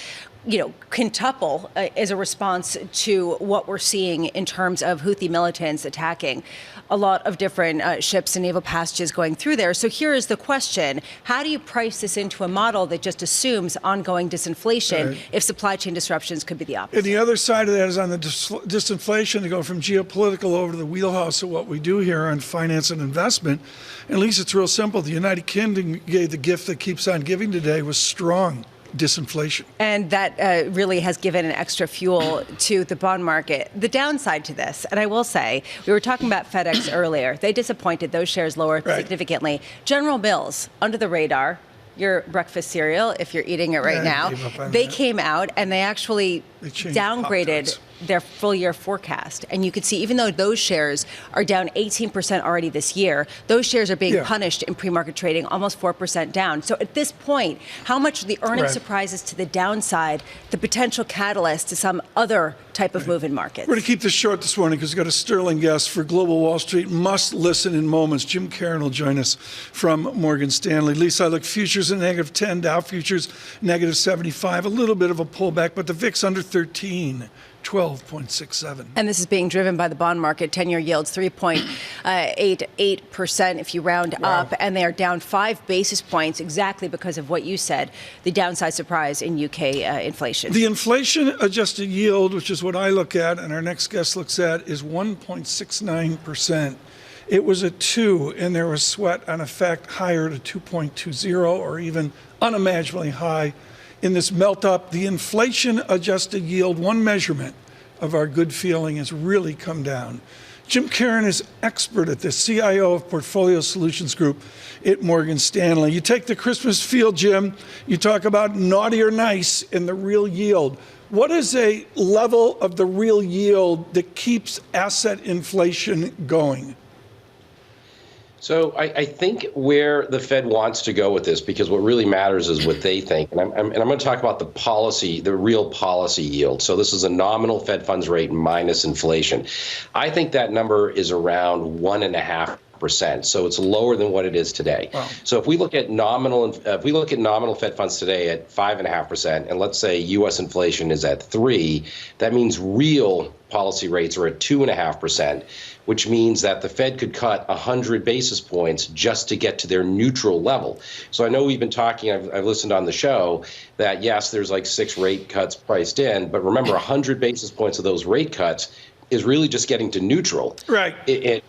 [SPEAKER 9] quintuple as a response to what we're seeing in terms of Houthi militants attacking a lot of different ships and naval passages going through there. So here is the question. How do you price this into a model that just assumes ongoing disinflation if supply chain disruptions could be the opposite?
[SPEAKER 8] And the other side of that is on the disinflation to go from geopolitical over to the wheelhouse of what we do here on finance and investment. And at least it's real simple. The United Kingdom gave the gift that keeps on giving today was strong disinflation.
[SPEAKER 9] And that really has given an extra fuel to the bond market. The downside to this, and I will say, we were talking about FedEx earlier. They disappointed. Those shares lower significantly. General Mills, under the radar, your breakfast cereal, if you're eating it right now, they came out and they actually downgraded their full year forecast. And you could see, even though those shares are down 18% already this year, those shares are being punished in pre-market trading, almost 4% down. So at this point, how much of the earnings surprises to the downside, the potential catalyst to some other type of move in markets?
[SPEAKER 8] We're going to keep this short this morning because we've got a sterling guest for Global Wall Street. Must listen in moments. Jim Caron will join us from Morgan Stanley. Lisa, I look futures at -10, Dow futures -75, a little bit of a pullback, but the VIX under 13. 12.67.
[SPEAKER 9] And this is being driven by the bond market. 10-year yields 3.88% if you round up, and they are down 5 basis points exactly because of what you said, the downside surprise in UK inflation.
[SPEAKER 8] The inflation-adjusted yield, which is what I look at and our next guest looks at, is 1.69%. it was at 2, and there was sweat on effect higher to 2.20 or even unimaginably high in this melt up. The inflation adjusted yield, one measurement of our good feeling, has really come down. Jim Caron is expert at this, CIO of Portfolio Solutions Group at Morgan Stanley. You take the Christmas field, Jim, you talk about naughty or nice in the real yield. What is a level of the real yield that keeps asset inflation going?
[SPEAKER 11] So I think where the Fed wants to go with this, because what really matters is what they think. And I'm going to talk about the policy, the real policy yield. So this is a nominal Fed funds rate minus inflation. I think that number is around 1.5%. So it's lower than what it is today. Wow. So if we look at nominal Fed funds today at 5.5%, and let's say U.S. inflation is at 3%, that means real policy rates are at 2.5%, which means that the Fed could cut 100 basis points just to get to their neutral level. So I know we've been talking, I've listened on the show, that yes, there's like 6 rate cuts priced in, but remember 100 basis points of those rate cuts is really just getting to neutral.
[SPEAKER 8] Right.
[SPEAKER 11] And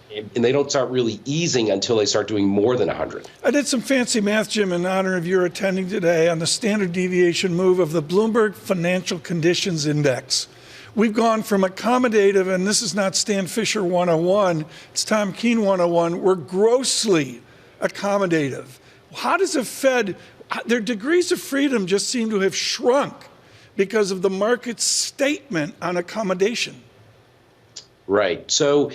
[SPEAKER 11] they don't start really easing until they start doing more than 100.
[SPEAKER 8] I did some fancy math, Jim, in honor of your attending today on the standard deviation move of the Bloomberg Financial Conditions Index. We've gone from accommodative, and this is not Stan Fisher 101, it's Tom Keene 101, we're grossly accommodative. How does a Fed, their degrees of freedom just seem to have shrunk because of the market's statement on accommodation.
[SPEAKER 11] Right. So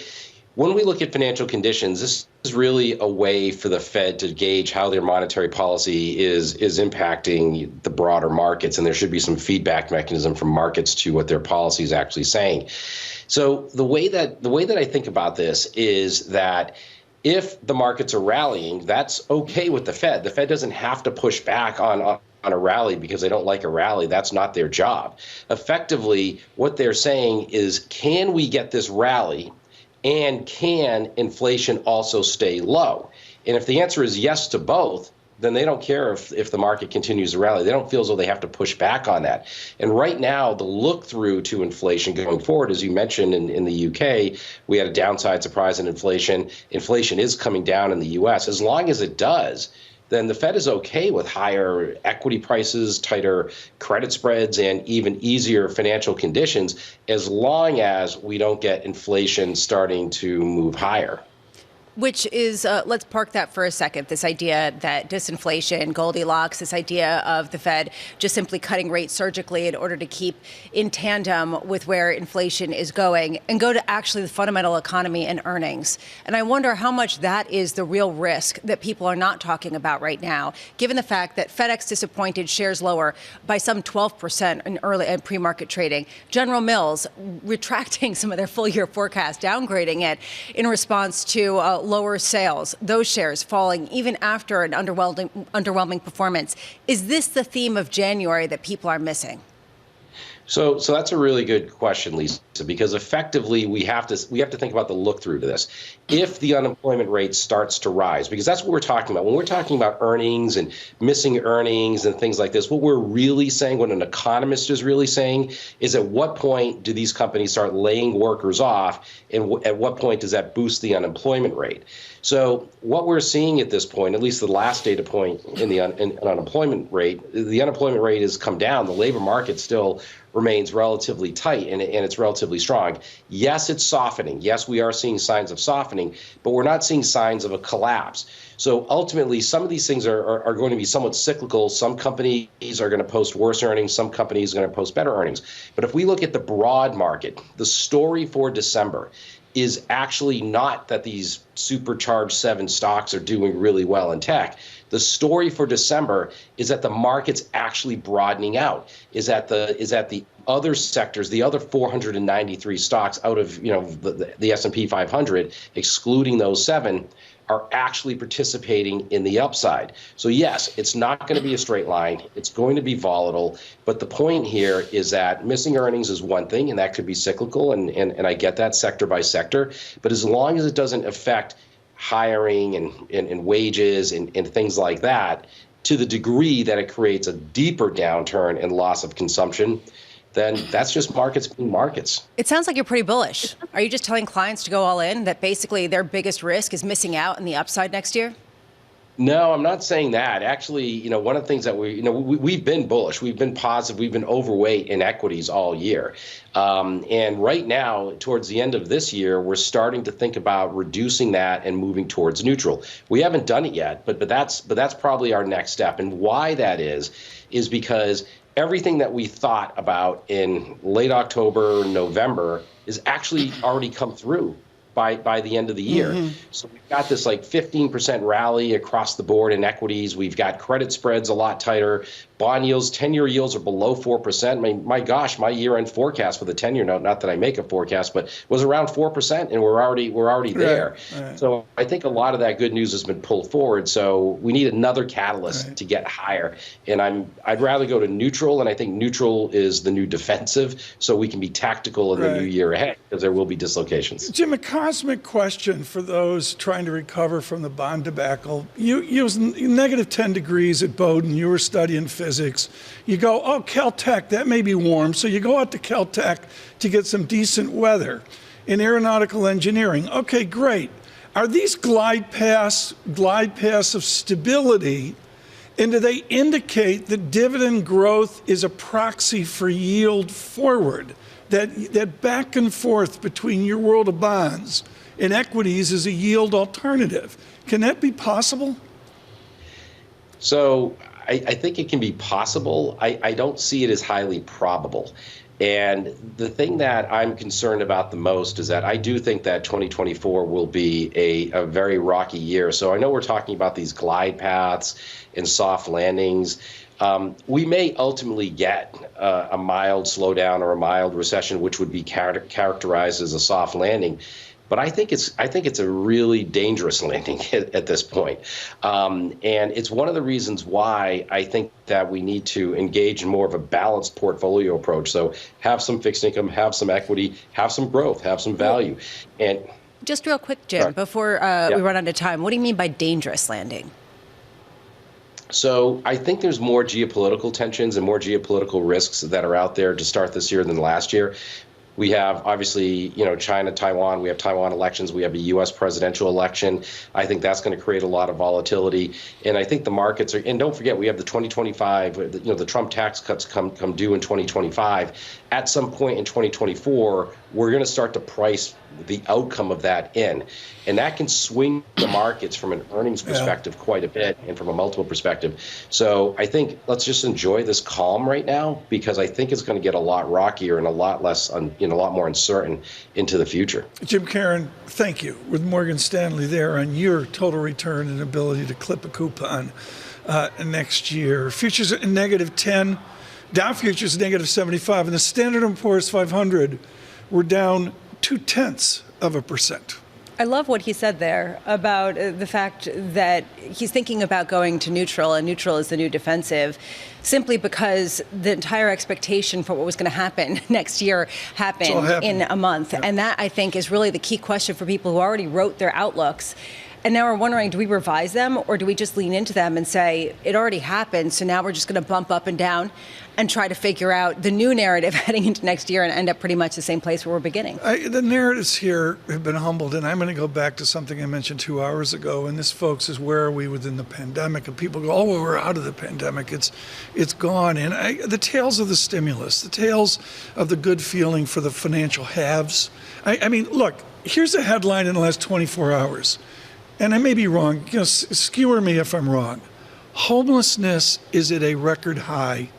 [SPEAKER 11] when we look at financial conditions, this is really a way for the Fed to gauge how their monetary policy is impacting the broader markets, and there should be some feedback mechanism from markets to what their policy is actually saying. So the way that I think about this is that if the markets are rallying, that's okay with the Fed. The Fed doesn't have to push back on a rally because they don't like a rally. That's not their job. Effectively, what they're saying is, can we get this rally? And can inflation also stay low? And if the answer is yes to both, then they don't care if the market continues to rally. They don't feel as though they have to push back on that. And right now, the look through to inflation going forward, as you mentioned in the UK, we had a downside surprise in inflation. Inflation is coming down in the US. As long as it does, then the Fed is okay with higher equity prices, tighter credit spreads, and even easier financial conditions, as long as we don't get inflation starting to move higher.
[SPEAKER 9] Which is, let's park that for a second, this idea that disinflation, Goldilocks, this idea of the Fed just simply cutting rates surgically in order to keep in tandem with where inflation is going, and go to actually the fundamental economy and earnings. And I wonder how much that is the real risk that people are not talking about right now, given the fact that FedEx disappointed, shares lower by some 12% in early and pre-market trading. General Mills retracting some of their full year forecast, downgrading it in response to lower sales, those shares falling even after an underwhelming performance. Is this the theme of January that people are missing?
[SPEAKER 11] So that's a really good question, Lisa, because effectively we have to think about the look through to this. If the unemployment rate starts to rise, because that's what we're talking about. When we're talking about earnings and missing earnings and things like this, what we're really saying, what an economist is really saying, is at what point do these companies start laying workers off, and at what point does that boost the unemployment rate? So what we're seeing at this point, at least the last data point in the unemployment rate, the unemployment rate has come down. The labor market still remains relatively tight, and it's relatively strong. Yes, it's softening. Yes, we are seeing signs of softening, but we're not seeing signs of a collapse. So ultimately, some of these things are going to be somewhat cyclical. Some companies are going to post worse earnings. Some companies are going to post better earnings. But if we look at the broad market, the story for December is actually not that these supercharged 7 stocks are doing really well in tech. The story for December is that the market's actually broadening out, is that the other sectors, the other 493 stocks out of the S&P 500, excluding those 7, are actually participating in the upside. So yes, it's not going to be a straight line. It's going to be volatile. But the point here is that missing earnings is one thing, and that could be cyclical, and I get that sector by sector. But as long as it doesn't affect hiring and wages and things like that to the degree that it creates a deeper downturn and loss of consumption, then that's just markets being markets.
[SPEAKER 9] It sounds like you're pretty bullish. Are you just telling clients to go all in, that basically their biggest risk is missing out on the upside next year?
[SPEAKER 11] No, I'm not saying that. Actually, one of the things that we've been bullish, we've been positive, we've been overweight in equities all year. And right now, towards the end of this year, we're starting to think about reducing that and moving towards neutral. We haven't done it yet, but that's probably our next step. And why that is because everything that we thought about in late October, November is actually already come through by the end of the year. Mm-hmm. So we've got this like 15% rally across the board in equities. We've got credit spreads a lot tighter. Bond yields, 10-year yields are below 4%. I mean, my gosh, my year-end forecast for the 10-year note, not that I make a forecast, but was around 4%, and we're already there. Right. So I think a lot of that good news has been pulled forward. So we need another catalyst to get higher. And I'd rather go to neutral, and I think neutral is the new defensive, so we can be tactical in the new year ahead, because there will be dislocations.
[SPEAKER 8] Jim, a cosmic question for those trying to recover from the bond debacle. You was negative 10 degrees at Bowdoin. You were studying physics. You go, oh, Caltech, that may be warm. So you go out to Caltech to get some decent weather in aeronautical engineering. Okay, great. Are these glide paths of stability, and do they indicate that dividend growth is a proxy for yield forward? That back and forth between your world of bonds and equities is a yield alternative. Can that be possible?
[SPEAKER 11] So I think it can be possible. I don't see it as highly probable. And the thing that I'm concerned about the most is that I do think that 2024 will be a very rocky year. So I know we're talking about these glide paths and soft landings. We may ultimately get a mild slowdown or a mild recession, which would be characterized as a soft landing. But I think it's a really dangerous landing at this point. And it's one of the reasons why I think that we need to engage in more of a balanced portfolio approach. So have some fixed income, have some equity, have some growth, have some value. And
[SPEAKER 9] just real quick, Jim, before we run out of time, what do you mean by dangerous landing?
[SPEAKER 11] So I think there's more geopolitical tensions and more geopolitical risks that are out there to start this year than last year. We have, obviously, China, Taiwan. We have Taiwan elections. We have a U.S. presidential election. I think that's going to create a lot of volatility. And I think the markets are, and don't forget, we have the 2025, the Trump tax cuts come due in 2025. At some point in 2024, we're going to start to price the outcome of that in. And that can swing the markets from an earnings perspective quite a bit and from a multiple perspective. So I think let's just enjoy this calm right now, because I think it's going to get a lot rockier and a lot less, a lot more uncertain into the future.
[SPEAKER 8] Jim Caron, thank you. With Morgan Stanley there on your total return and ability to clip a coupon next year. Futures at negative 10. Dow futures negative 75, and the Standard & Poor's 500 were down 0.2%.
[SPEAKER 9] I love what he said there about the fact that he's thinking about going to neutral, and neutral is the new defensive, simply because the entire expectation for what was going to happen next year happened in a month. Yep. And that, I think, is really the key question for people who already wrote their outlooks. And now we're wondering, do we revise them, or do we just lean into them and say, it already happened, so now we're just going to bump up and down and try to figure out the new narrative heading into next year and end up pretty much the same place where we're beginning? The narratives here have been humbled, and I'm going to go back to something I mentioned 2 hours ago, and this, folks, is where are we within the pandemic? And people go, oh, well, we're out of the pandemic. It's gone. And the tales of the stimulus, the tales of the good feeling for the financial haves. I mean, look, here's a headline in the last 24 hours. And I may be wrong, skewer me if I'm wrong. Homelessness is at a record high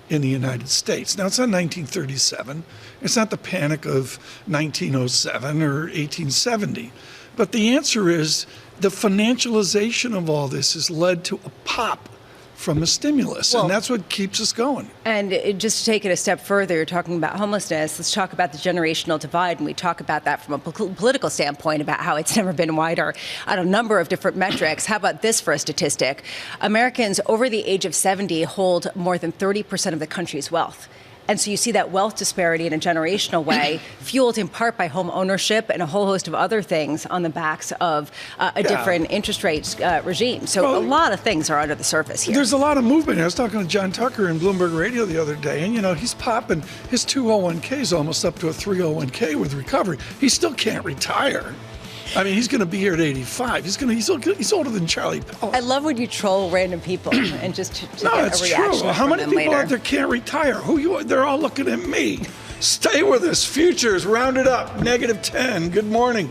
[SPEAKER 9] in the United States. Now, it's not 1937. It's not the panic of 1907 or 1870. But the answer is the financialization of all this has led to a pop from the stimulus, and that's what keeps us going. And just to take it a step further, you're talking about homelessness. Let's talk about the generational divide, and we talk about that from a political standpoint, about how it's never been wider on a number of different metrics. How about this for a statistic? Americans over the age of 70 hold more than 30% of the country's wealth. And so you see that wealth disparity in a generational way, fueled in part by home ownership and a whole host of other things on the backs of a different interest rate regime. So a lot of things are under the surface here.
[SPEAKER 8] There's a lot of movement. I was talking to John Tucker in Bloomberg Radio the other day, and he's popping his 201k is almost up to a 301k with recovery. He still can't retire. I mean, he's going to be here at 85. He's older than Charlie Powell.
[SPEAKER 9] I love when you troll random people and just to
[SPEAKER 8] no,
[SPEAKER 9] get
[SPEAKER 8] it's
[SPEAKER 9] a reaction
[SPEAKER 8] true. How many
[SPEAKER 9] from
[SPEAKER 8] people
[SPEAKER 9] them
[SPEAKER 8] out there can't retire? They're all looking at me. Stay with us. Futures rounded up, -10. Good morning.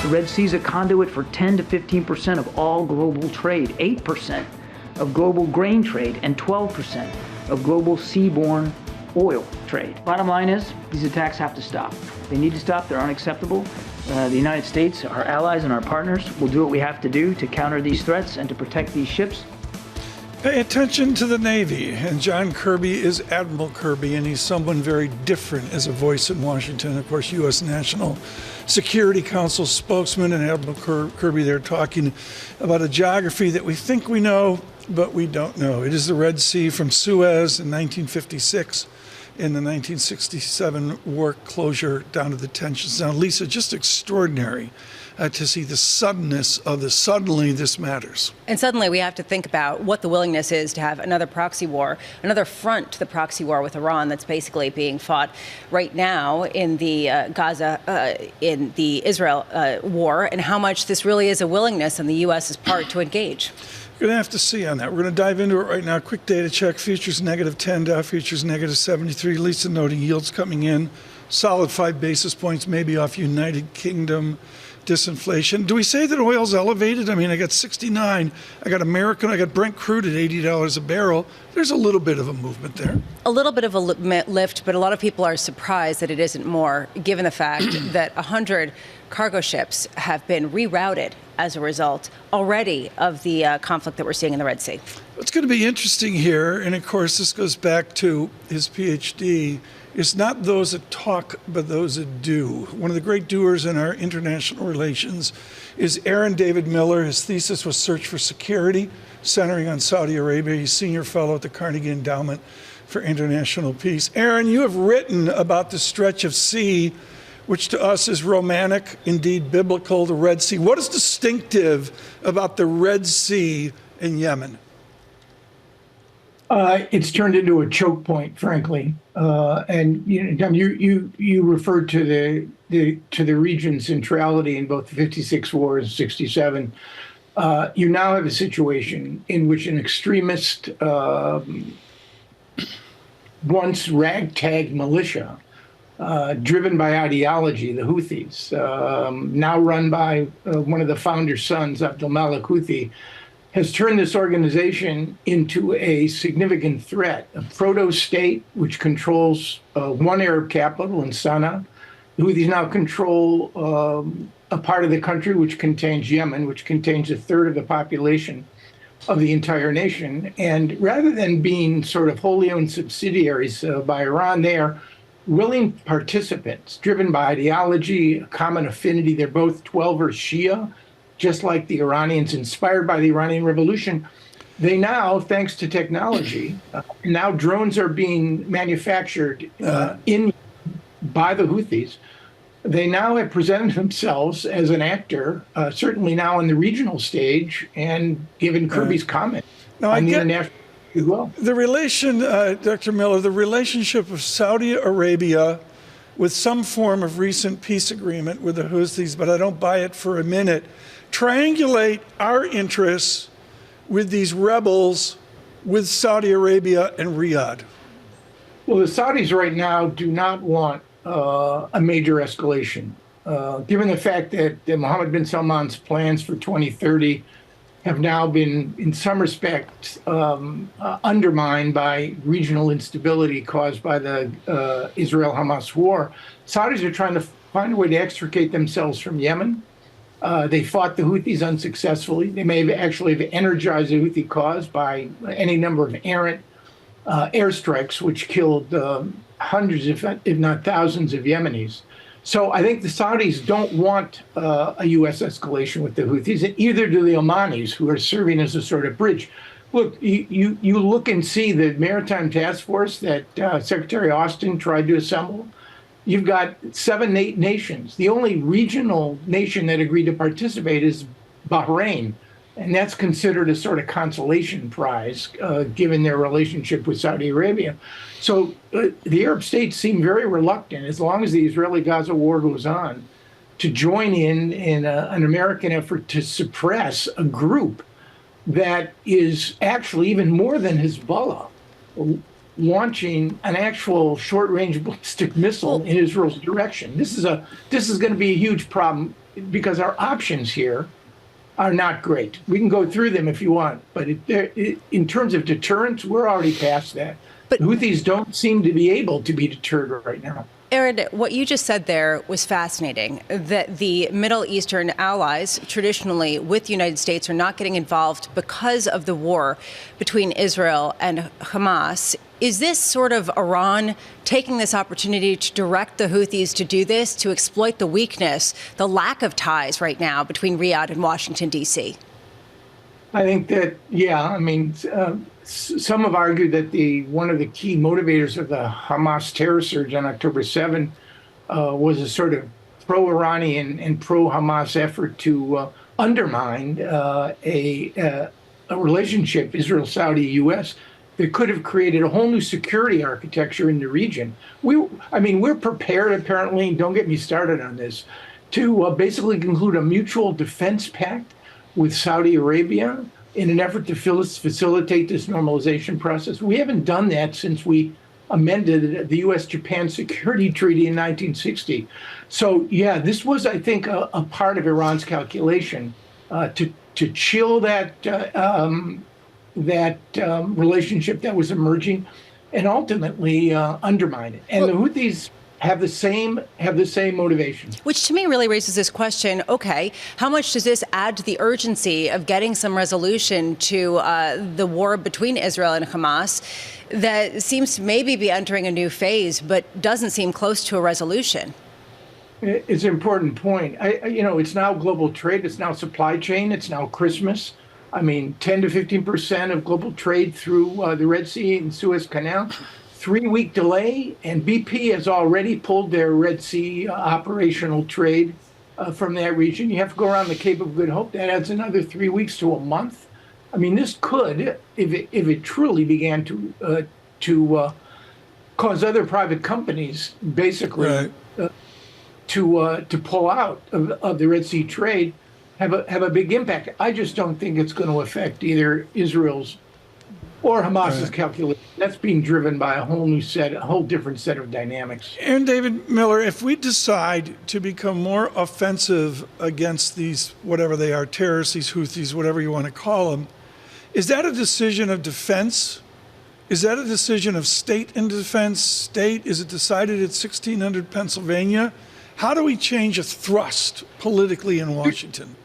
[SPEAKER 12] The Red Sea is a conduit for 10 to 15% of all global trade, 8% of global grain trade, and 12% of global seaborne oil trade. Bottom line is, these attacks have to stop. They need to stop. They're unacceptable. The United States, our allies and our partners, will do what we have to do to counter these threats and to protect these ships.
[SPEAKER 8] Pay attention to the Navy, and John Kirby is Admiral Kirby, and he's someone very different as a voice in Washington. Of course, U.S. National Security Council spokesman, and Admiral Kirby there talking about a geography that we think we know, but we don't know. It is the Red Sea from Suez in 1956 in the 1967 war closure down to the tensions. Now, Lisa, just extraordinary to see the suddenness of the suddenly this matters.
[SPEAKER 9] And suddenly we have to think about what the willingness is to have another proxy war, another front to the proxy war with Iran that's basically being fought right now in the Gaza, in the Israel war, and how much this really is a willingness on the U.S.'s part to engage.
[SPEAKER 8] We're going to have to see on that. We're going to dive into it right now. Quick data check. Futures -10, Dow futures -73. Lisa noting yields coming in. Solid 5 basis points, maybe off United Kingdom disinflation. Do we say that oil's elevated? I mean, I got 69. I got American. I got Brent crude at $80 a barrel. There's a little bit of a movement there.
[SPEAKER 9] A little bit of a lift, but a lot of people are surprised that it isn't more, given the fact that 100 cargo ships have been rerouted as a result already of the conflict that we're seeing in the Red Sea.
[SPEAKER 8] What's going to be interesting here, and of course this goes back to his PhD, is not those that talk, but those that do. One of the great doers in our international relations is Aaron David Miller. His thesis was Search for Security, centering on Saudi Arabia. He's senior fellow at the Carnegie Endowment for International Peace. Aaron, you have written about the stretch of sea, which to us is romantic, indeed biblical, the Red Sea. What is distinctive about the Red Sea in Yemen?
[SPEAKER 22] It's turned into a choke point, frankly. And you referred to the region's centrality in both the 56 wars and 67. You now have a situation in which an extremist, once ragtag militia, driven by ideology, the Houthis, now run by one of the founder's sons, Abdul Malik Houthi, has turned this organization into a significant threat, a proto-state which controls one Arab capital in Sana'a. The Houthis now control a part of the country which contains Yemen, which contains a third of the population of the entire nation. And rather than being sort of wholly owned subsidiaries by Iran, they are willing participants driven by ideology, a common affinity. They're both 12er Shia, just like the Iranians, inspired by the Iranian Revolution. They now, thanks to technology, now drones are being manufactured by the Houthis. They now have presented themselves as an actor, certainly now on the regional stage, and given Kirby's comment on the international as well.
[SPEAKER 8] The relation, Dr. Miller, the relationship of Saudi Arabia with some form of recent peace agreement with the Houthis, but I don't buy it for a minute, triangulate our interests with these rebels with Saudi Arabia and Riyadh.
[SPEAKER 22] Well, the Saudis right now do not want a major escalation, given the fact that Mohammed bin Salman's plans for 2030 have now been, in some respects, undermined by regional instability caused by the Israel-Hamas war. Saudis are trying to find a way to extricate themselves from Yemen. They fought the Houthis unsuccessfully. They may have actually have energized the Houthi cause by any number of errant airstrikes, which killed hundreds, if not thousands, of Yemenis. So I think the Saudis don't want a U.S. escalation with the Houthis, and either do the Omanis, who are serving as a sort of bridge. Look, you look and see the Maritime Task Force that Secretary Austin tried to assemble. You've got 7 nations. The only regional nation that agreed to participate is Bahrain, and that's considered a sort of consolation prize, given their relationship with Saudi Arabia. So the Arab states seem very reluctant, as long as the Israeli-Gaza war goes on, to join in an American effort to suppress a group that is actually even more than Hezbollah, launching an actual short-range ballistic missile in Israel's direction. This is going to be a huge problem because our options here are not great. We can go through them if you want, but in terms of deterrence, we're already past that. But Houthis don't seem to be able to be deterred right now.
[SPEAKER 9] Aaron, what you just said there was fascinating, that the Middle Eastern allies traditionally with the United States are not getting involved because of the war between Israel and Hamas. Is this sort of Iran taking this opportunity to direct the Houthis to do this, to exploit the weakness, the lack of ties right now between Riyadh and Washington, D.C.?
[SPEAKER 22] I think that, some have argued that one of the key motivators of the Hamas terror surge on October 7 was a sort of pro-Iranian and pro-Hamas effort to undermine a relationship, Israel-Saudi-U.S., that could have created a whole new security architecture in the region. We're prepared, apparently, don't get me started on this, to basically conclude a mutual defense pact with Saudi Arabia in an effort to facilitate this normalization process. We haven't done that since we amended the U.S.-Japan Security Treaty in 1960. So, yeah, this was, I think, a part of Iran's calculation to chill that relationship that was emerging and ultimately undermine it. And the Houthis have the same motivation.
[SPEAKER 9] Which to me really raises this question, okay, how much does this add to the urgency of getting some resolution to the war between Israel and Hamas that seems to maybe be entering a new phase but doesn't seem close to a resolution?
[SPEAKER 22] It's an important point. It's now global trade, it's now supply chain, it's now Christmas. 10 to 15% of global trade through the Red Sea and Suez Canal. 3-week delay, and BP has already pulled their Red Sea operational trade from that region. You have to go around the Cape of Good Hope. That adds another 3 weeks to a month. This could, if it truly began to cause other private companies basically to pull out of the Red Sea trade, have a big impact. I just don't think it's going to affect either Israel's or Hamas's calculation. That's being driven by a whole different set of dynamics.
[SPEAKER 8] Aaron David Miller, if we decide to become more offensive against these, whatever they are, terrorists, these Houthis, whatever you want to call them, is that a decision of defense? Is that a decision of state in defense? State? Is it decided at 1600 Pennsylvania? How do we change a thrust politically in Washington?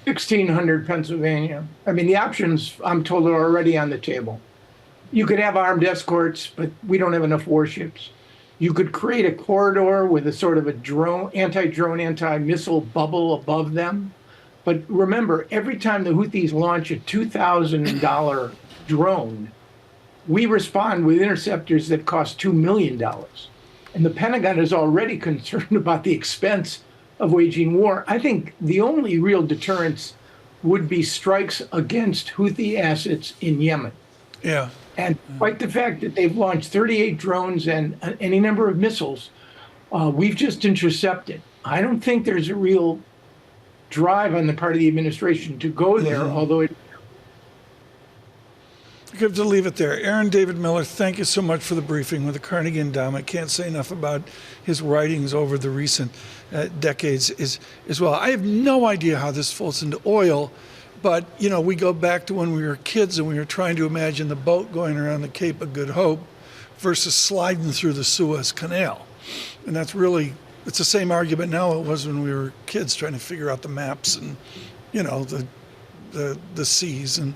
[SPEAKER 22] 1600 Pennsylvania. The options, I'm told, are already on the table. You could have armed escorts, but we don't have enough warships. You could create a corridor with a sort of a anti-drone, anti-missile bubble above them. But remember, every time the Houthis launch a $2,000 drone, we respond with interceptors that cost $2 million. And the Pentagon is already concerned about the expense of waging war. I think the only real deterrence would be strikes against Houthi assets in Yemen.
[SPEAKER 8] Yeah.
[SPEAKER 22] And despite the fact that they've launched 38 drones and any number of missiles, we've just intercepted. I don't think there's a real drive on the part of the administration to go there, although it...
[SPEAKER 8] I have to leave it there. Aaron David Miller, thank you so much for the briefing with the Carnegie Endowment. Can't say enough about his writings over the recent decades as well. I have no idea how this falls into oil, but we go back to when we were kids and we were trying to imagine the boat going around the Cape of Good Hope versus sliding through the Suez Canal. And that's really, it's the same argument now it was when we were kids trying to figure out the maps and, the seas and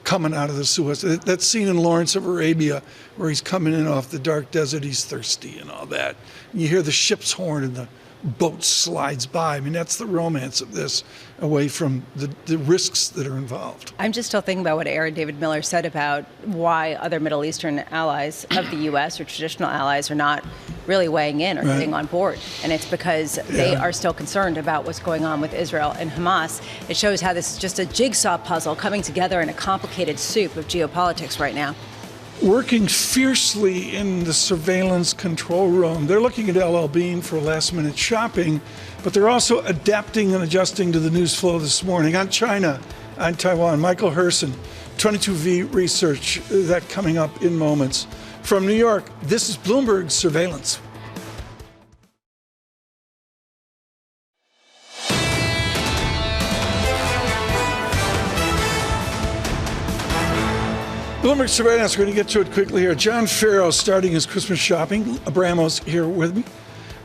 [SPEAKER 8] coming out of the Suez. That scene in Lawrence of Arabia where he's coming in off the dark desert, he's thirsty and all that. And you hear the ship's horn and the boat slides by. I mean, that's the romance of this, away from the risks that are involved.
[SPEAKER 9] I'm just still thinking about what Aaron David Miller said about why other Middle Eastern allies of the U.S. or traditional allies are not really weighing in or getting on board. And it's because they are still concerned about what's going on with Israel and Hamas. It shows how this is just a jigsaw puzzle coming together in a complicated soup of geopolitics right now.
[SPEAKER 8] Working fiercely in the surveillance control room. They're looking at LL Bean for last-minute shopping, but they're also adapting and adjusting to the news flow this morning. On China, on Taiwan, Michael Herson, 22V Research, that coming up in moments. From New York, this is Bloomberg Surveillance. Bloomberg Surveillance, we're going to get to it quickly here. John Ferro starting his Christmas shopping. Abramowicz here with me.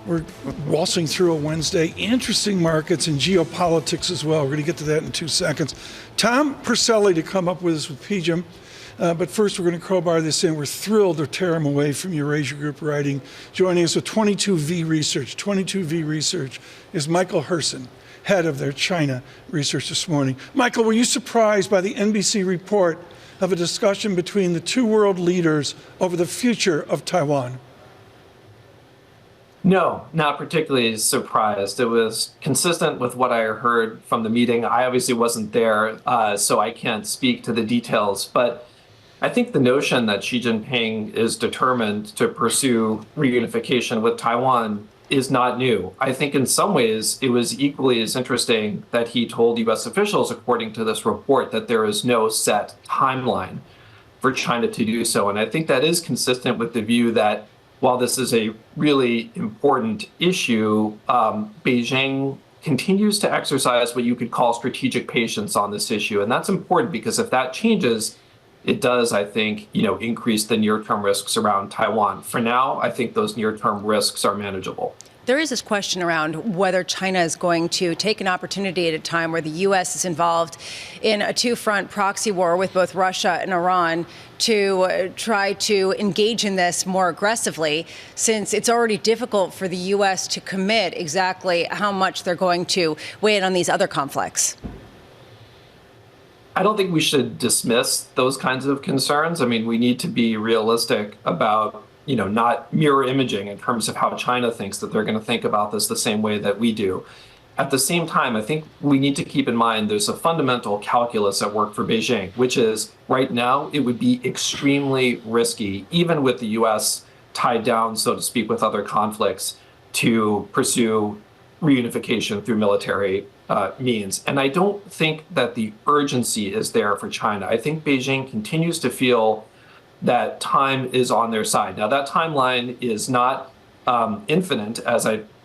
[SPEAKER 8] We're waltzing through a Wednesday. Interesting markets and geopolitics as well. We're going to get to that in 2 seconds. Tom Perselli to come up with us with PGIM. But first, we're going to crowbar this in. We're thrilled to tear him away from Eurasia Group Writing. Joining us with 22V Research. 22V Research is Michael Herson, head of their China research this morning. Michael, were you surprised by the NBC report of a discussion between the two world leaders over the future of Taiwan?
[SPEAKER 13] No, not particularly surprised. It was consistent with what I heard from the meeting. I obviously wasn't there, so I can't speak to the details. But I think the notion that Xi Jinping is determined to pursue reunification with Taiwan is not new. I think in some ways it was equally as interesting that he told U.S. officials, according to this report, that there is no set timeline for China to do so. And I think that is consistent with the view that while this is a really important issue, Beijing continues to exercise what you could call strategic patience on this issue. And that's important because if that changes, it does, I think, increase the near-term risks around Taiwan. For now, I think those near-term risks are manageable.
[SPEAKER 9] There is this question around whether China is going to take an opportunity at a time where the U.S. is involved in a two-front proxy war with both Russia and Iran to try to engage in this more aggressively, since it's already difficult for the U.S. to commit exactly how much they're going to weigh in on these other conflicts.
[SPEAKER 13] I don't think we should dismiss those kinds of concerns. I mean, we need to be realistic about, not mirror imaging in terms of how China thinks that they're going to think about this the same way that we do. At the same time, I think we need to keep in mind there's a fundamental calculus at work for Beijing, which is right now it would be extremely risky, even with the U.S. tied down, so to speak, with other conflicts, to pursue reunification through military means. And I don't think that the urgency is there for China. I think Beijing continues to feel that time is on their side. Now, that timeline is not infinite,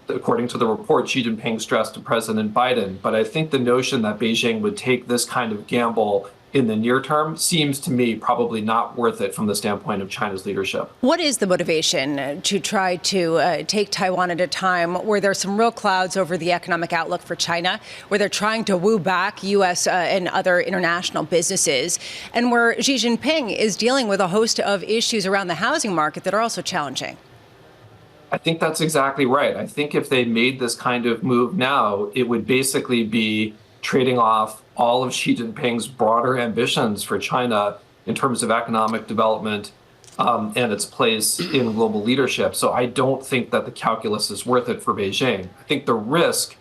[SPEAKER 13] according to the report, Xi Jinping stressed to President Biden. But I think the notion that Beijing would take this kind of gamble in the near term seems to me probably not worth it from the standpoint of China's leadership.
[SPEAKER 9] What is the motivation to try to take Taiwan at a time where there's some real clouds over the economic outlook for China, where they're trying to woo back U.S. And other international businesses, and where Xi Jinping is dealing with a host of issues around the housing market that are also challenging?
[SPEAKER 13] I think that's exactly right. I think if they made this kind of move now, it would basically be trading off all of Xi Jinping's broader ambitions for China in terms of economic development and its place in global leadership. So I don't think that the calculus is worth it for Beijing. I think the risk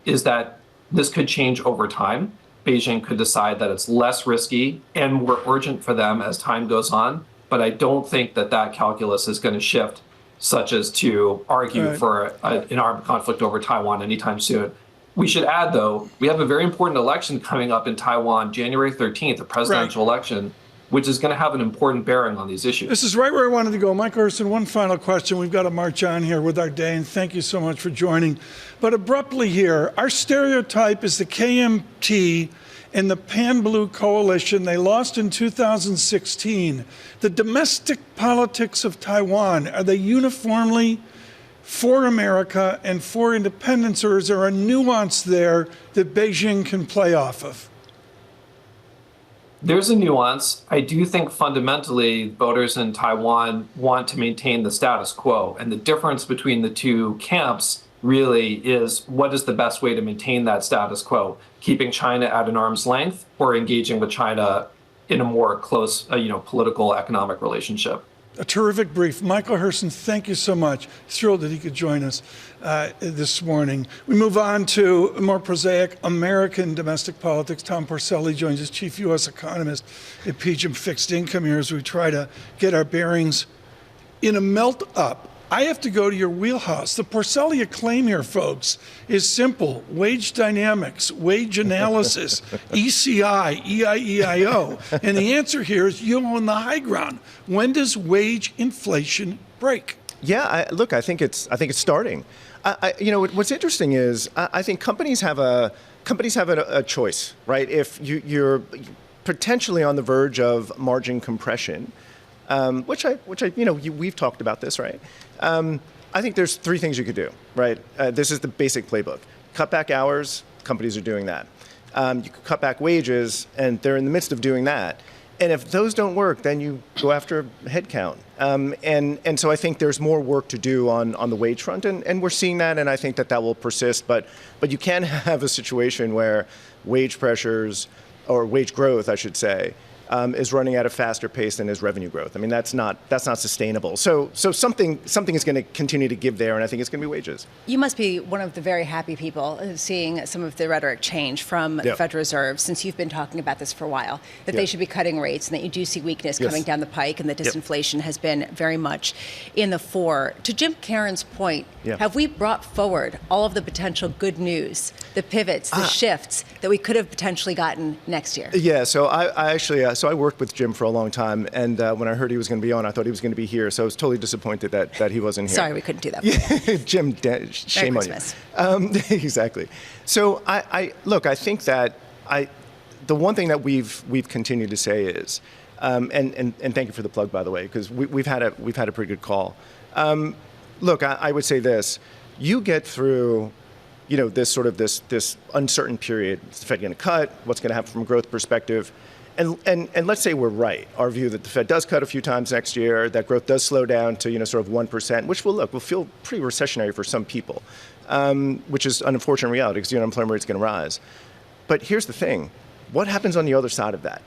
[SPEAKER 13] is that this could change over time. Beijing could decide that it's less risky and more urgent for them as time goes on. But I don't think that that calculus is going to shift such as to argue for an armed conflict over Taiwan anytime soon. We should add, though, we have a very important election coming up in Taiwan, January 13th, a presidential election, which is going to have an important bearing on these issues.
[SPEAKER 8] This is right where I wanted to go. Mike Herson, one final question. We've got to march on here with our day, and thank you so much for joining. But abruptly here, our stereotype is the KMT and the Pan-Blue Coalition. They lost in 2016. The domestic politics of Taiwan, are they uniformly for America and for independence, or is there a nuance there that Beijing can play off of?
[SPEAKER 13] There's a nuance. I do think fundamentally voters in Taiwan want to maintain the status quo. And the difference between the two camps really is what is the best way to maintain that status quo, keeping China at an arm's length or engaging with China in a more close, political, economic relationship.
[SPEAKER 8] A terrific brief. Michael Herson, thank you so much. Thrilled that he could join us this morning. We move on to more prosaic American domestic politics. Tom Porcelli joins us, chief U.S. economist at PGIM Fixed Income here, as we try to get our bearings in a melt-up. I have to go to your wheelhouse. The Porcelli claim here, folks, is simple. Wage dynamics, wage analysis, ECI, EIEIO. And the answer here is you on the high ground. When does wage inflation break?
[SPEAKER 14] Yeah, look, I think it's starting. What's interesting is I think companies have a choice, right? If you're potentially on the verge of margin compression, which we've talked about this, right? I think there's three things you could do, right? This is the basic playbook. Cut back hours, companies are doing that. You could cut back wages, and they're in the midst of doing that. And if those don't work, then you go after headcount. And so I think there's more work to do on the wage front, and we're seeing that, and I think that will persist. But you can have a situation where wage pressures, or wage growth, I should say, is running at a faster pace than his revenue growth. I mean, that's not sustainable. So something is going to continue to give there, and I think it's going to be wages.
[SPEAKER 9] You must be one of the very happy people seeing some of the rhetoric change from the Federal Reserve, since you've been talking about this for a while, that they should be cutting rates and that you do see weakness coming down the pike and that disinflation has been very much in the fore. To Jim Caron's point, have we brought forward all of the potential good news, the pivots, the shifts that we could have potentially gotten next year?
[SPEAKER 14] Yeah, so I actually, I worked with Jim for a long time, and when I heard he was going to be on, I thought he was going to be here, so I was totally disappointed that he wasn't here.
[SPEAKER 9] Sorry, we couldn't do that.
[SPEAKER 14] Yeah, Jim, shame on you. Exactly. So I think that the one thing that we've continued to say is, and thank you for the plug, by the way, because we've had a pretty good call. Look, I would say this: you get through, this uncertain period. Is the Fed going to cut? What's going to happen from a growth perspective? And let's say we're right. Our view that the Fed does cut a few times next year, that growth does slow down to 1%, which will feel pretty recessionary for some people, which is an unfortunate reality because the unemployment rate is going to rise. But here's the thing: what happens on the other side of that,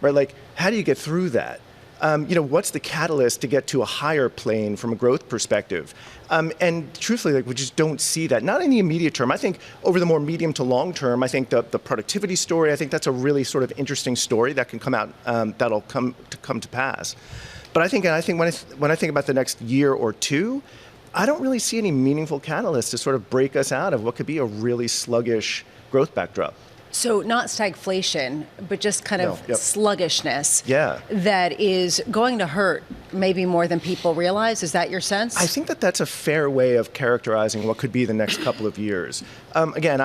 [SPEAKER 14] right? Like, how do you get through that? What's the catalyst to get to a higher plane from a growth perspective? And truthfully, we just don't see that. Not in the immediate term. I think over the more medium to long term, I think the productivity story, I think that's a really sort of interesting story that can come out, that'll come to pass. But I think when I think about the next year or two, I don't really see any meaningful catalyst to sort of break us out of what could be a really sluggish growth backdrop.
[SPEAKER 9] So not stagflation, but just kind of sluggishness that is going to hurt maybe more than people realize. Is that your sense?
[SPEAKER 14] I think that's a fair way of characterizing what could be the next couple of years. Again,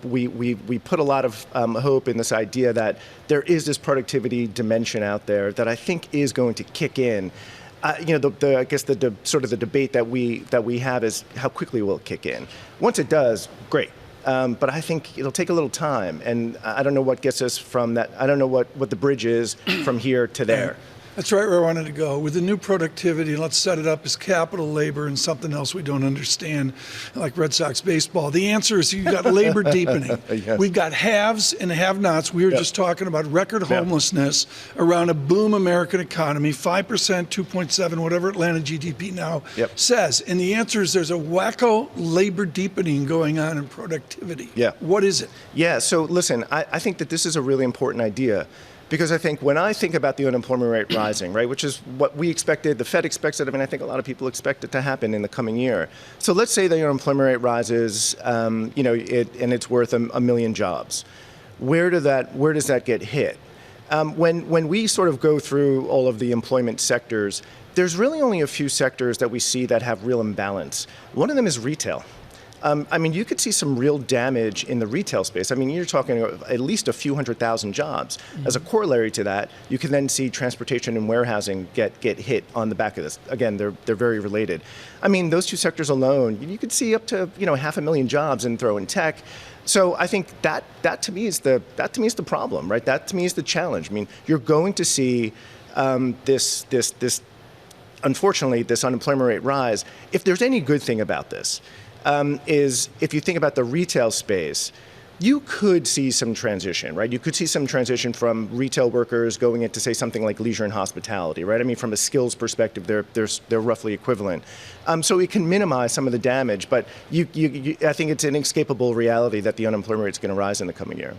[SPEAKER 14] we put a lot of hope in this idea that there is this productivity dimension out there that I think is going to kick in. I guess the sort of the debate that we have is how quickly will it kick in. Once it does, great. But I think it'll take a little time, and I don't know what gets us from that. I don't know what the bridge is from here to there.
[SPEAKER 8] That's right where I wanted to go. With the new productivity, let's set it up as capital labor and something else we don't understand, like Red Sox baseball. The answer is you've got labor deepening. Yes. We've got haves and have-nots. We were just talking about record homelessness around a boom American economy, 5%, 2.7, whatever Atlanta GDP now says. And the answer is there's a wacko labor deepening going on in productivity.
[SPEAKER 14] Yeah.
[SPEAKER 8] What is it?
[SPEAKER 14] Yeah, so listen, I think that this is a really important idea. Because I think when I think about the unemployment rate rising, right, which is what we expected, the Fed expects it, I think a lot of people expect it to happen in the coming year. So let's say the unemployment rate rises, and it's worth a million jobs. Where does that get hit? When we sort of go through all of the employment sectors, there's really only a few sectors that we see that have real imbalance. One of them is retail. You could see some real damage in the retail space. You're talking at least a few 100,000 jobs. Mm-hmm. As a corollary to that, you can then see transportation and warehousing get hit on the back of this. Again, they're very related. Those two sectors alone, you could see up to 500,000 jobs and throw in tech. So I think that to me is the problem, right? That to me is the challenge. You're going to see unfortunately, this unemployment rate rise. If there's any good thing about this, is if you think about the retail space, you could see some transition, right? You could see some transition from retail workers going into, say, something like leisure and hospitality, right? I mean, from a skills perspective, they're roughly equivalent. So it can minimize some of the damage, but I think it's an inescapable reality that the unemployment rate is going to rise in the coming year.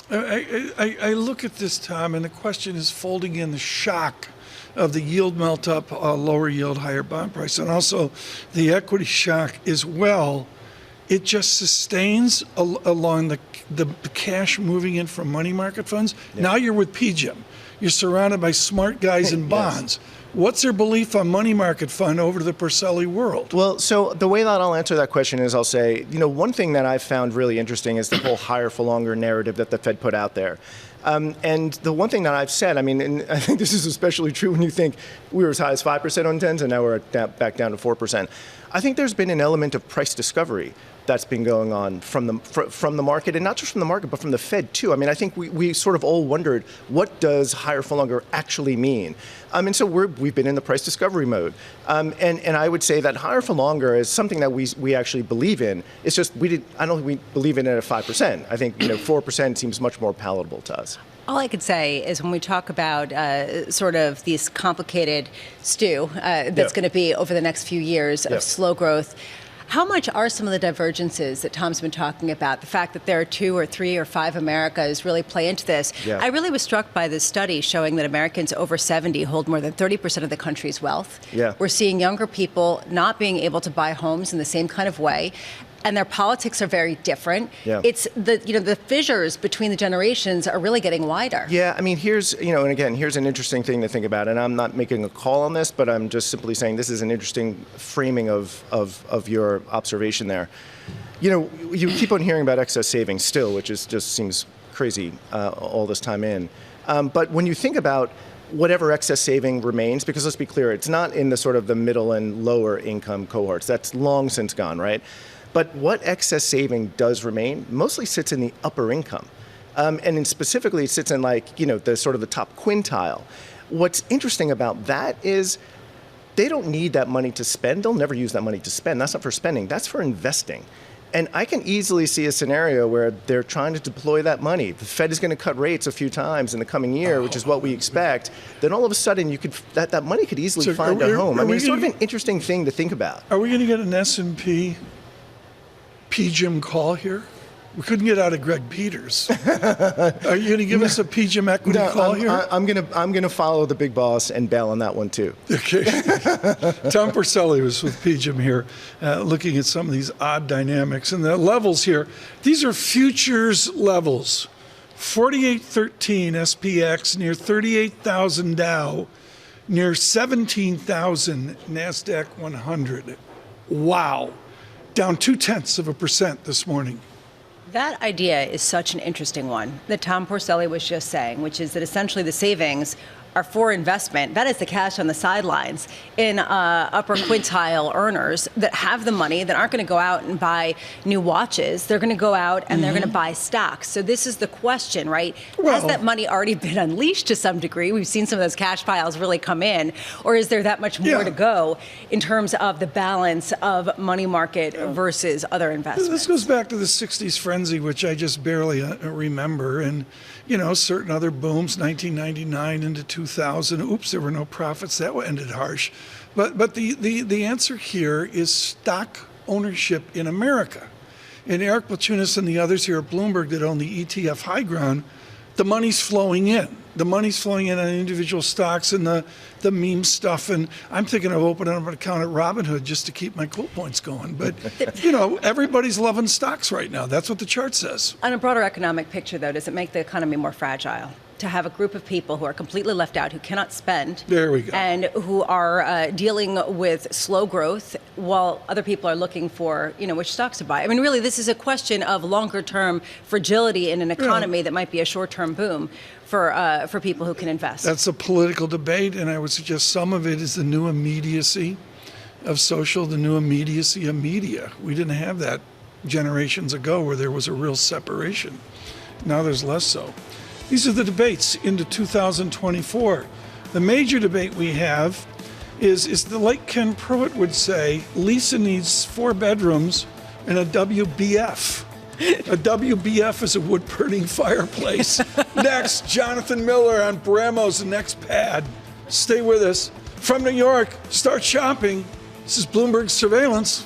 [SPEAKER 8] I look at this, Tom, and the question is folding in the shock of the yield melt up, lower yield, higher bond price, and also the equity shock as well. It just sustains along the cash moving in from money market funds. Yeah. Now you're with PGIM. You're surrounded by smart guys in bonds. Yes. What's their belief on money market fund over to the Porcelli world?
[SPEAKER 14] Well, so the way that I'll answer that question is I'll say, one thing that I've found really interesting is the whole higher for longer narrative that the Fed put out there. And the one thing that I've said, and I think this is especially true when you think we were as high as 5% on 10s and now we're back down to 4%. I think there's been an element of price discovery that's been going on from the market, and not just from the market, but from the Fed too. I mean, I think we sort of all wondered, what does higher for longer actually mean? And so we've been in the price discovery mode. And I would say that higher for longer is something that we actually believe in. It's just I don't think we believe in it at 5%. I think 4% seems much more palatable to us.
[SPEAKER 9] All I could say is when we talk about sort of this complicated stew that's going to be over the next few years of slow growth, how much are some of the divergences that Tom's been talking about, the fact that there are 2 or 3 or 5 Americas really play into this? Yeah. I really was struck by this study showing that Americans over 70 hold more than 30% of the country's wealth. Yeah. We're seeing younger people not being able to buy homes in the same kind of way. And their politics are very different. Yeah. It's the fissures between the generations are really getting wider.
[SPEAKER 14] Yeah, I mean, here's an interesting thing to think about. And I'm not making a call on this, but I'm just simply saying this is an interesting framing of your observation there. You keep on hearing about excess savings still, which just seems crazy all this time in. But when you think about whatever excess saving remains, because let's be clear, it's not in the sort of the middle and lower income cohorts. That's long since gone, right? But what excess saving does remain mostly sits in the upper income. And specifically it sits in the sort of the top quintile. What's interesting about that is they don't need that money to spend. They'll never use that money to spend. That's not for spending. That's for investing. And I can easily see a scenario where they're trying to deploy that money. The Fed is going to cut rates a few times in the coming year, which is what we expect. Then all of a sudden, that money could easily find a home. I mean, it's sort of an interesting thing to think about.
[SPEAKER 8] Are we going to get an S&P PGIM call here? We couldn't get out of Greg Peters. Are you going to give us a PGIM equity call here?
[SPEAKER 14] I'm going to follow the big boss and bail on that one too.
[SPEAKER 8] Okay. Tom Porcelli was with PGIM here, looking at some of these odd dynamics and the levels here. These are futures levels. 4813 SPX, near 38,000 Dow, near 17,000 NASDAQ 100. Wow. Down 0.2% this morning.
[SPEAKER 9] That idea is such an interesting one that Tom Porcelli was just saying, which is that essentially the savings are for investment. That is the cash on the sidelines in upper quintile earners that have the money, that aren't going to go out and buy new watches. They're going to go out and they're going to buy stocks. So this is the question, right? Well, has that money already been unleashed to some degree? We've seen some of those cash piles really come in. Or is there that much more to go in terms of the balance of money market versus other investments?
[SPEAKER 8] This goes back to the 60s frenzy, which I just barely remember. And certain other booms, 1999 into 2000. Oops, there were no profits. That ended harsh. But the answer here is stock ownership in America. And Eric Balchunas and the others here at Bloomberg that own the ETF high ground, the money's flowing in. The money's flowing in on individual stocks and the meme stuff. And I'm thinking of opening up an account at Robinhood just to keep my cool points going. But, everybody's loving stocks right now. That's what the chart says.
[SPEAKER 9] On a broader economic picture, though, does it make the economy more fragile to have a group of people who are completely left out, who cannot spend,
[SPEAKER 8] there we go,
[SPEAKER 9] and who are dealing with slow growth while other people are looking for, which stocks to buy? I mean, really, this is a question of longer-term fragility in an economy that might be a short-term boom for people who can invest.
[SPEAKER 8] That's a political debate, and I would suggest some of it is the new immediacy of social, the new immediacy of media. We didn't have that generations ago where there was a real separation. Now there's less so. These are the debates into 2024. The major debate we have is like Ken Pruitt would say, Lisa needs 4 bedrooms and a WBF. A WBF is a wood-burning fireplace. Next, Jonathan Miller on Bramo's next pad. Stay with us. From New York, start shopping. This is Bloomberg Surveillance.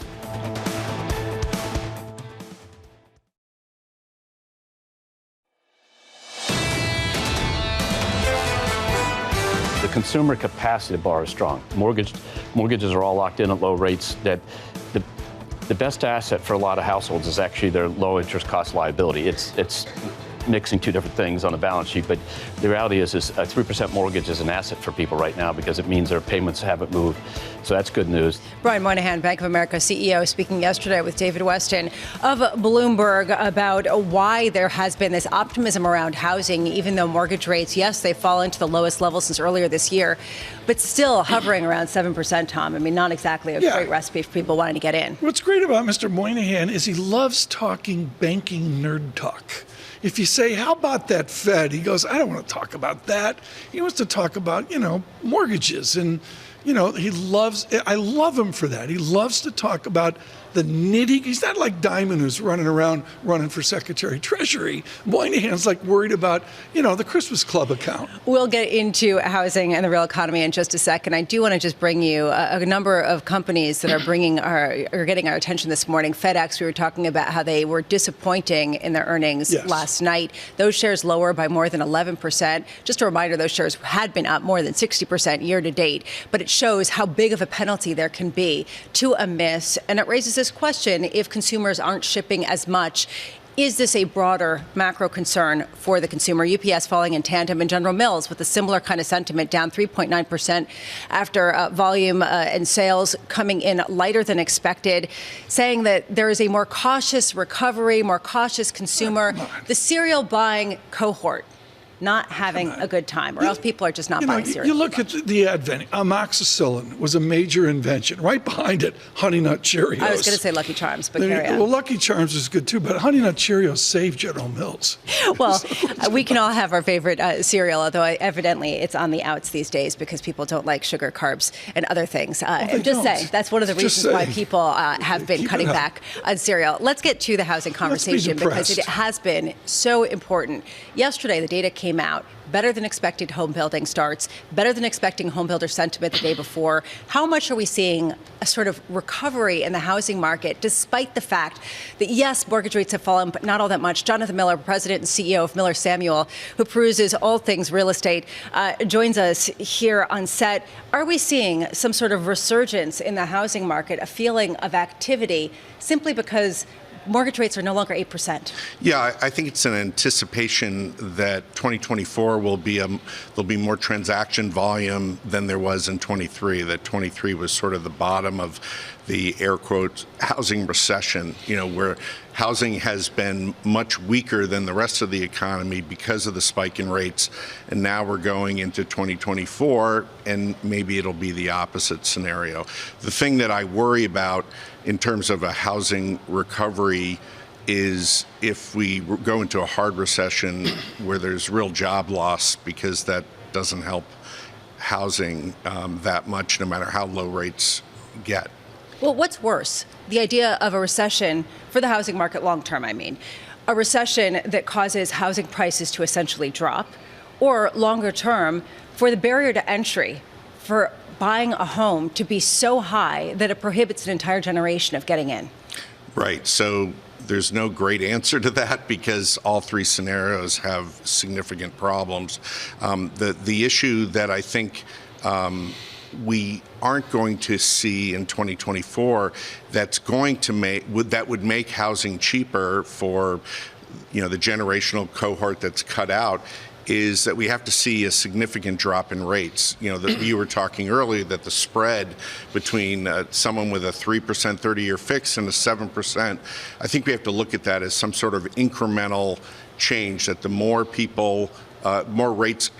[SPEAKER 2] The consumer capacity to borrow is strong. Mortgages are all locked in at low rates. That the best asset for a lot of households is actually their low interest cost liability. It's mixing two different things on a balance sheet, but the reality is a 3% mortgage is an asset for people right now because it means their payments haven't moved. So that's good news.
[SPEAKER 15] Brian Moynihan, Bank of America CEO, speaking yesterday with David Weston of Bloomberg about why there has been this optimism around housing, even though mortgage rates, yes, they've fallen to the lowest level since earlier this year, but still hovering around 7%, Tom. I mean, not exactly a great recipe for people wanting to get in.
[SPEAKER 8] What's great about Mr. Moynihan is he loves talking banking nerd talk. If you say, how about that Fed? He goes, I don't want to talk about that. He wants to talk about, mortgages. And, I love him for that. He loves to talk about the nitty. He's not like Diamond, who's running around running for Secretary of Treasury. Moynihan's like worried about, the Christmas Club account.
[SPEAKER 15] We'll get into housing and the real economy in just a second. I do want to just bring you a number of companies that are getting our attention this morning. FedEx, we were talking about how they were disappointing in their earnings last night. Those shares lower by more than 11%. Just a reminder, those shares had been up more than 60% year to date, but it shows how big of a penalty there can be to a miss. And it raises this question: if consumers aren't shipping as much, is this a broader macro concern for the consumer? UPS falling in tandem, and General Mills with a similar kind of sentiment, down 3.9% after volume and sales coming in lighter than expected, saying that there is a more cautious recovery, more cautious consumer. The cereal buying cohort not having a good time, or else people are just not buying cereal.
[SPEAKER 8] You look at the advent. Amoxicillin was a major invention. Right behind it, Honey Nut Cheerios.
[SPEAKER 15] I was going to say Lucky Charms, but carry on.
[SPEAKER 8] Well, Lucky Charms is good too, but Honey Nut Cheerios saved General Mills.
[SPEAKER 15] Well, we can all have our favorite cereal, although evidently it's on the outs these days because people don't like sugar, carbs, and other things. I'm just saying, that's one of the reasons why people have been cutting back on cereal. Let's get to the housing conversation because it has been so important. Yesterday, the data came out. Better than expected home building starts, better than expecting home builder sentiment the day before. How much are we seeing a sort of recovery in the housing market, despite the fact that, yes, mortgage rates have fallen, but not all that much? Jonathan Miller, president and CEO of Miller Samuel, who peruses all things real estate, joins us here on set. Are we seeing some sort of resurgence in the housing market, a feeling of activity, simply because mortgage rates are no longer 8%?
[SPEAKER 23] Yeah, I think it's an anticipation that 2024 will be there'll be more transaction volume than there was in 23. That 23 was sort of the bottom of the air quotes housing recession, where housing has been much weaker than the rest of the economy because of the spike in rates. And now we're going into 2024, and maybe it'll be the opposite scenario. The thing that I worry about in terms of a housing recovery is if we go into a hard recession where there's real job loss, because that doesn't help housing that much, no matter how low rates get.
[SPEAKER 15] Well, what's worse? The idea of a recession for the housing market long term, I mean, a recession that causes housing prices to essentially drop, or longer term, for the barrier to entry for buying a home to be so high that it prohibits an entire generation of getting in?
[SPEAKER 23] Right. So there's no great answer to that because all three scenarios have significant problems. The issue that I think we aren't going to see in 2024 that would make housing cheaper for the generational cohort that's cut out is that we have to see a significant drop in rates. You were talking earlier that the spread between someone with a 3% 30-year fix and a 7%, I think we have to look at that as some sort of incremental change, that the more people, more rates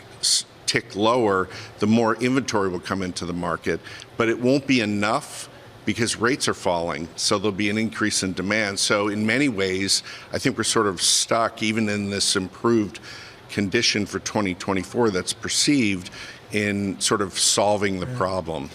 [SPEAKER 23] tick lower, the more inventory will come into the market. But it won't be enough because rates are falling, so there'll be an increase in demand. So in many ways, I think we're sort of stuck, even in this improved condition for 2024 that's perceived, in sort of solving the problem.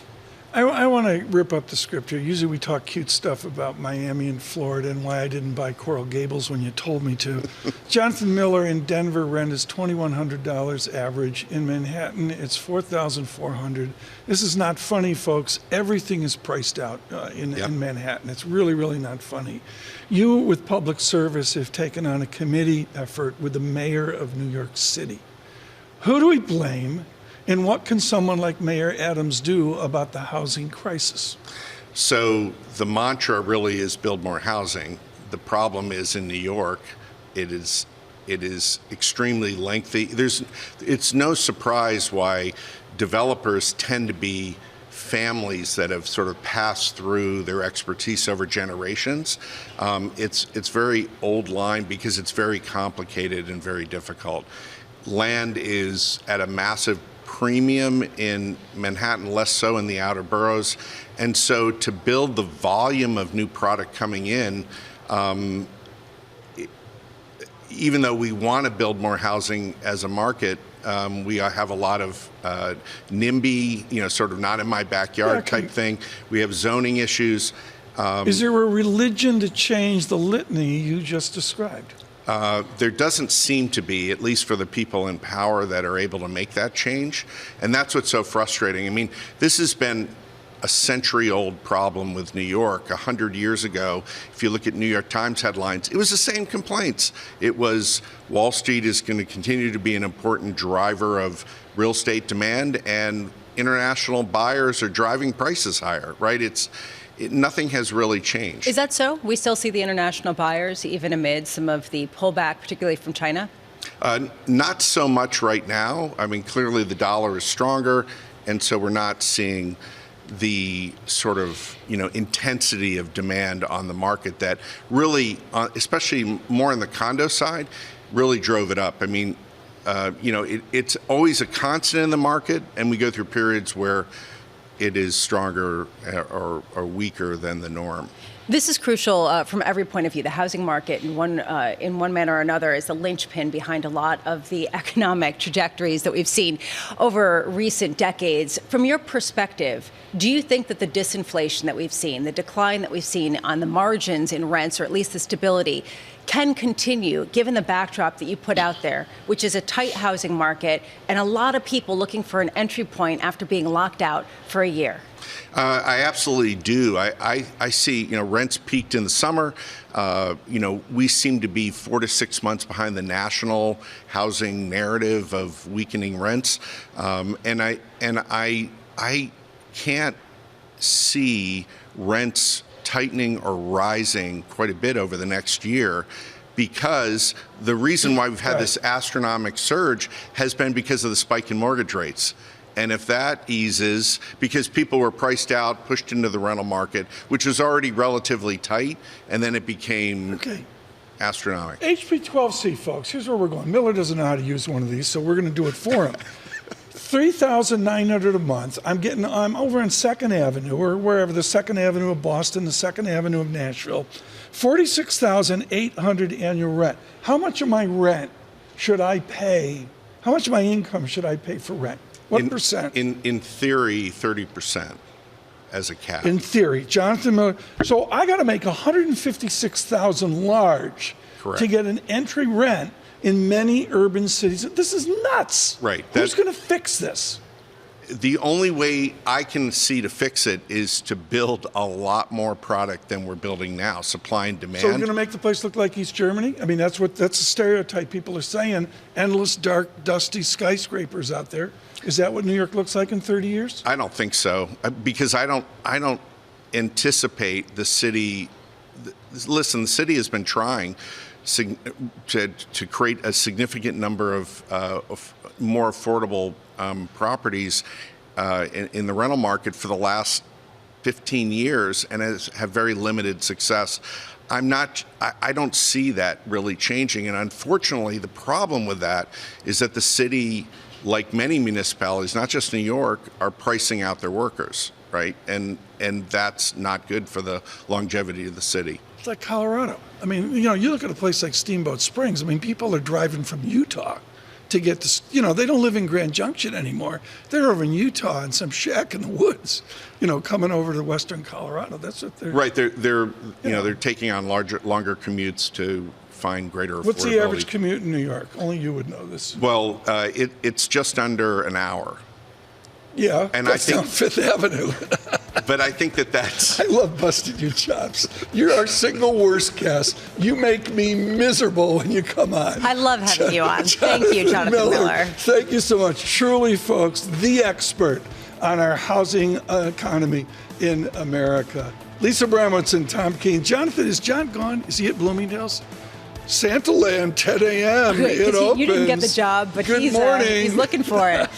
[SPEAKER 8] I want to rip up the script here. Usually we talk cute stuff about Miami and Florida and why I didn't buy Coral Gables when you told me to. Jonathan Miller in Denver rent is $2,100 average. In Manhattan, it's $4,400. This is not funny, folks. Everything is priced out in Manhattan. It's really, really not funny. You, with public service, have taken on a committee effort with the mayor of New York City. Who do we blame? And what can someone like Mayor Adams do about the housing crisis?
[SPEAKER 23] So the mantra really is build more housing. The problem is in New York, it is extremely lengthy. It's no surprise why developers tend to be families that have sort of passed through their expertise over generations. It's very old line because it's very complicated and very difficult. Land is at a massive premium in Manhattan, less so in the outer boroughs. And so to build the volume of new product coming in, even though we want to build more housing as a market, we have a lot of NIMBY, sort of not in my backyard type thing. We have zoning issues.
[SPEAKER 8] Is there a religion to change the litany you just described?
[SPEAKER 23] There doesn't seem to be, at least for the people in power that are able to make that change. And that's what's so frustrating. I mean, this has been a century-old problem with New York. 100 years ago, if you look at New York Times headlines, it was the same complaints. It was Wall Street is going to continue to be an important driver of real estate demand, and international buyers are driving prices higher, right? Nothing has really changed.
[SPEAKER 15] Is that so? We still see the international buyers, even amid some of the pullback, particularly from China?
[SPEAKER 23] Not so much right now. I mean, clearly the dollar is stronger, and so we're not seeing the sort of intensity of demand on the market that really, especially more on the condo side, really drove it up. I mean, it's always a constant in the market, and we go through periods where it is stronger or weaker than the norm.
[SPEAKER 15] This is crucial from every point of view. The housing market, in one manner or another, is the linchpin behind a lot of the economic trajectories that we've seen over recent decades. From your perspective, do you think that the disinflation that we've seen, the decline that we've seen on the margins in rents, or at least the stability, can continue given the backdrop that you put out there, which is a tight housing market and a lot of people looking for an entry point after being locked out for a year?
[SPEAKER 23] I absolutely do. I see, rents peaked in the summer. We seem to be 4 to 6 months behind the national housing narrative of weakening rents. And I can't see rents tightening or rising quite a bit over the next year, because the reason why we've had this astronomical surge has been because of the spike in mortgage rates. And if that eases, because people were priced out, pushed into the rental market, which was already relatively tight, and then it became astronomical.
[SPEAKER 8] HP12C, folks, here's where we're going. Miller doesn't know how to use one of these, so we're going to do it for him. $3,900 a month. I'm over on 2nd Avenue, or wherever, the 2nd Avenue of Boston, the 2nd Avenue of Nashville. $46,800 annual rent. How much of my rent should I pay? How much of my income should I pay for rent? What percent?
[SPEAKER 23] In theory, 30% as a cap.
[SPEAKER 8] In theory, Jonathan Miller. So I got to make $156,000 large to get an entry rent in many urban cities. This is nuts.
[SPEAKER 23] Right.
[SPEAKER 8] Who's going to fix this?
[SPEAKER 23] The only way I can see to fix it is to build a lot more product than we're building now, supply and demand.
[SPEAKER 8] So we're going to make the place look like East Germany? I mean, that's a stereotype people are saying. Endless, dark, dusty skyscrapers out there. Is that what New York looks like in 30 years?
[SPEAKER 23] I don't think so, because I don't anticipate the city. Listen, the city has been trying to create a significant number of more affordable properties in the rental market for the last 15 years, and have very limited success. I don't see that really changing, and unfortunately, the problem with that is that the city, like many municipalities, not just New York, are pricing out their workers, right? And that's not good for the longevity of the city.
[SPEAKER 8] It's like Colorado. I mean, you look at a place like Steamboat Springs. I mean, people are driving from Utah to get to, they don't live in Grand Junction anymore. They're over in Utah in some shack in the woods, coming over to Western Colorado. That's what they're.
[SPEAKER 23] Right. They're taking on longer commutes to find greater affordability.
[SPEAKER 8] What's the average commute in New York? Only you would know this.
[SPEAKER 23] Well, it's just under an hour.
[SPEAKER 8] Yeah,
[SPEAKER 23] and
[SPEAKER 8] that's down Fifth Avenue.
[SPEAKER 23] But I think that's...
[SPEAKER 8] I love busting your chops. You're our single worst guest. You make me miserable when you come on.
[SPEAKER 15] I love having you on. Thank you, Jonathan Miller.
[SPEAKER 8] Thank you so much. Truly, folks, the expert on our housing economy in America. Lisa Abramowicz and Tom Keene. Jonathan, is John gone? Is he at Bloomingdale's? Santa Land, 10 a.m.
[SPEAKER 15] Good,
[SPEAKER 8] it opens.
[SPEAKER 15] You didn't get the job, but
[SPEAKER 8] Good morning.
[SPEAKER 15] He's looking for it.